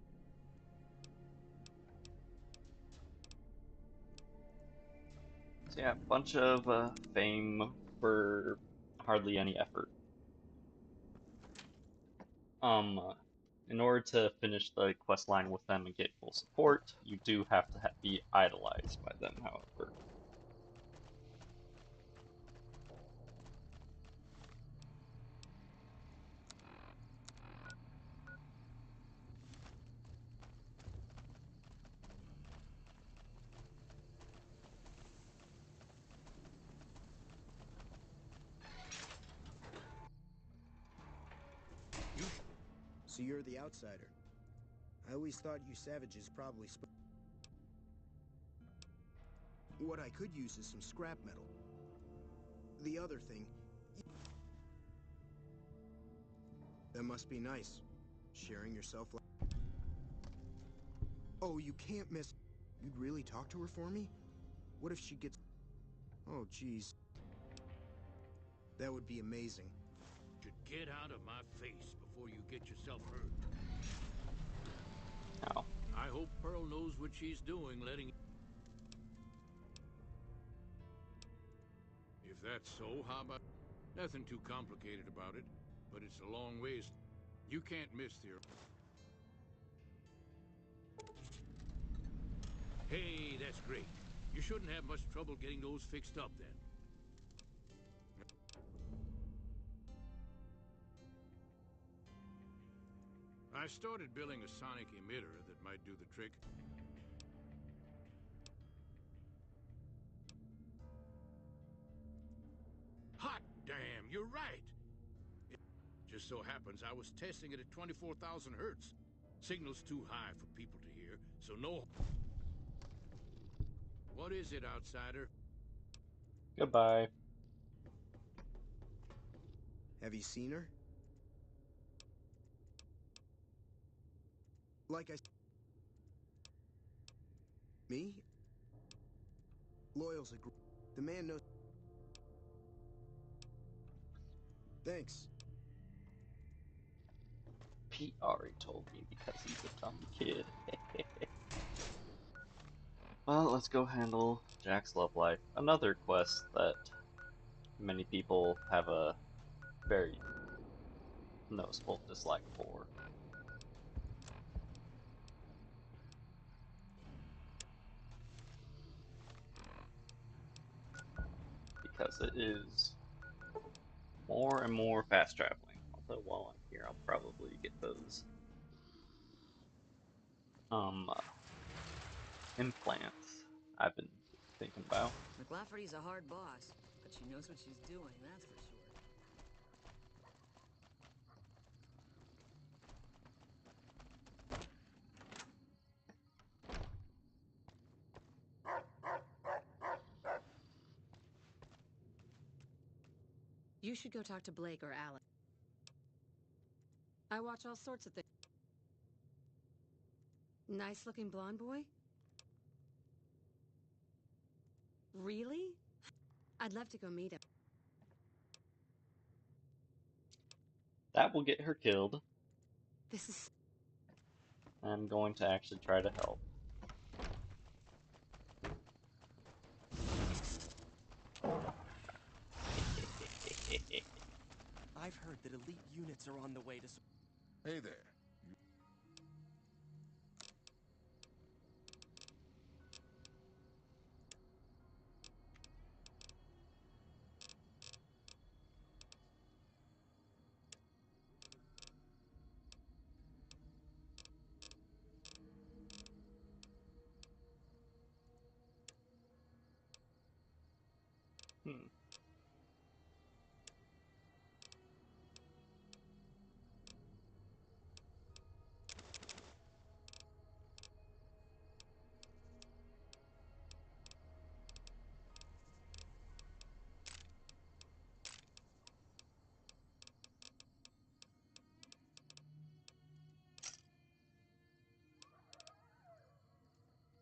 So yeah, a bunch of fame for hardly any effort. In order to finish the quest line with them and get full support, you do have to be idolized by them, however.
So you're the outsider. I always thought you savages probably What I could use is some scrap metal. The other thing... That must be nice. Sharing yourself like... Oh, you can't miss... You'd really talk to her for me? What if she gets... Oh, jeez. That would be amazing.
Should get out of my face before you get yourself hurt.
Ow.
I hope Pearl knows what she's doing, letting... If that's so, how about... Nothing too complicated about it, but it's a long ways. You can't miss the... Hey, that's great. You shouldn't have much trouble getting those fixed up then. I started building a sonic emitter that might do the trick. Hot damn, you're right! It just so happens I was testing it at 24,000 hertz. Signal's too high for people to hear, so no... What is it, outsider?
Goodbye.
Have you seen her? Like I... Me? Loyal's a the man knows... Thanks.
Pete already told me because he's a dumb kid. Well, let's go handle Jack's love life. Another quest that many people have a very noticeable dislike for. Because it is more and more fast traveling. Although while I'm here, I'll probably get those implants I've been thinking about.
McLafferty's a hard boss, but she knows what she's doing, that's for sure.
You should go talk to Blake or Alex. I watch all sorts of things. Nice-looking blonde boy? Really? I'd love to go meet him.
That will get her killed.
This is...
I'm going to actually try to help.
I've heard that elite units are on the way to...
Hey there.
Hmm.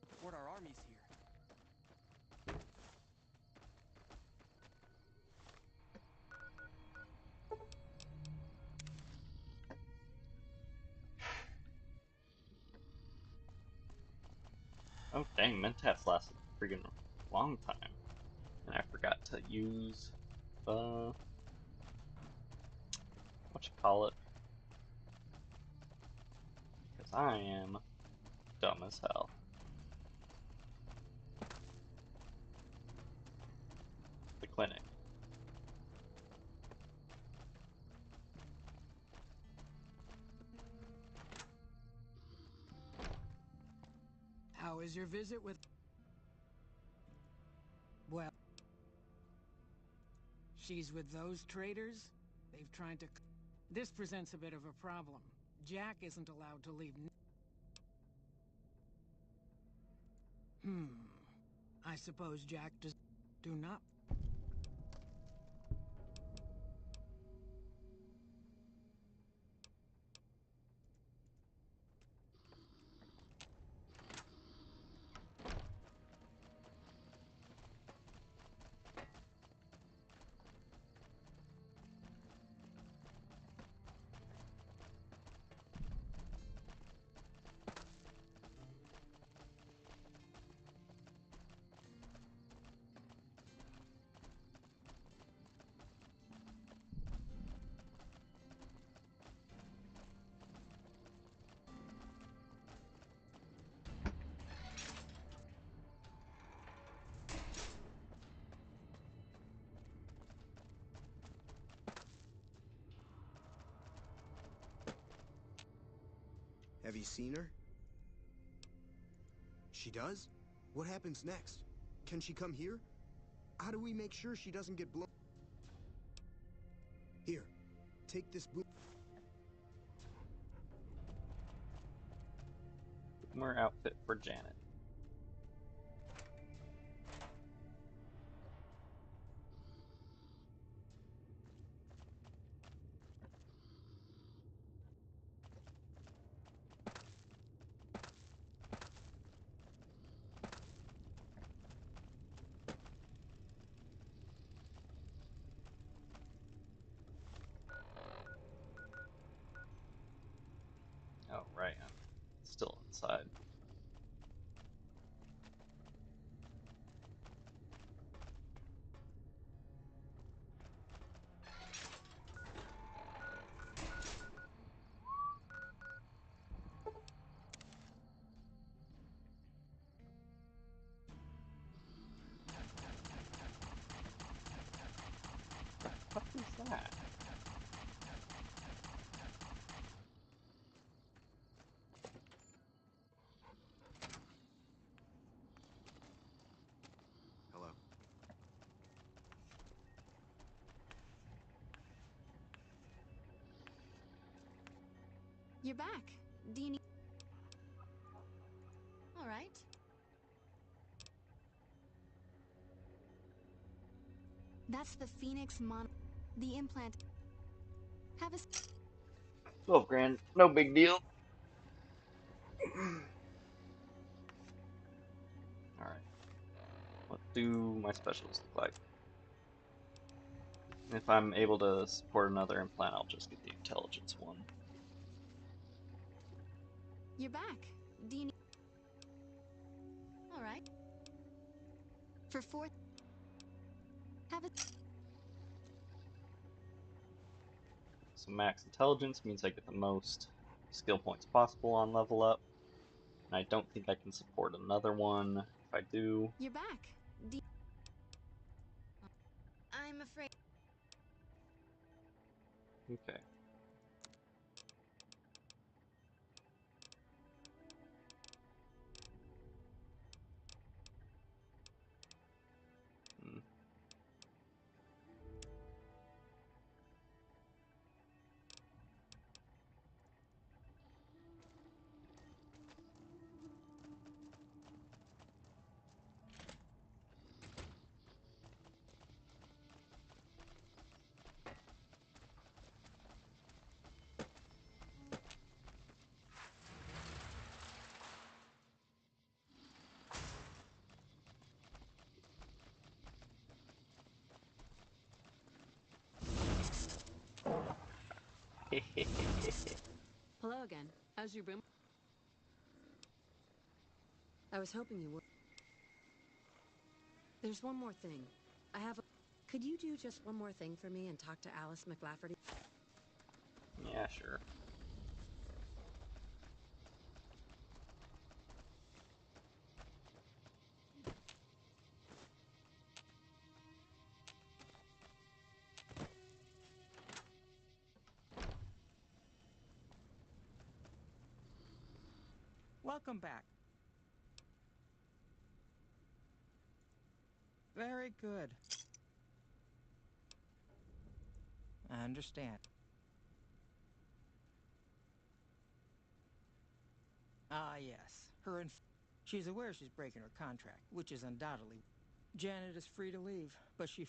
Support our armies here.
Oh dang, Mentats lasted a freaking long time. And I forgot to use, whatchamacallit. Because I am dumb as hell. The clinic.
How is your visit with... Well... She's with those traitors? They've tried to... This presents a bit of a problem. Jack isn't allowed to leave... I suppose Jack does... Do not...
Have you seen her? She does? What happens next? Can she come here? How do we make sure she doesn't get blown? Here, take this boot.
Boomer outfit for Janet.
You're back. Do you need... All right. That's the Phoenix The implant... Have a...
12 grand, no big deal. Alright, what do my specials look like? If I'm able to support another implant, I'll just get the intelligence one.
You're back. Do you need... All right. For 4th... Have a...
So max intelligence means I get the most skill points possible on level up. And I don't think I can support another one. If I do...
You're back. I'm afraid...
Okay. Hmm.
Hello again. How's your room? I was hoping you would. There's one more thing. I have a... Could you do just one more thing for me and talk to Alice McLafferty?
Yeah, sure.
Welcome back. Very good. I understand. Ah, yes. She's aware she's breaking her contract, which is undoubtedly... Janet is free to leave, but she...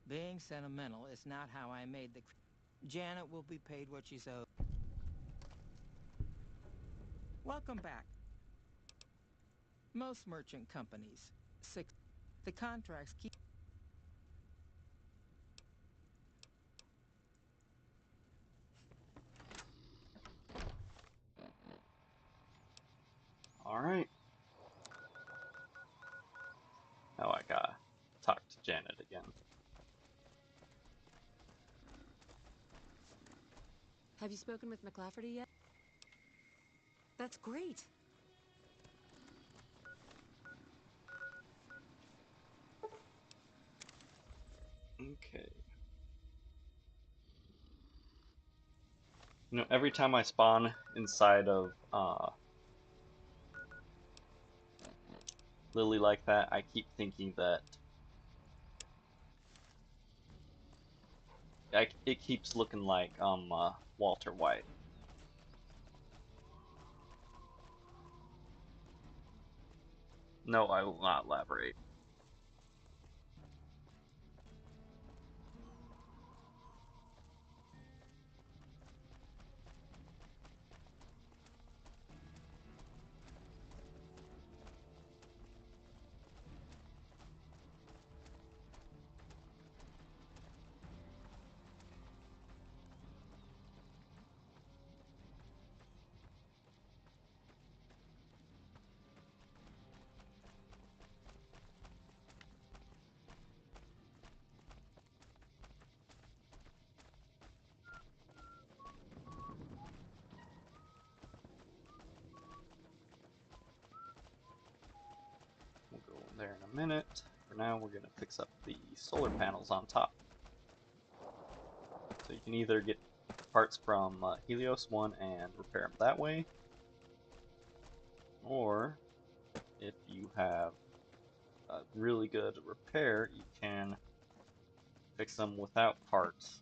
Being sentimental is not how I made the... Janet will be paid what she's owed. Welcome back. Most merchant companies... The contracts keep...
Alright. Now I gotta talk to Janet again.
Have you spoken with McLafferty yet? That's great.
Okay. You know, every time I spawn inside of Lily like that, I keep thinking that it keeps looking like Walter White. No, I will not elaborate. We'll go in there in a minute. For now, we're going to fix up the solar panels on top. So you can either get parts from Helios 1 and repair them that way, or if you have a really good repair, you can fix them without parts.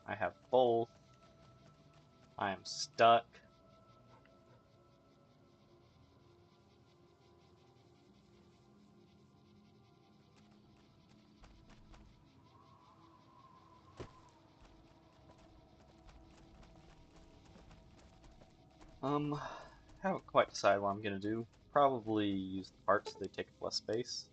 I have both. I am stuck. Haven't quite decided what I'm gonna do. Probably use the parts, they take up less space.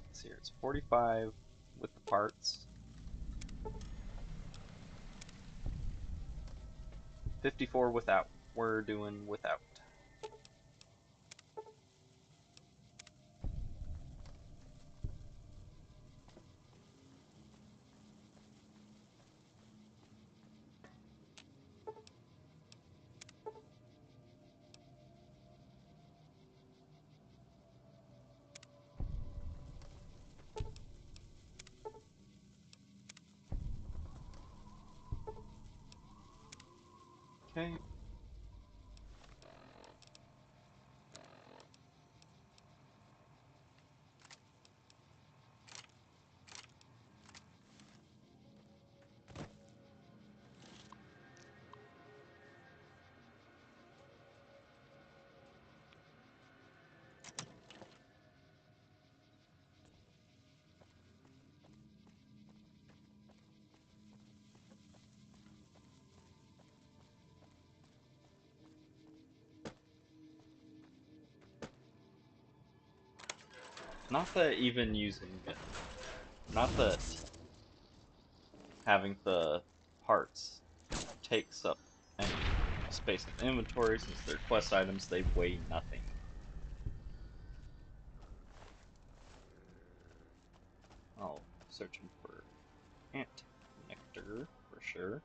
Let's see here, it's 45 with the parts. 54 without. We're doing without. Okay. Not that even using it, not that having the parts takes up any space in the inventory, since they're quest items, they weigh nothing. I'll search them for ant nectar for sure.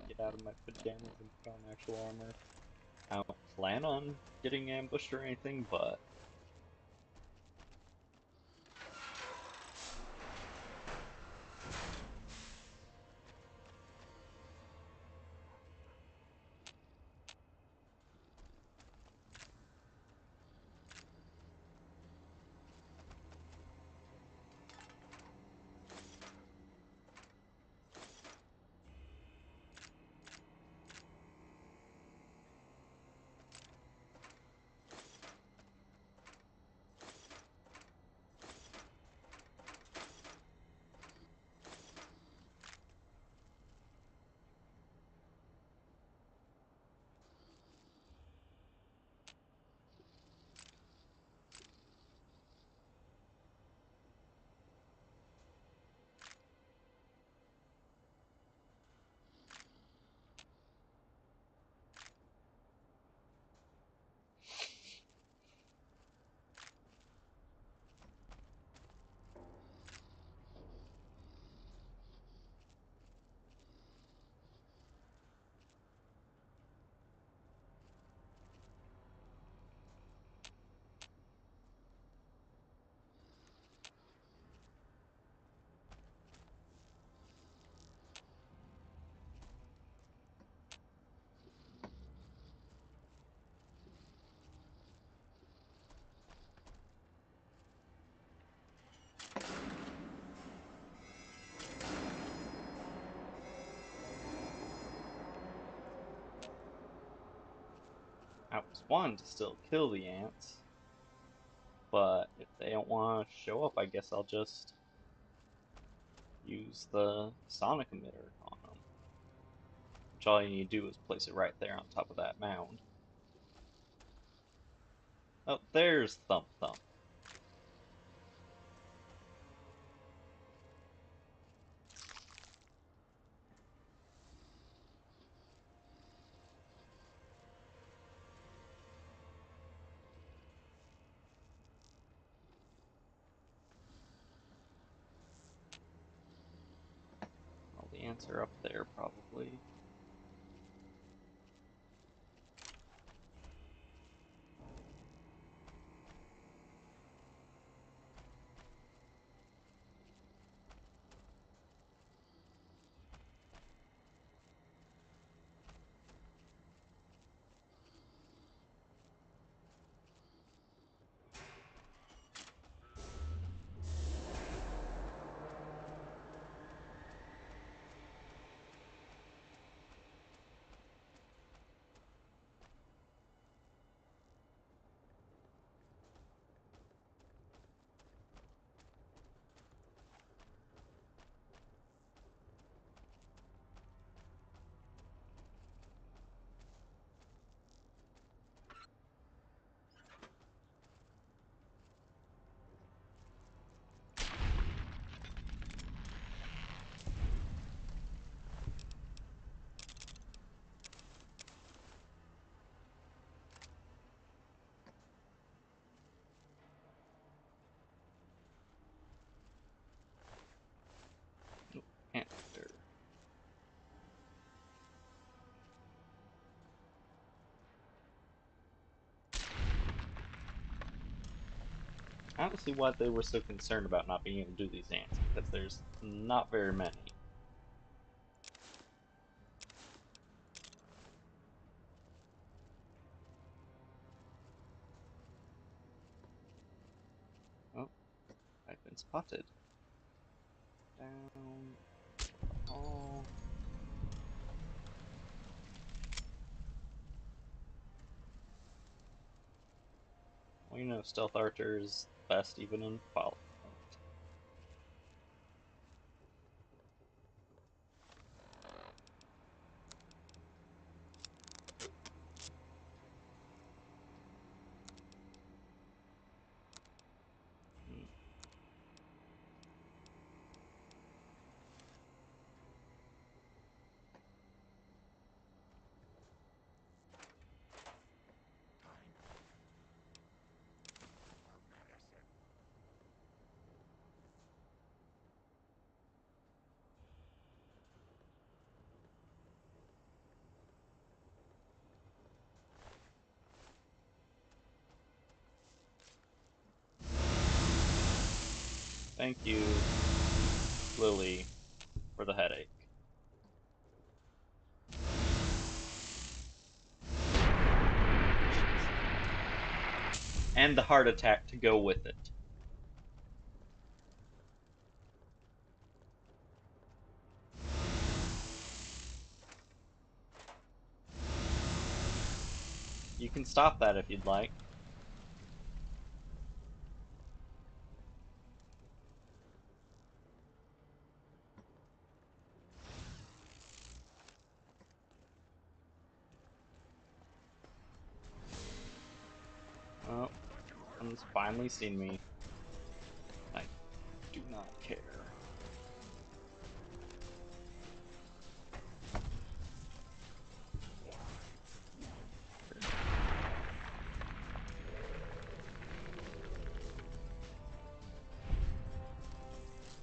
Get out of my pajamas and put on actual armor. I don't plan on getting ambushed or anything, but I was wanting to still kill the ants. But if they don't want to show up, I guess I'll just use the sonic emitter on them. Which all you need to do is place it right there on top of that mound. Oh, there's Thump Thump. All the ants are up there, probably. I don't see why they were so concerned about not being able to do these ants, because there's not very many. Oh, I've been spotted. Down the hall. Well, you know, stealth archer is best even in follow mode. Thank you, Lily, for the headache. And the heart attack to go with it. You can stop that if you'd like. Oh, someone's finally seen me. I do not care.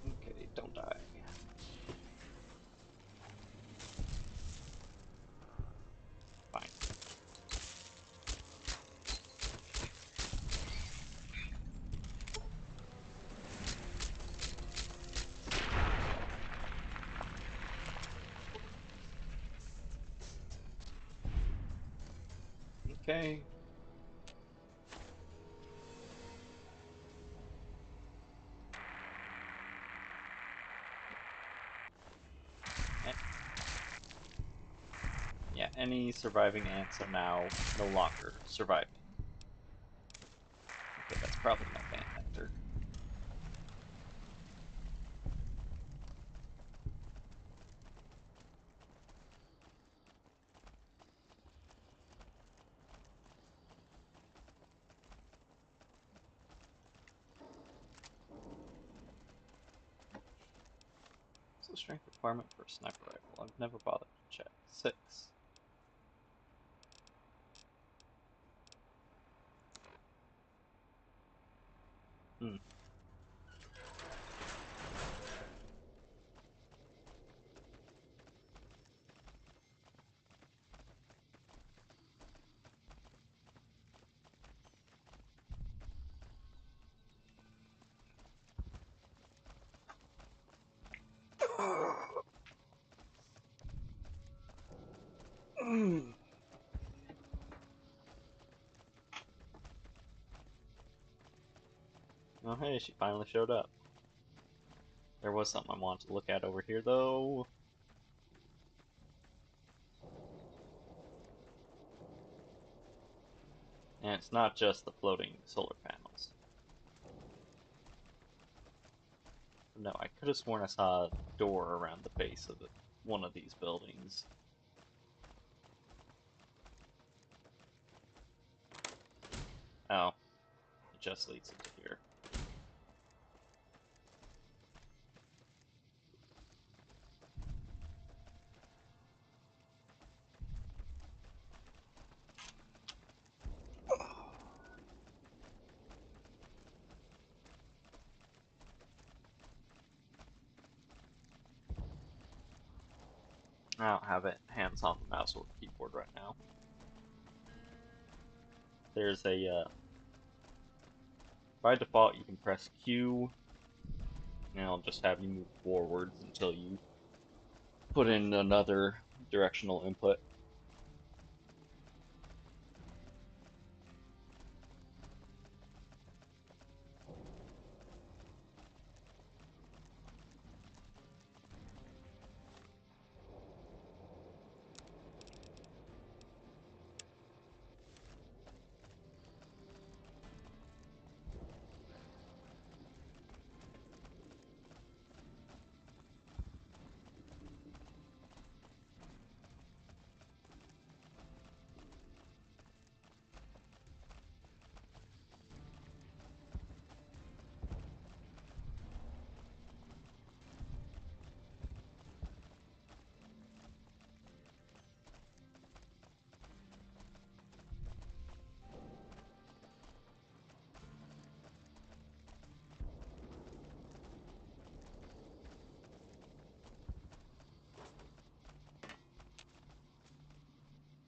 Okay, don't die. Fine. Okay. Yeah, any surviving ants are now no longer surviving. Okay, that's probably my fan nectar. What's the strength requirement for a sniper rifle? I've never bothered to check. 6. Hmm. Oh hey, she finally showed up. There was something I wanted to look at over here though. And it's not just the floating solar panels. No, I could have sworn I saw a door around the base of one of these buildings. Oh, it just leads into here. I don't have it hands on the mouse or the keyboard right now. There's a By default, you can press Q, and it'll just have you move forwards until you put in another directional input.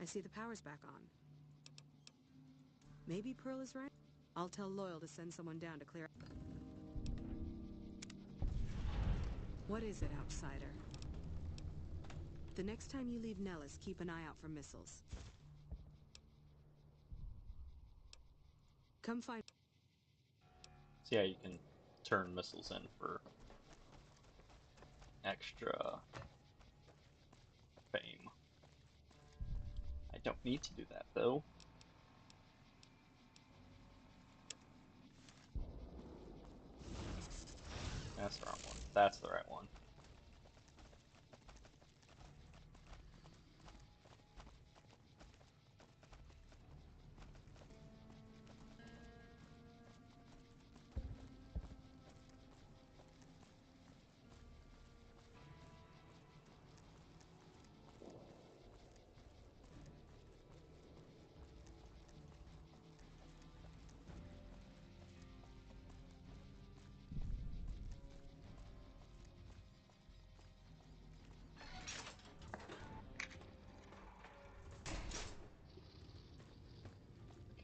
I see the power's back on. Maybe Pearl is right. I'll tell Loyal to send someone down to clear. What is it, outsider? The next time you leave Nellis, keep an eye out for missiles. Come find...
So yeah, you can turn missiles in for extra fame. I don't need to do that, though. That's the wrong one. That's the right one.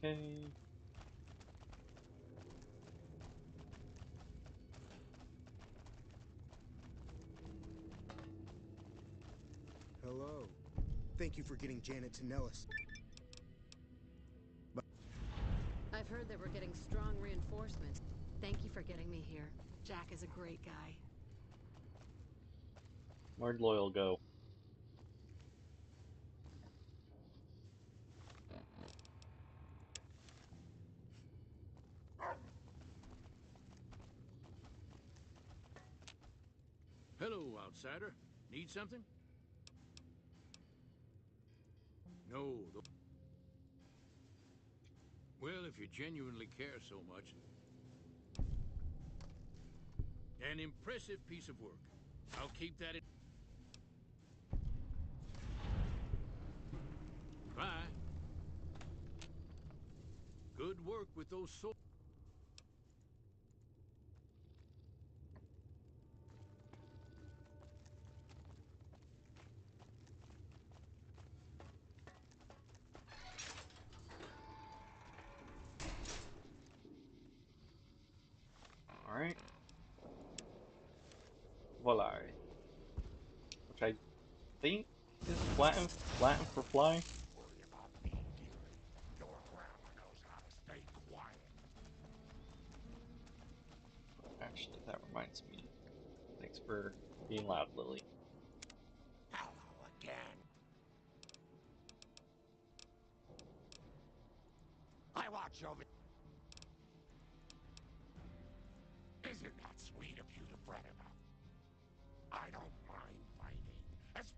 Okay.
Hello. Thank you for getting Janet to Nellis.
I've heard that we're getting strong reinforcements. Thank you for getting me here.
Jack is a great guy.
Where'd Loyal go?
Hello, outsider. Need something? No. Well, if you genuinely care so much. An impressive piece of work. I'll keep that in... Bye. Good work with those swords.
Alright. Voila. Which I think is Latin for fly.
Worry about me, dearie. Your grandma knows how to stay quiet.
Actually, that reminds me. Thanks for being loud, Lily.
Hello again. I watch over... Isn't that sweet of you to fret about? I don't mind fighting. As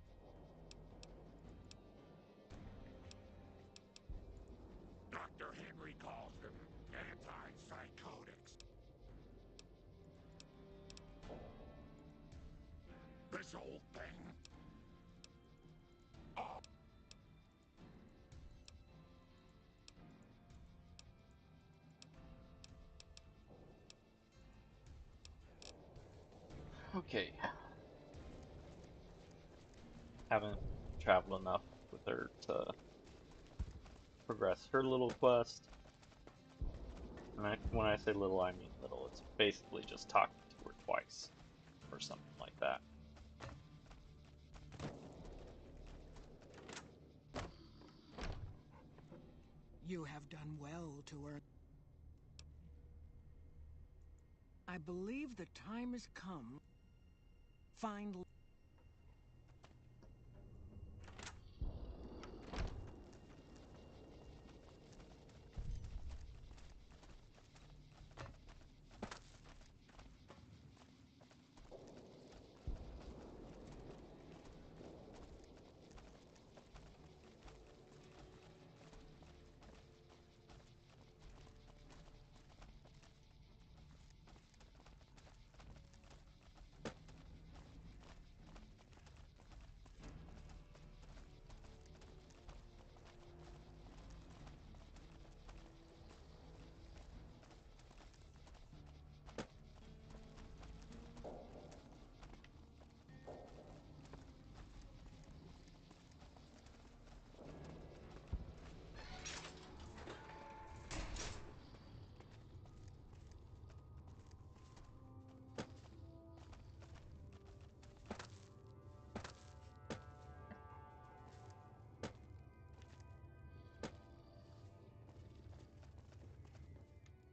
Dr. Henry calls them, antipsychotics. This old thing. Oh.
Okay. Haven't traveled enough with her to progress her little quest. And when I say little, I mean little. It's basically just talking to her twice, or something like that.
You have done well to earn. I believe the time has come. Find.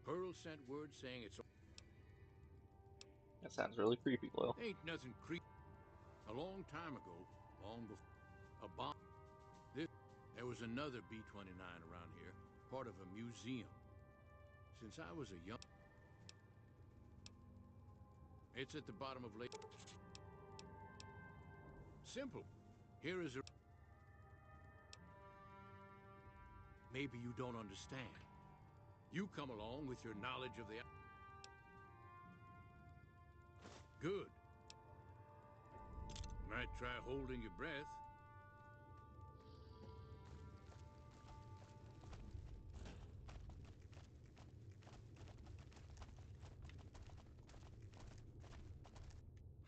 Pearl sent word saying it's...
That sounds really creepy, Will.
Ain't nothing creepy. A long time ago, long before a bomb... There was another B-29 around here, part of a museum. Since I was a young... It's at the bottom of Lake... Simple. Here is a... Maybe you don't understand. You come along with your knowledge of the... Good. Might try holding your breath.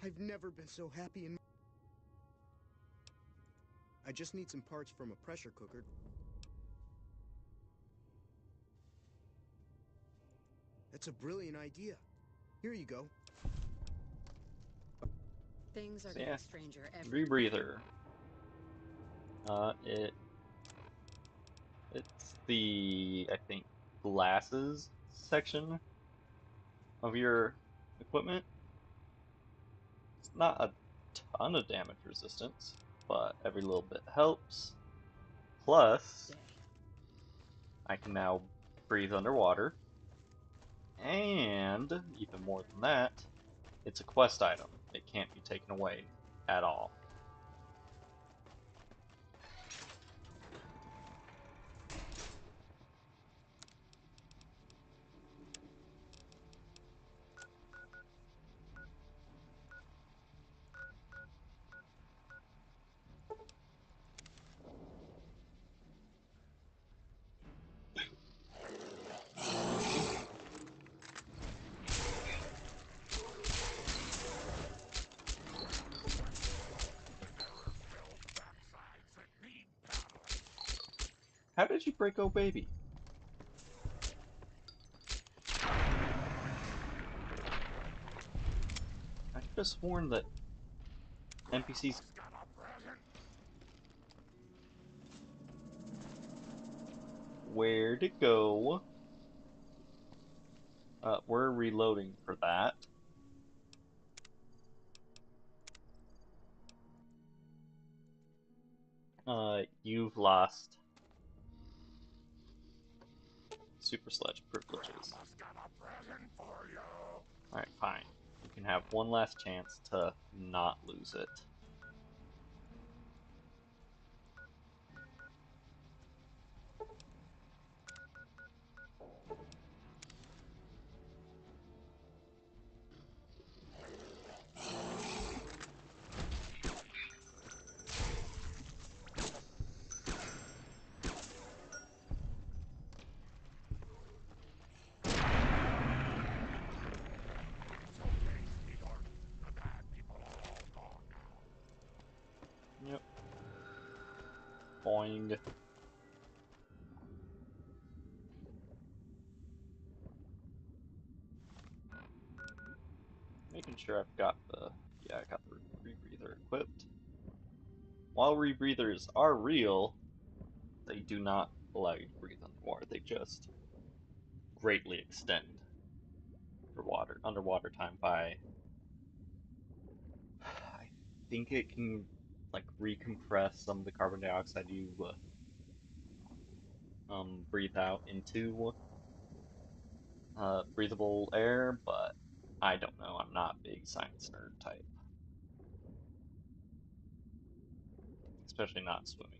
I've never been so happy in... I just need some parts from a pressure cooker. That's a brilliant idea. Here you go.
Things are
So
getting
yeah,
stranger every...
rebreather. It's the, I think, glasses section of your equipment. It's not a ton of damage resistance, but every little bit helps. Plus, I can now breathe underwater. And, even more than that, it's a quest item. It can't be taken away at all. How did you break Oh Baby? I could have sworn that NPCs... Where'd it go? We're reloading for that. You've lost Super Sledge privileges. Alright, fine. You can have one last chance to not lose it. Yep. Boing. sure I've got the, yeah, I got the rebreather equipped. While rebreathers are real, they do not allow you to breathe underwater. They just greatly extend your underwater time by, I think it can like recompress some of the carbon dioxide you breathe out into breathable air, but I don't know. I'm not a big science nerd type, especially not swimming.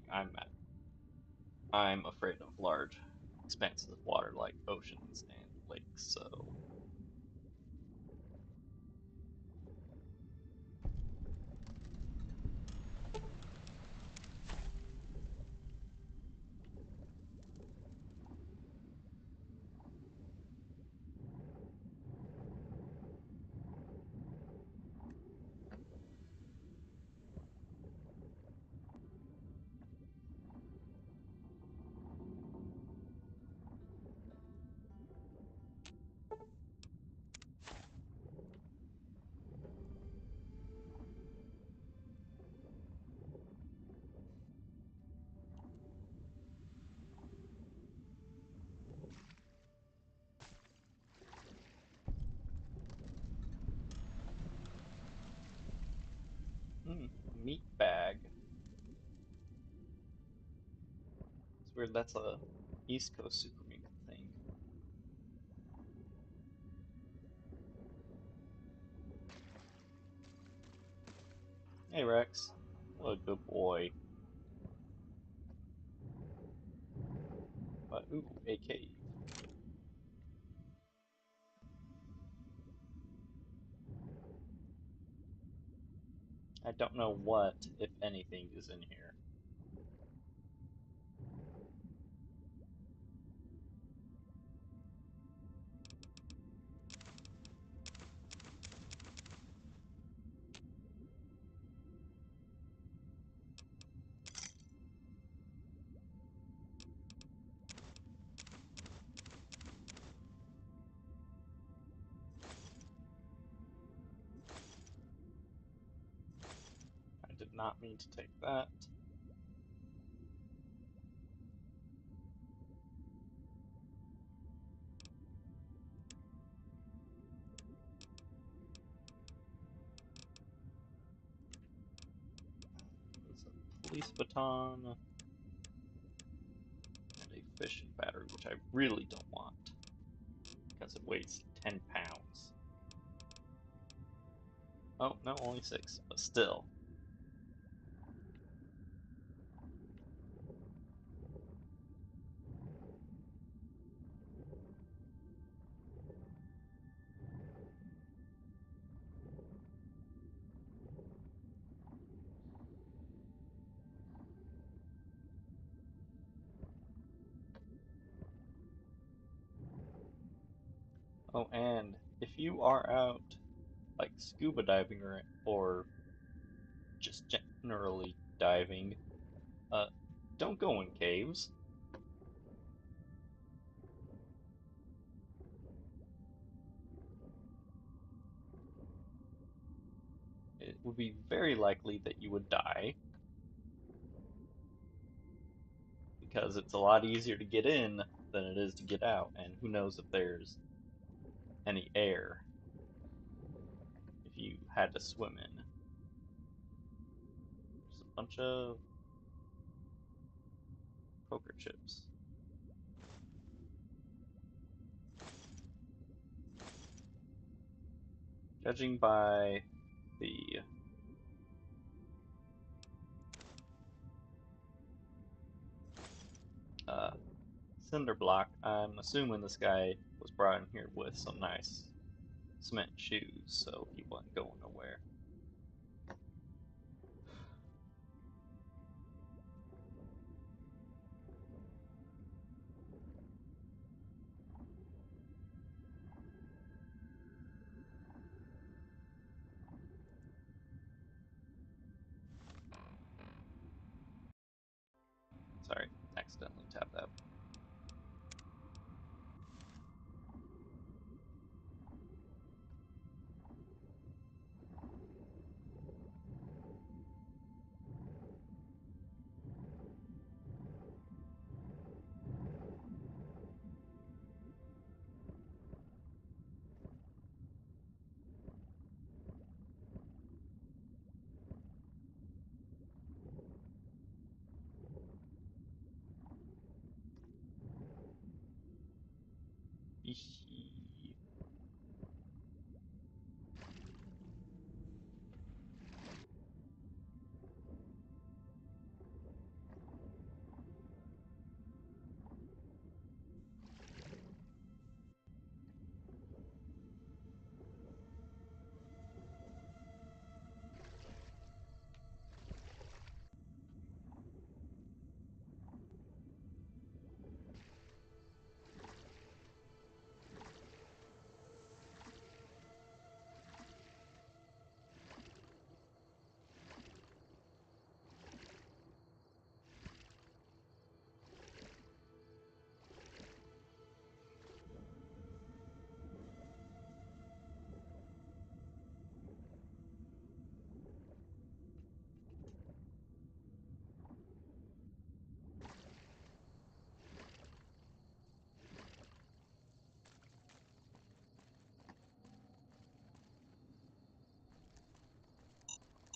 I'm afraid of large expanses of water like oceans and lakes, so meat bag. It's weird. That's a East Coast super mutant thing. Hey Rex, what a good boy. But ooh, a cave. I don't know what, if anything, is in here. I did not mean to take that. There's a police baton and a fishing battery, which I really don't want because it weighs 10 pounds. Oh, no, only 6, but still. Oh, and if you are out, like, scuba diving or just generally diving, don't go in caves. It would be very likely that you would die, because it's a lot easier to get in than it is to get out, and who knows if there's any air if you had to swim in. There's a bunch of poker chips. Judging by the cinder block, I'm assuming this guy was brought in here with some nice cement shoes, so he wasn't going nowhere. Sorry, accidentally tapped that. Eehee.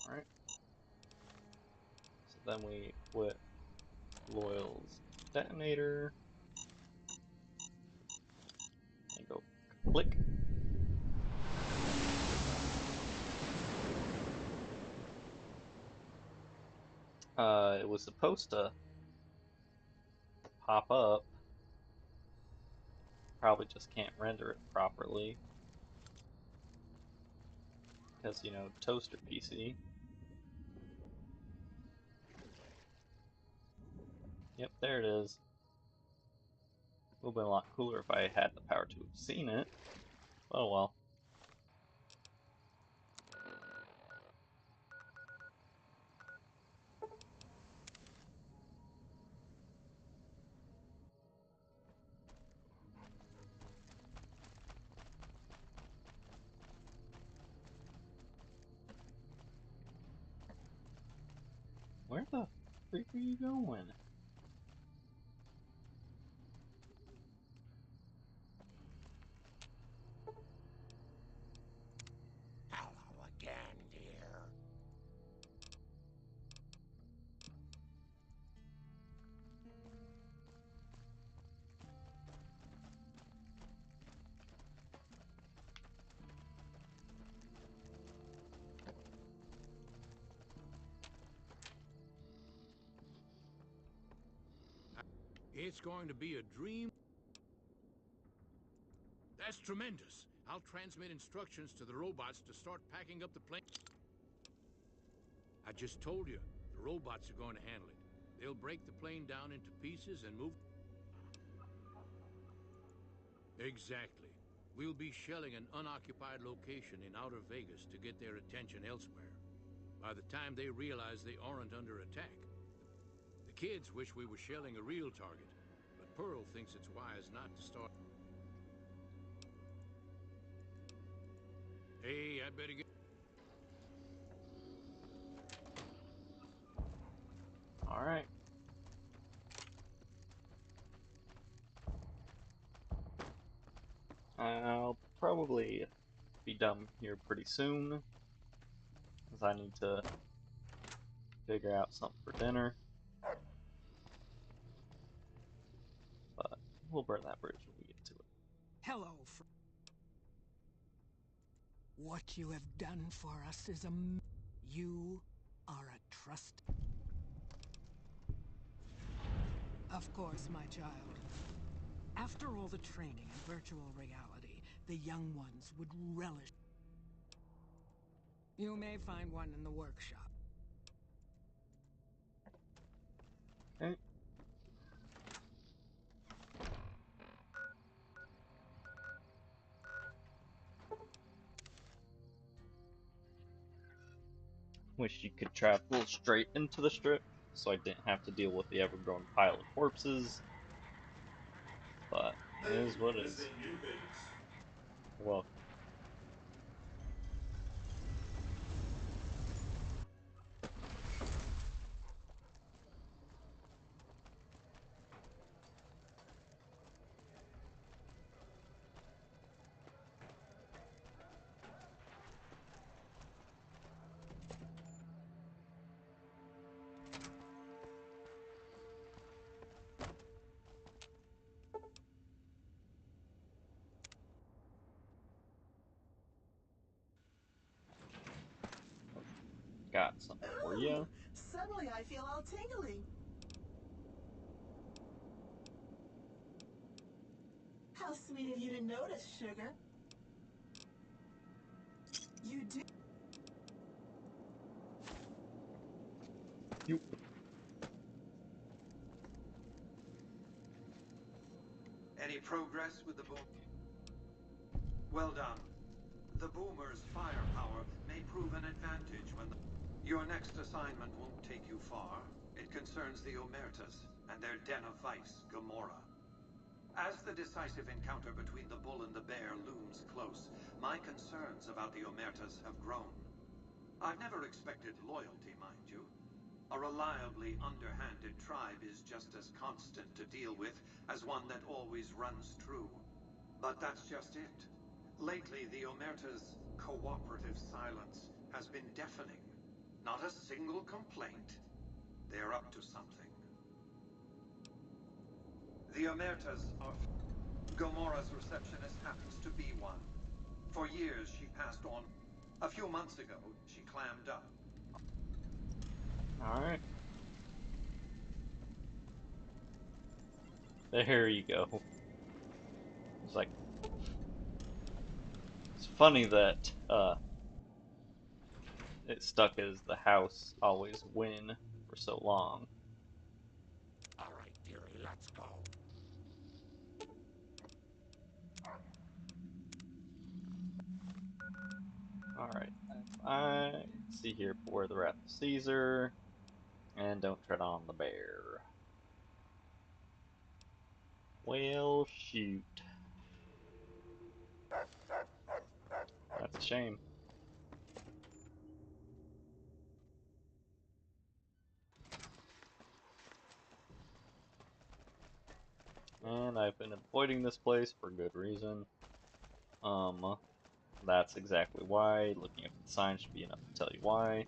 Alright. So then we equip Loyal's detonator. And go click. It was supposed to pop up. Probably just can't render it properly. Because, you know, toaster PC. Yep, there it is. Would have been a lot cooler if I had the power to have seen it. Oh well. Where the freak are you going?
Hello again, dear.
It's going to be a dream. That's tremendous. I'll transmit instructions to the robots to start packing up the plane. I just told you, the robots are going to handle it. They'll break the plane down into pieces and move... Exactly. We'll be shelling an unoccupied location in outer Vegas to get their attention elsewhere. By the time they realize they aren't under attack. The kids wish we were shelling a real target, but Pearl thinks it's wise not to start... Hey, I'd better get...
Alright. I'll probably be done here pretty soon. Because I need to figure out something for dinner. But we'll burn that bridge when we get to it.
Hello, what you have done for us is you are a trust. Of course, my child. After all the training in virtual reality, the young ones would relish. You may find one in the workshop.
Okay. Wish you could travel straight into the strip, so I didn't have to deal with the ever-growing pile of corpses. But it is what it is.
New Vegas.
You're welcome. got something for you.
Suddenly I feel all tingly. How sweet of you to notice, sugar. You do.
You.
Any progress with the boom? Well done. The boomer's firepower may prove an advantage when Your next assignment won't take you far. It concerns the Omertas and their den of vice, Gomorrah. As the decisive encounter between the bull and the bear looms close, my concerns about the Omertas have grown. I've never expected loyalty, mind you. A reliably underhanded tribe is just as constant to deal with as one that always runs true. But that's just it. Lately, the Omerta's cooperative silence has been deafening. Not a single complaint. They're up to something. The Omertas are... Gomorrah's receptionist happens to be one. For years, she passed on. A few months ago, she clammed up.
Alright. There you go. It's like... It's funny that, it stuck as the house always win for so long.
Alright, dearie, let's go.
Alright, I see here for the Wrath of Caesar, and don't tread on the bear. Well, shoot. That's a shame. And I've been avoiding this place for good reason. That's exactly why. Looking at the sign should be enough to tell you why.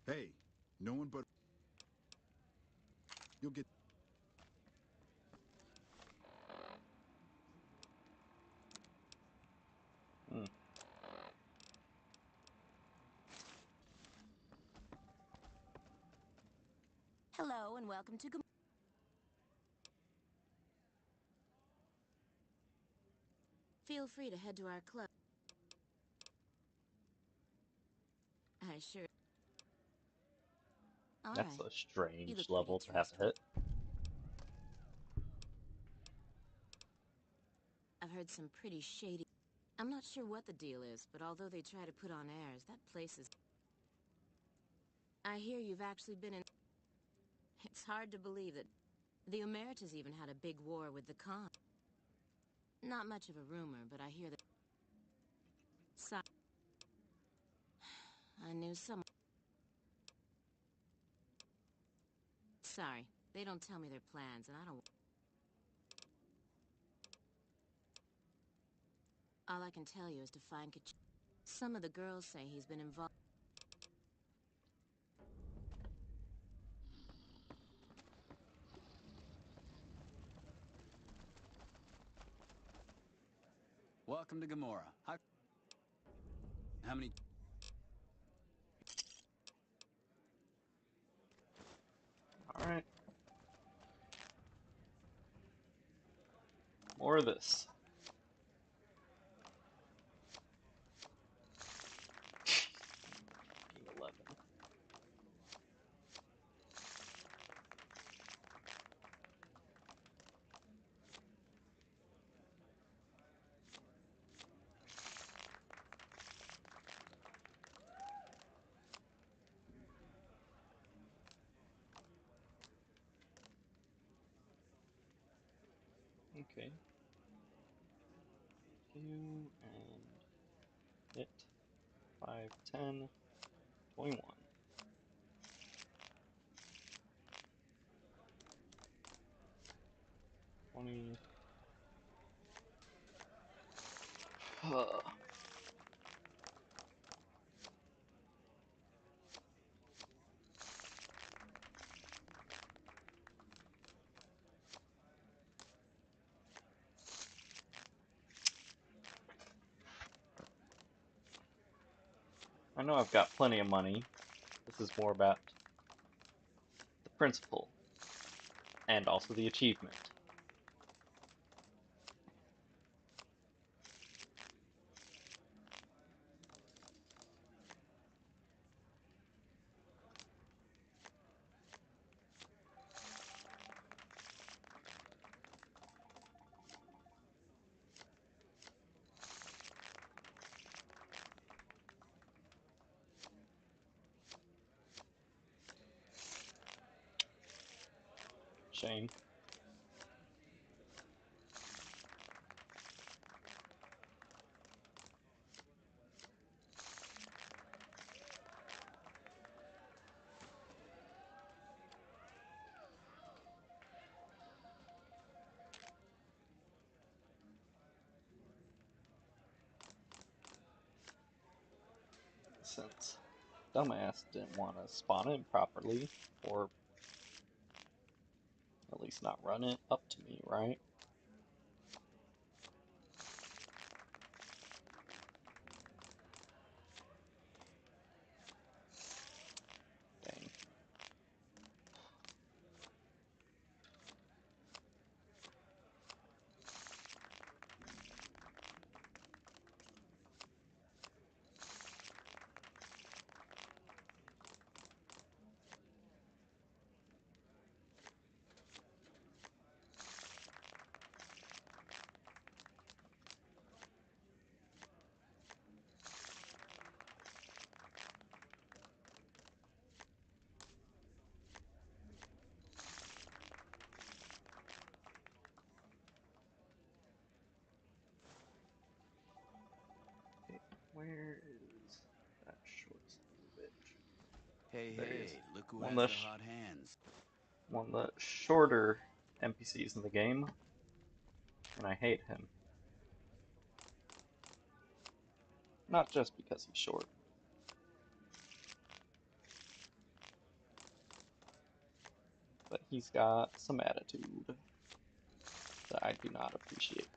Hey, no one but... You'll get...
Hmm.
Hello and welcome to Feel free to head to our club. I sure...
That's
Alright.
a strange
You look
level
pretty
to have to hit.
I've heard some pretty shady... I'm not sure what the deal is, but although they try to put on airs, that place is... I hear you've actually been in... It's hard to believe that... The Omertas even had a big war with the Khan. Not much of a rumor, but I hear that... I knew someone... Sorry, they don't tell me their plans, and I don't... All I can tell you is to find Some of the girls say he's been involved...
Welcome to Gomorrah. How many...
Alright. More of this. Okay. 2 and hit 5, 10, 21. I know I've got plenty of money. This is more about the principle and also the achievement. Shame. Since dumbass didn't want to spawn in properly, or at least not run it up to me, right? Dang. Okay, where is that short son of a bitch?
Hey,
There he is.
hey, look who
One
has
of
the hot hands.
the shorter NPCs in the game, and I hate him. Not just because he's short. But he's got some attitude that I do not appreciate.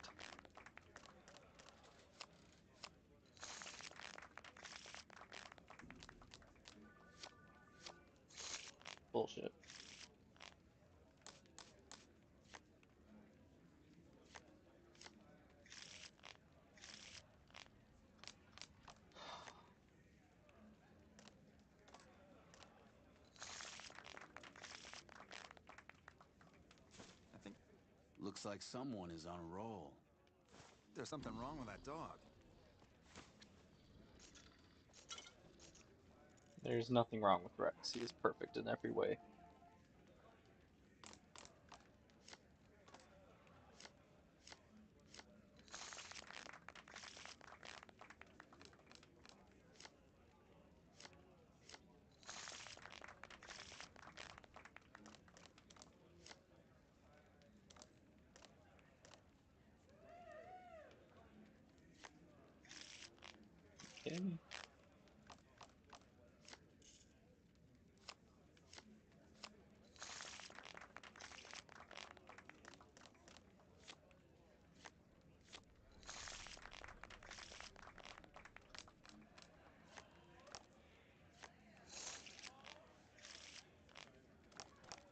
Bullshit.
I think looks like someone is on a roll.
There's something wrong with that dog.
There's nothing wrong with Rex. He is perfect in every way. Kidding me?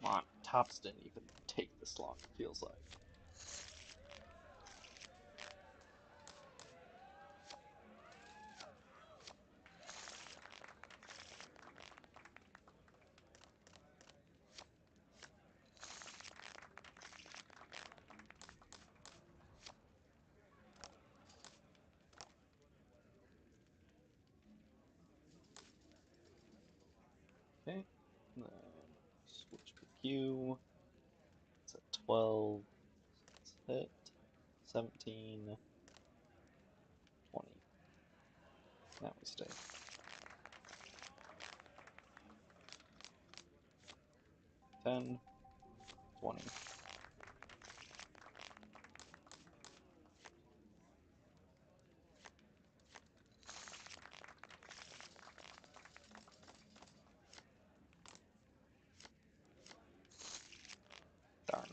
Come on, tops didn't even take this long, it feels like. Okay, then switch PQ. It's at 12. Let's hit 17, 20. Now we stay. 10, 20. Darn.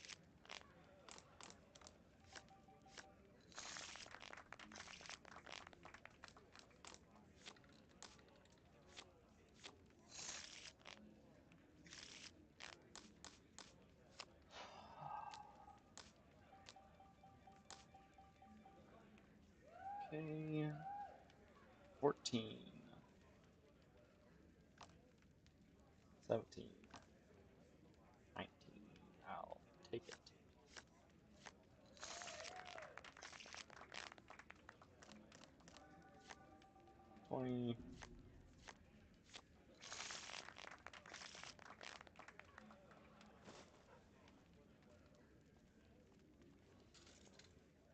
Okay. 14. 17. 19. I'll take it. 20.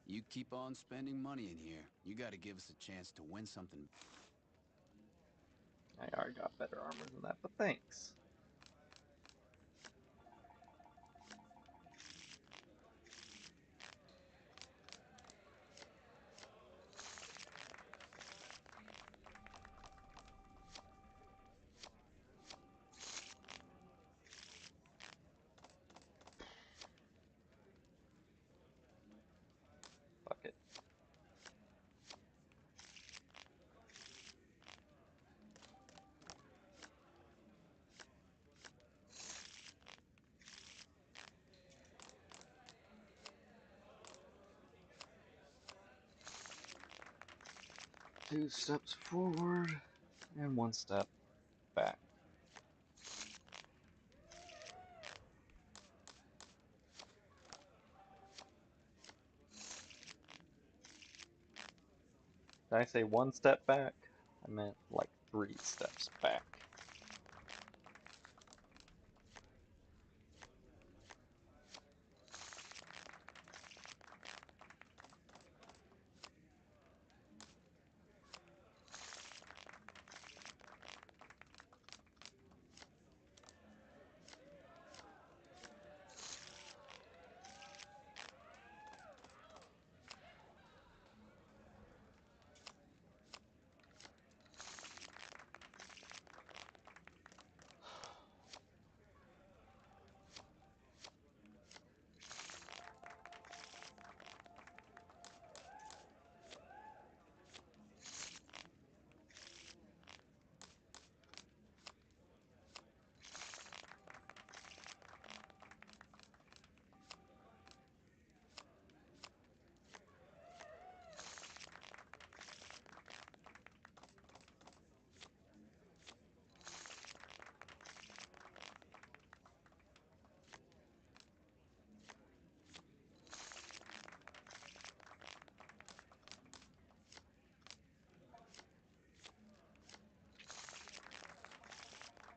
You keep on spending money in here. You gotta give us a chance to win something.
I already got better armor than that, but thanks. Fuck it. Two steps forward and one step back. Did I say one step back? I meant like 3 steps back.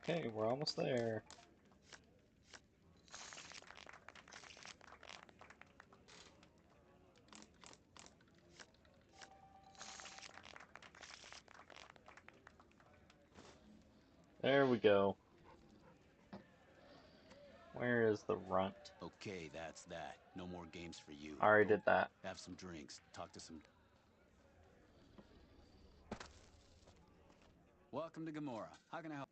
Okay, we're almost there. There we go. Where is the runt?
Okay, that's that. No more games for you.
I already
Go
did that.
have some drinks. Talk to some... Welcome to Gamora. How can I help?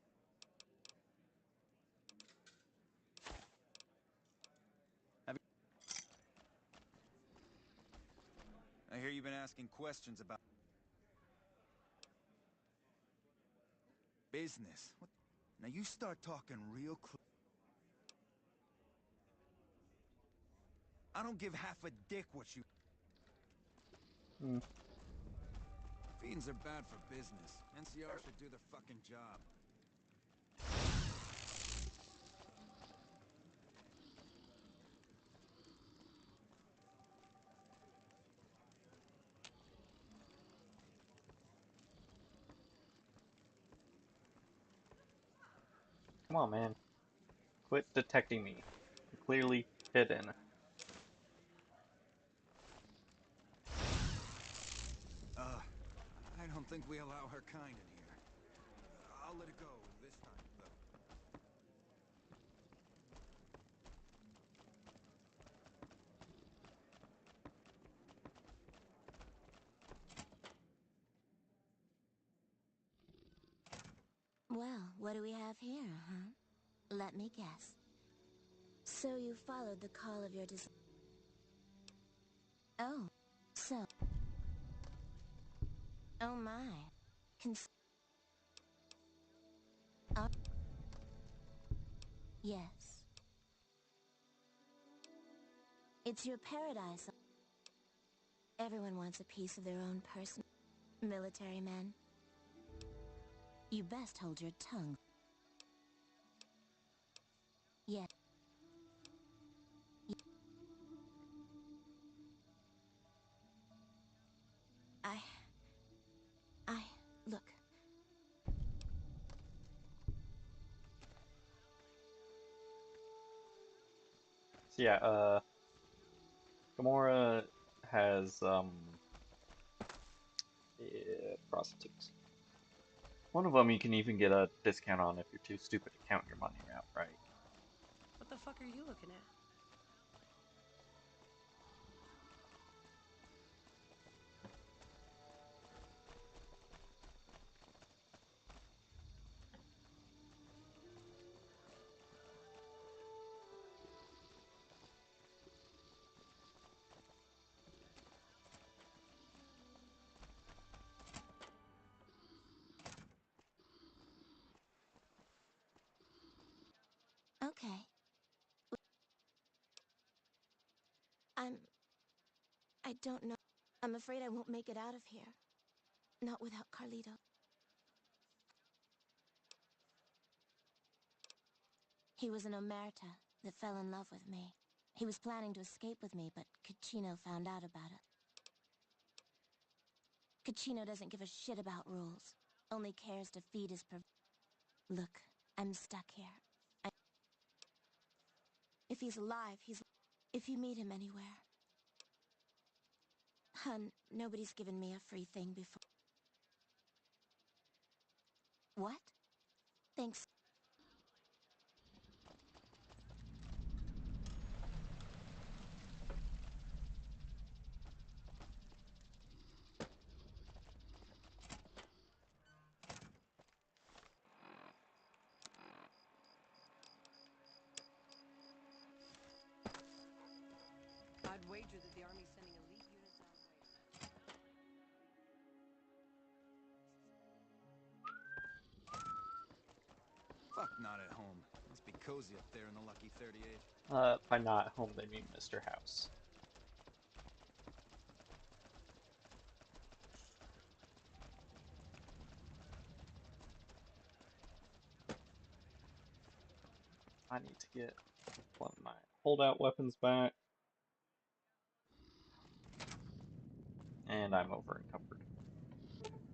I hear you've been asking questions about business. What? Now you start talking real clear. I don't give half a dick what you...
Hmm.
Fiends are bad for business. NCR should do their fucking job.
Come on, man. Quit detecting me. I'm clearly hidden.
I don't think we allow her kind in here. I'll let it go this time, though.
Well, what do we have here, huh? Let me guess. So you followed the call of your desire. Oh, so. Oh my. Uh, yes. It's your paradise. Everyone wants a piece of their own person. Military men. You best hold your tongue. Yeah. I... Look.
So yeah, Gamora has prostitutes. One of them you can even get a discount on if you're too stupid to count your money outright.
What the fuck are you looking at?
Okay. I don't know. I'm afraid I won't make it out of here. Not without Carlito. He was an Omerta that fell in love with me. He was planning to escape with me, but Caccino found out about it. Caccino doesn't give a shit about rules. Only cares to feed his Look, I'm stuck here. If he's alive, If you meet him anywhere... Hun, nobody's given me a free thing before. What? Thanks.
I'd wager that the Army's sending elite units our way.
Fuck, not at home. Must be cozy up there in the Lucky 38.
By not home, they mean Mr. House. I need to get one of my holdout weapons back. And I'm over encumbered.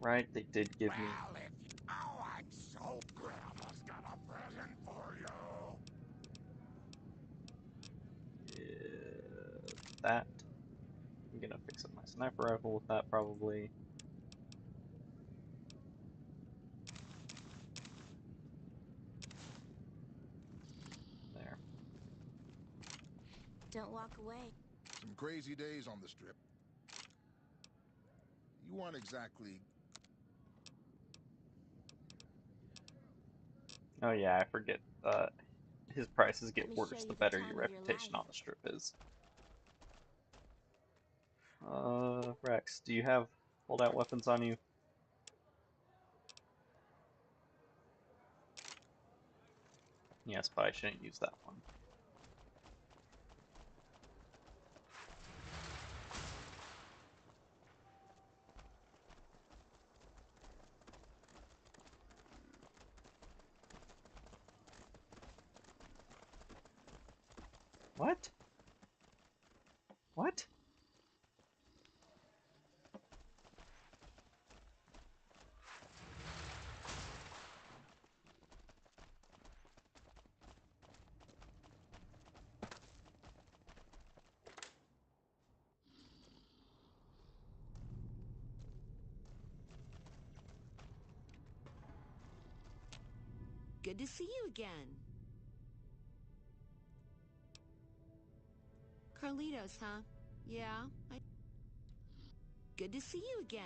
Right, they did give me...
Well, if you... Oh, I'm so... Grandma's got a present for you!
that. I'm gonna fix up my sniper rifle with that, probably. There.
Don't walk away.
Some crazy days on the Strip. You aren't exactly...
Oh yeah, I forget. His prices
Let
get
me show
worse the
you the
better your
time of your
reputation
life.
on the Strip is. Rex, do you have holdout weapons on you? Yes, but I shouldn't use that one. What? What?
Good to see you again. Carlitos, huh? Yeah, Good to see you again.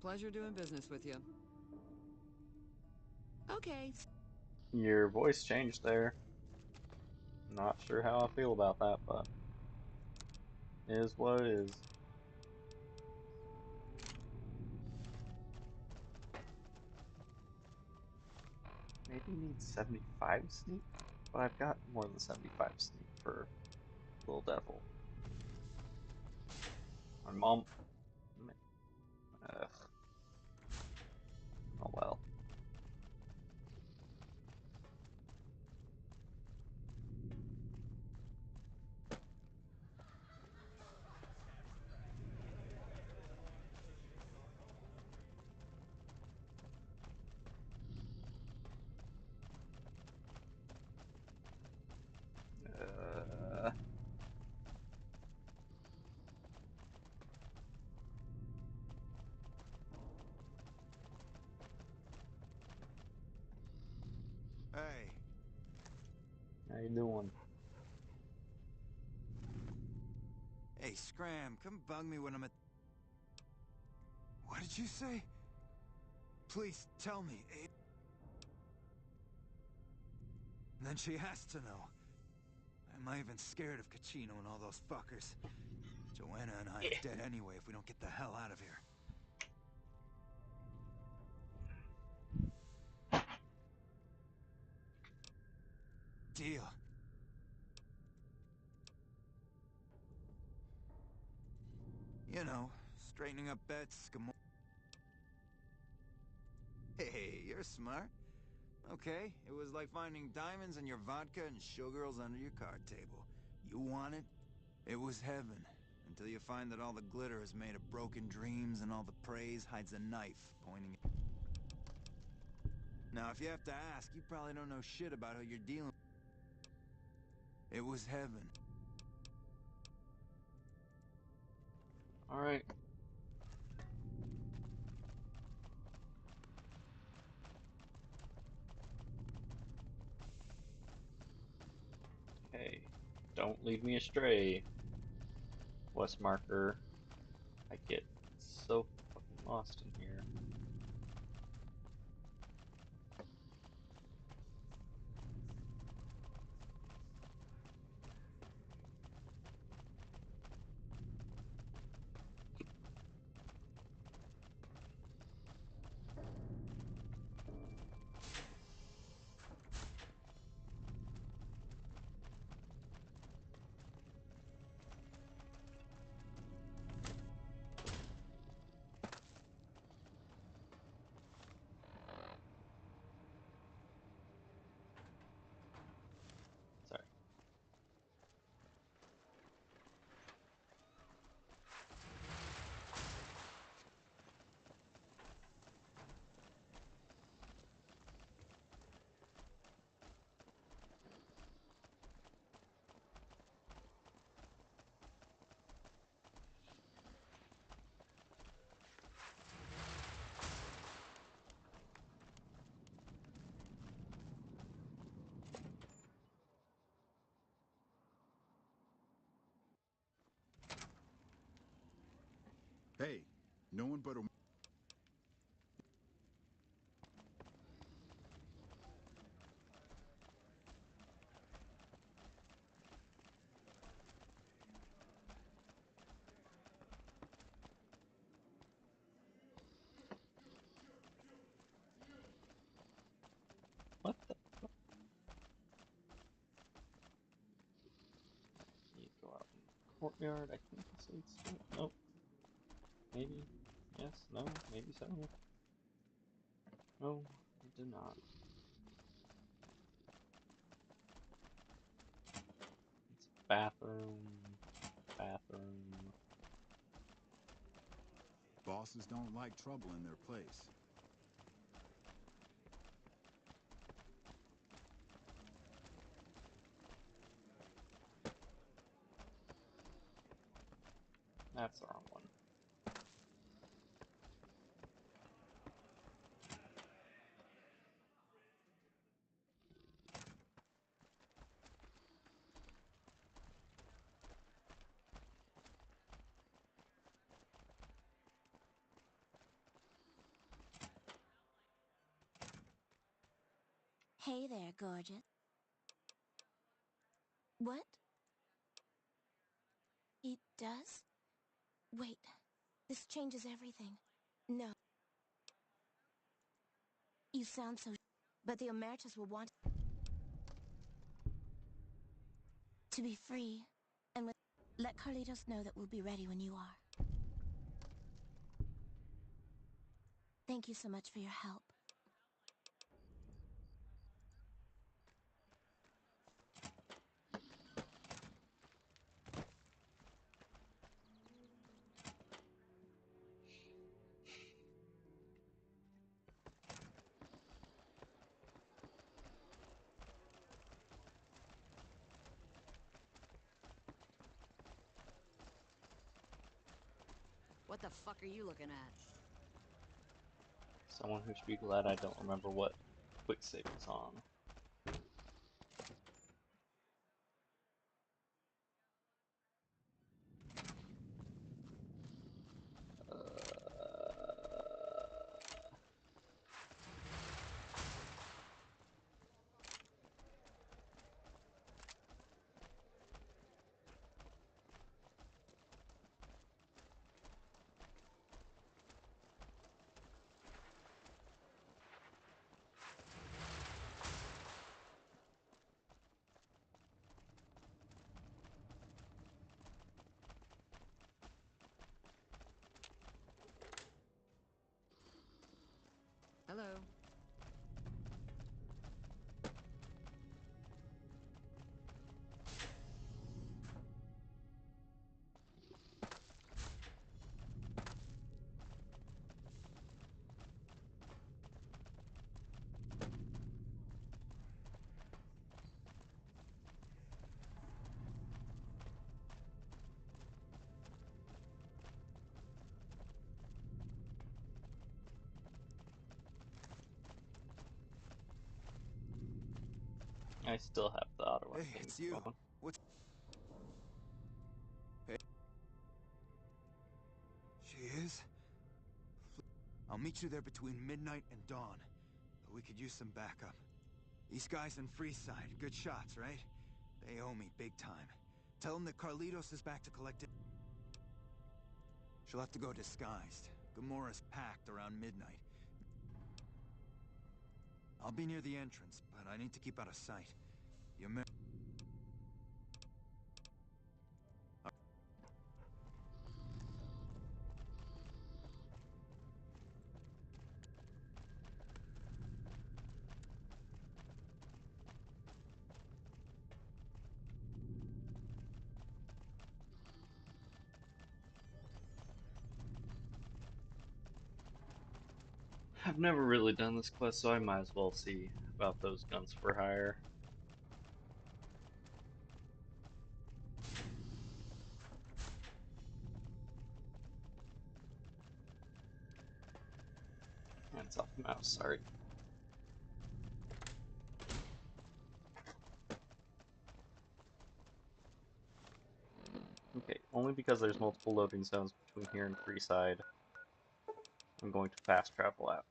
Pleasure doing business with you. Okay.
Your voice changed there. Not sure how I feel about that, but it is what it is. maybe need 75 sneak, but I've got more than 75 sneak for Little Devil. My mom... Ugh. Oh well.
Hey.
How you doing?
Hey, Scram, come bug me when I'm at... What did you say? Please, tell me. Then she has to know. Am I even scared of Cachino and all those fuckers? Joanna and I are dead anyway if we don't get the hell out of here. Deal. You know, straightening up bets, Hey, you're smart. Okay, it was like finding diamonds in your vodka and showgirls under your card table. You want it? It was heaven. Until you find that all the glitter is made of broken dreams and all the praise hides a knife pointing... Now, if you have to ask, you probably don't know shit about who you're dealing with. It was heaven.
Alright. Okay. Don't lead me astray, West Marker. I get so fucking lost in here. Sorry.
Hey, no one but a...
What the fuck? You go out in the courtyard. I think I said so. Nope. Maybe. Yes. No. Maybe so. No, I did not. It's bathroom. Bathroom.
Bosses don't like trouble in their place.
That's the wrong one.
Hey there, gorgeous. What? It does? Wait, this changes everything. No. You sound so... But the Emeritus will want to be free, and let Carlitos know that we'll be ready when you are. Thank you so much for your help.
What the fuck are you looking at?
Someone who should be glad I don't remember what quick save was on.
Hello.
I still have the auto run
Hey,
thing
it's you.
going.
What's... Hey. She is? I'll meet you there between midnight and dawn. But we could use some backup. These guys in Freeside, good shots, right? They owe me big time. Tell them that Carlitos is back to collect it. She'll have to go disguised. Gamora's packed around midnight. I'll be near the entrance, but I need to keep out of sight. The Amer...
I've never really done this quest, so I might as well see about those guns for hire. Hands off the mouse, sorry. Okay, only because there's multiple loading zones between here and Freeside, I'm going to fast travel out.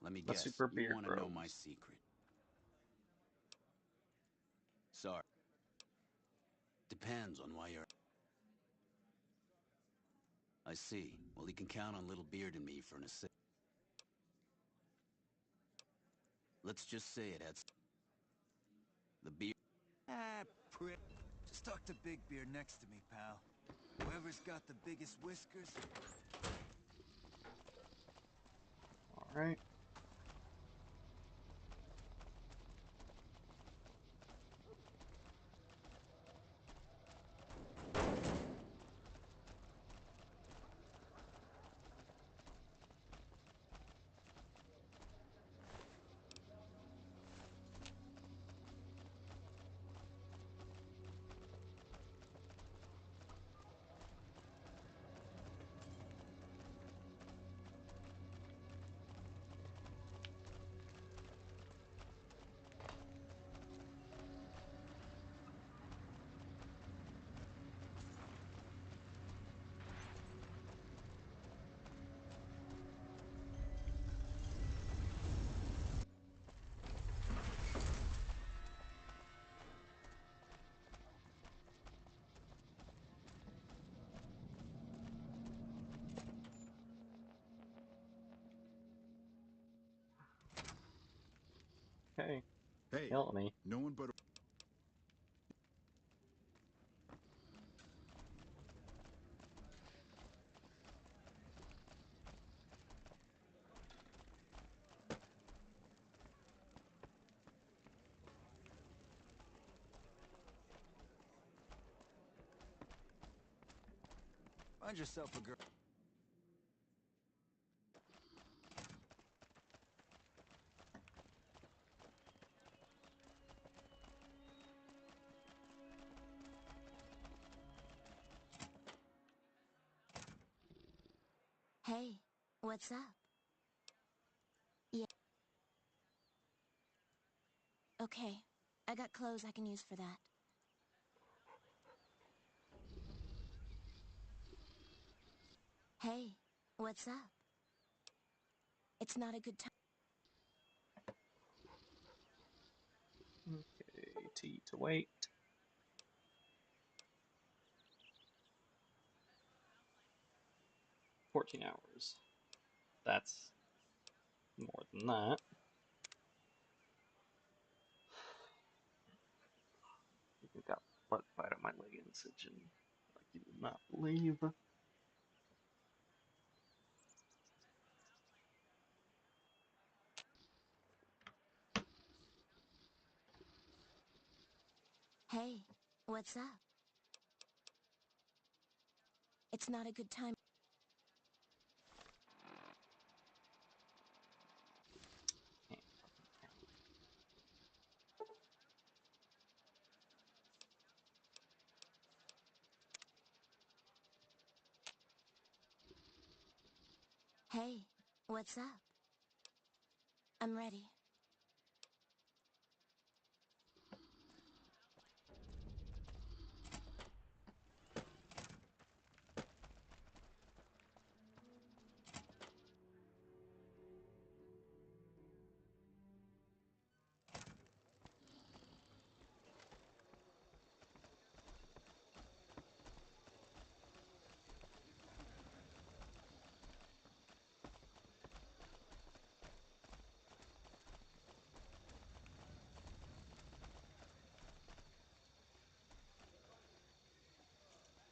Let me
The
guess,
super
you
beard
want to know my
grows.
secret. Sorry. Depends on why you're... I see. Well, you can count on Little Beard and me for an assist. Let's just say it had... The beard...
Ah, prick. Just talk to Big Beard next to me, pal. Whoever's got the biggest whiskers...
Alright. Okay.
Hey,
Yell at me.
no one but...
Find yourself a girl.
Hey, what's up? Yeah. Okay, I got clothes I can use for that. Hey, what's up? It's not a good time.
Okay, T to wait. $14. That's more than that. I got blood bite on my leg incision, like you would not believe.
Hey, what's up? It's not a good time.
Can't fucking count.
Hey, what's up? I'm ready.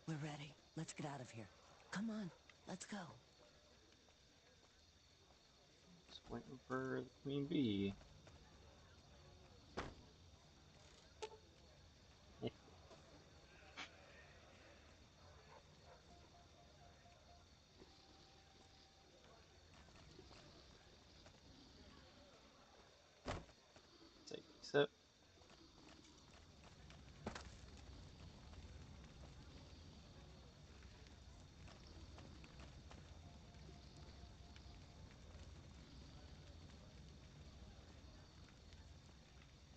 We're ready. Let's get out of here. Come on, let's go.
Just waiting for the queen bee. Take a sip.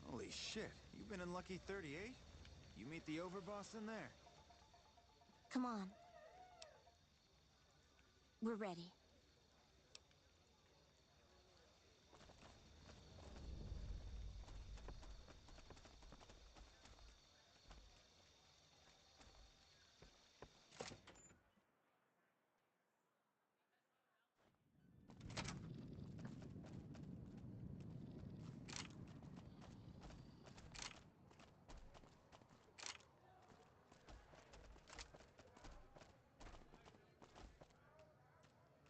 Holy shit, you've been in Lucky 38? You meet the overboss in there?
Come on. We're ready.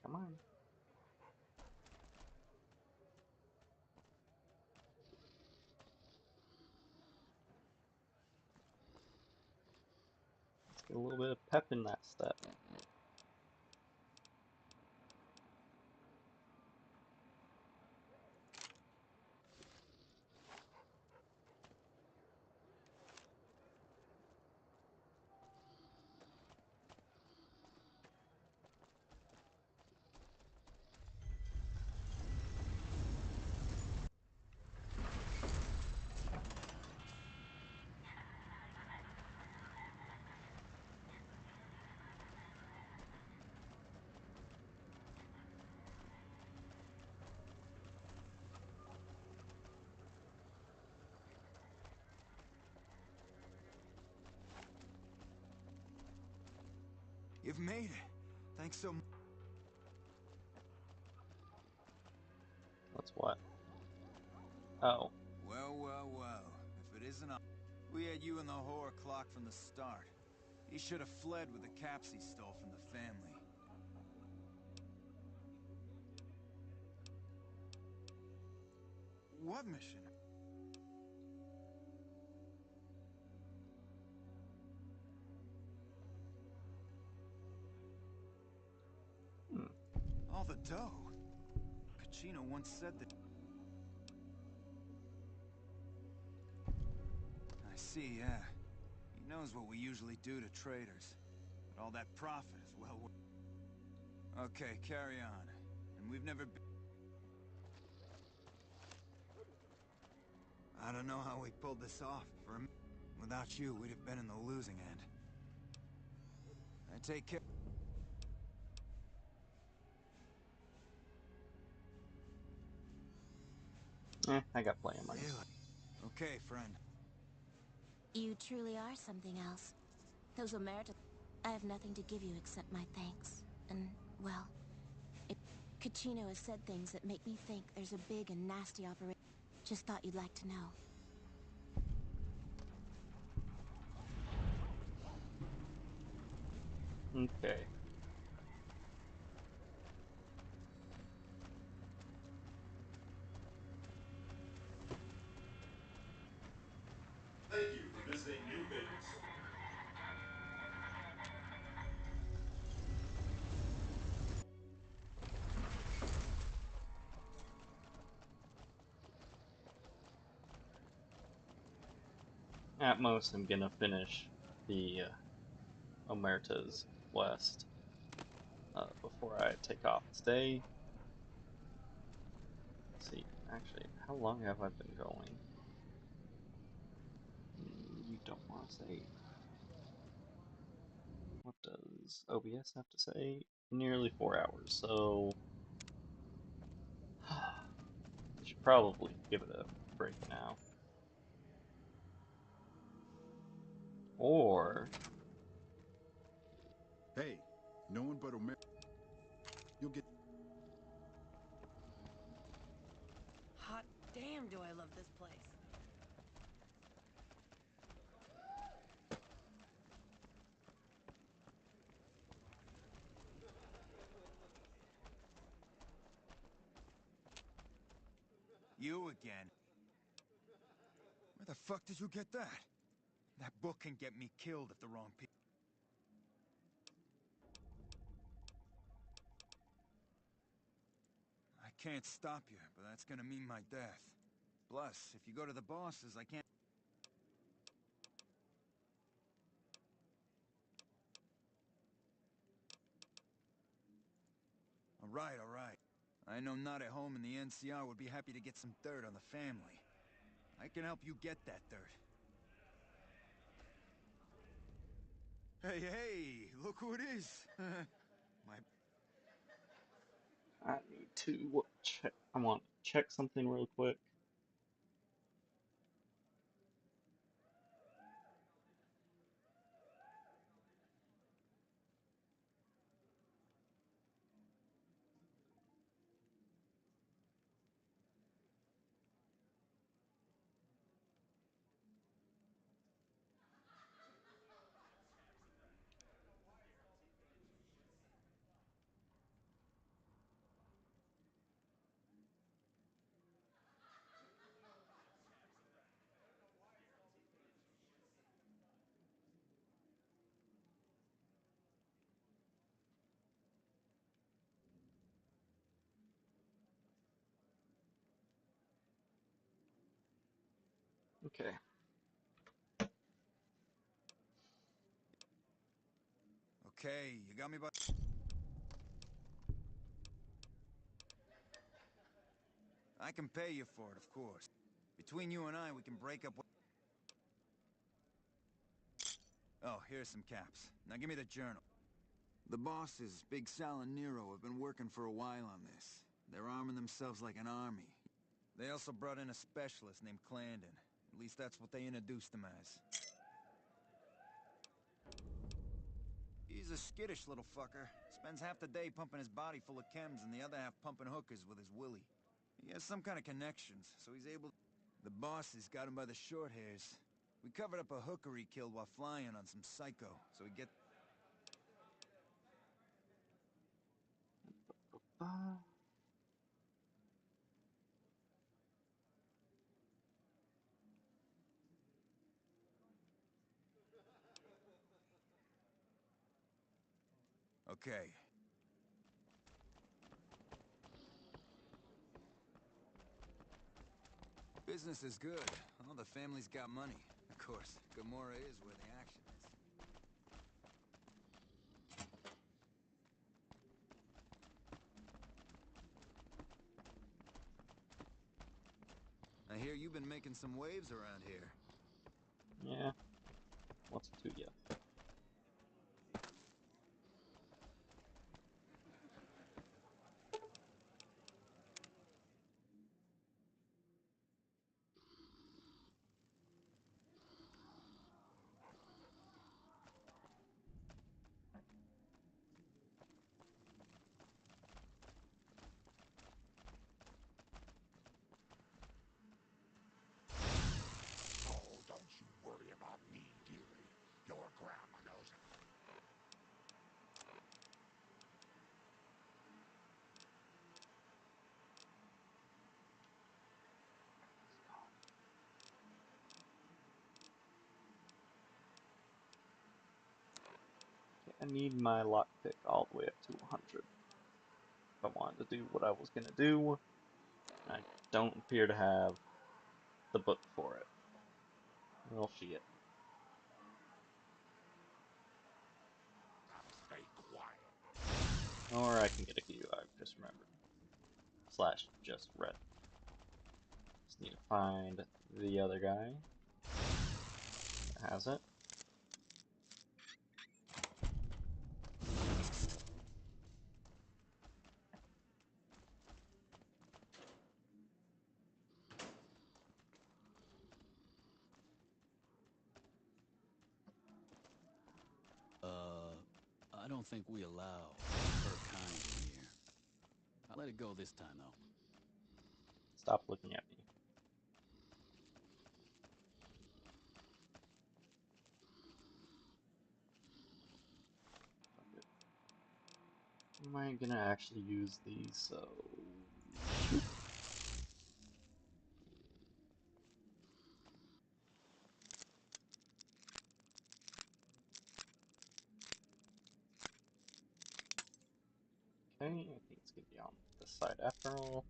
Come on. Let's get a little bit of pep in that step.
You've made it. Thanks so much.
What's what? Oh.
isn't on. We had you in the whore clock from the start. He should have fled with the caps he stole from the family. What mission? All the dough. Kachino once said that... I see, yeah. He knows what we usually do to traders. But all that profit is well worth... Okay, carry on. And we've never been... I don't know how we pulled this off. Without you, we'd have been in the losing end. I take care...
I got plenty of money.
Really? Okay, friend.
You truly are something else. Those Omerta... I have nothing to give you except my thanks. And, well... Kachino has said things that make me think there's a big and nasty operation. Just thought you'd like to know.
Okay.
Thank you for visiting New Vegas.
At most, I'm gonna finish the Omerta's West before I take off today. Let's see, actually, how long have I been going? You don't want to say. What does OBS have to say? Nearly 4 hours, so I should probably give it a break now. Or
Hey, no one but Omer... You'll get...
Hot damn, do I love this place.
You again. Where the fuck did you get that? That book can get me killed if the wrong people... I can't stop you, but that's gonna mean my death. Plus, if you go to the bosses, I can't... All right. I know not at home in the NCR would be happy to get some dirt on the family. I can help you get that dirt. Hey, look who it is! My...
I need to check. I want to check something real quick. Okay.
Okay, you got me by... I can pay you for it, of course. Between you and I, we can break up... Oh, here's some caps. Now give me the journal. The bosses, Big Sal and Nero, have been working for a while on this. They're arming themselves like an army. They also brought in a specialist named Clandon. At least that's what they introduced him as. He's a skittish little fucker. Spends half the day pumping his body full of chems and the other half pumping hookers with his willy. He has some kind of connections, so he's able... The bosses got him by the short hairs. We covered up a hooker he killed while flying on some psycho, so we get... Okay. Business is good. All the family's got money. Of course, Gamora is where the action is. I hear you've been making some waves around here.
Yeah. What's to ya?
Oh, don't you worry about me, dearie. Your grandma knows it.
Okay, I need my lockpick all the way up to 100. If I wanted to do what I was gonna do, I don't appear to have the book for it. Well, shit.
Now stay quiet.
Or I can get a key, I've just remembered. Slash, just read. Just need to find the other guy that has it.
I don't think we allow her kind in here. I'll let it go this time, though.
Stop looking at me. Am I gonna actually use these? So, shoot. Okay, I think it's gonna be on this side after all.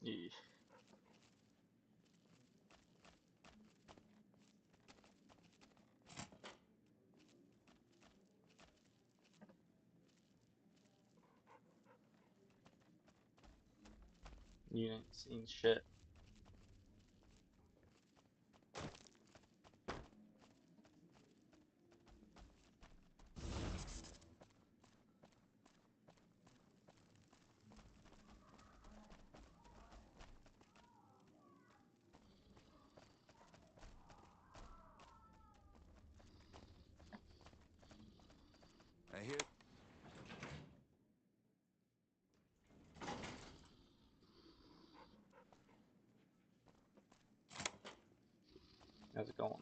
Eesh. You ain't seen shit.
I hear...
How's it going?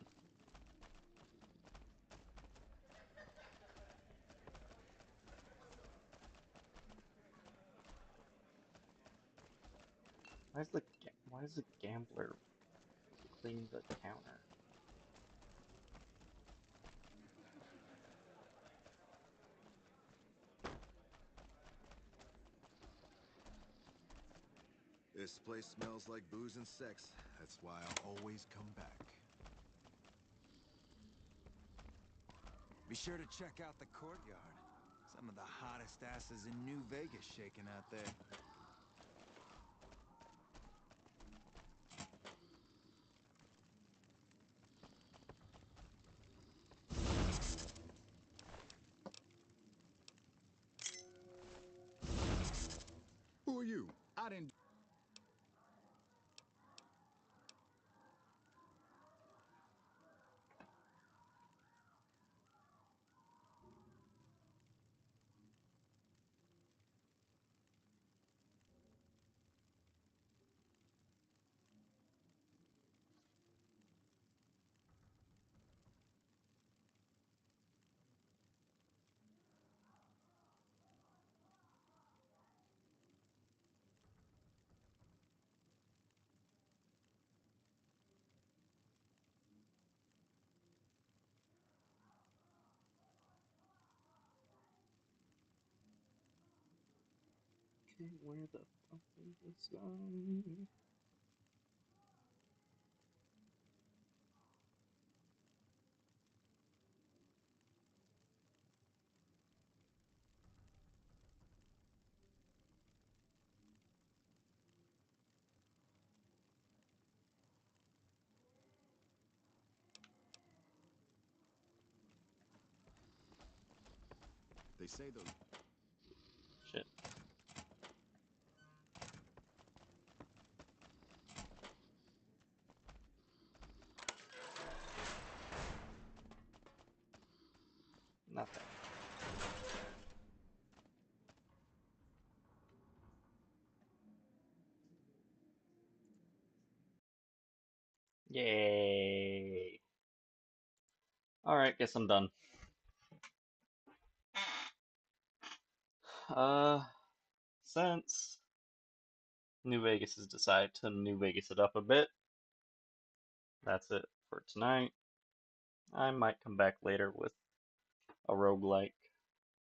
Why is the gambler clean the counter?
This place smells like booze and sex. That's why I'll always come back.
Be sure to check out the courtyard. Some of the hottest asses in New Vegas shaking out there.
Who are you?
I didn't...
Okay, where the fuck is this going?
They say those...
Shit. Nothing. Yay. Alright, guess I'm done. Since New Vegas has decided to New Vegas it up a bit, that's it for tonight. I might come back later with a roguelike,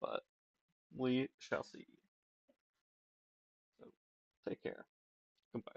but we shall see. So, take care. Goodbye.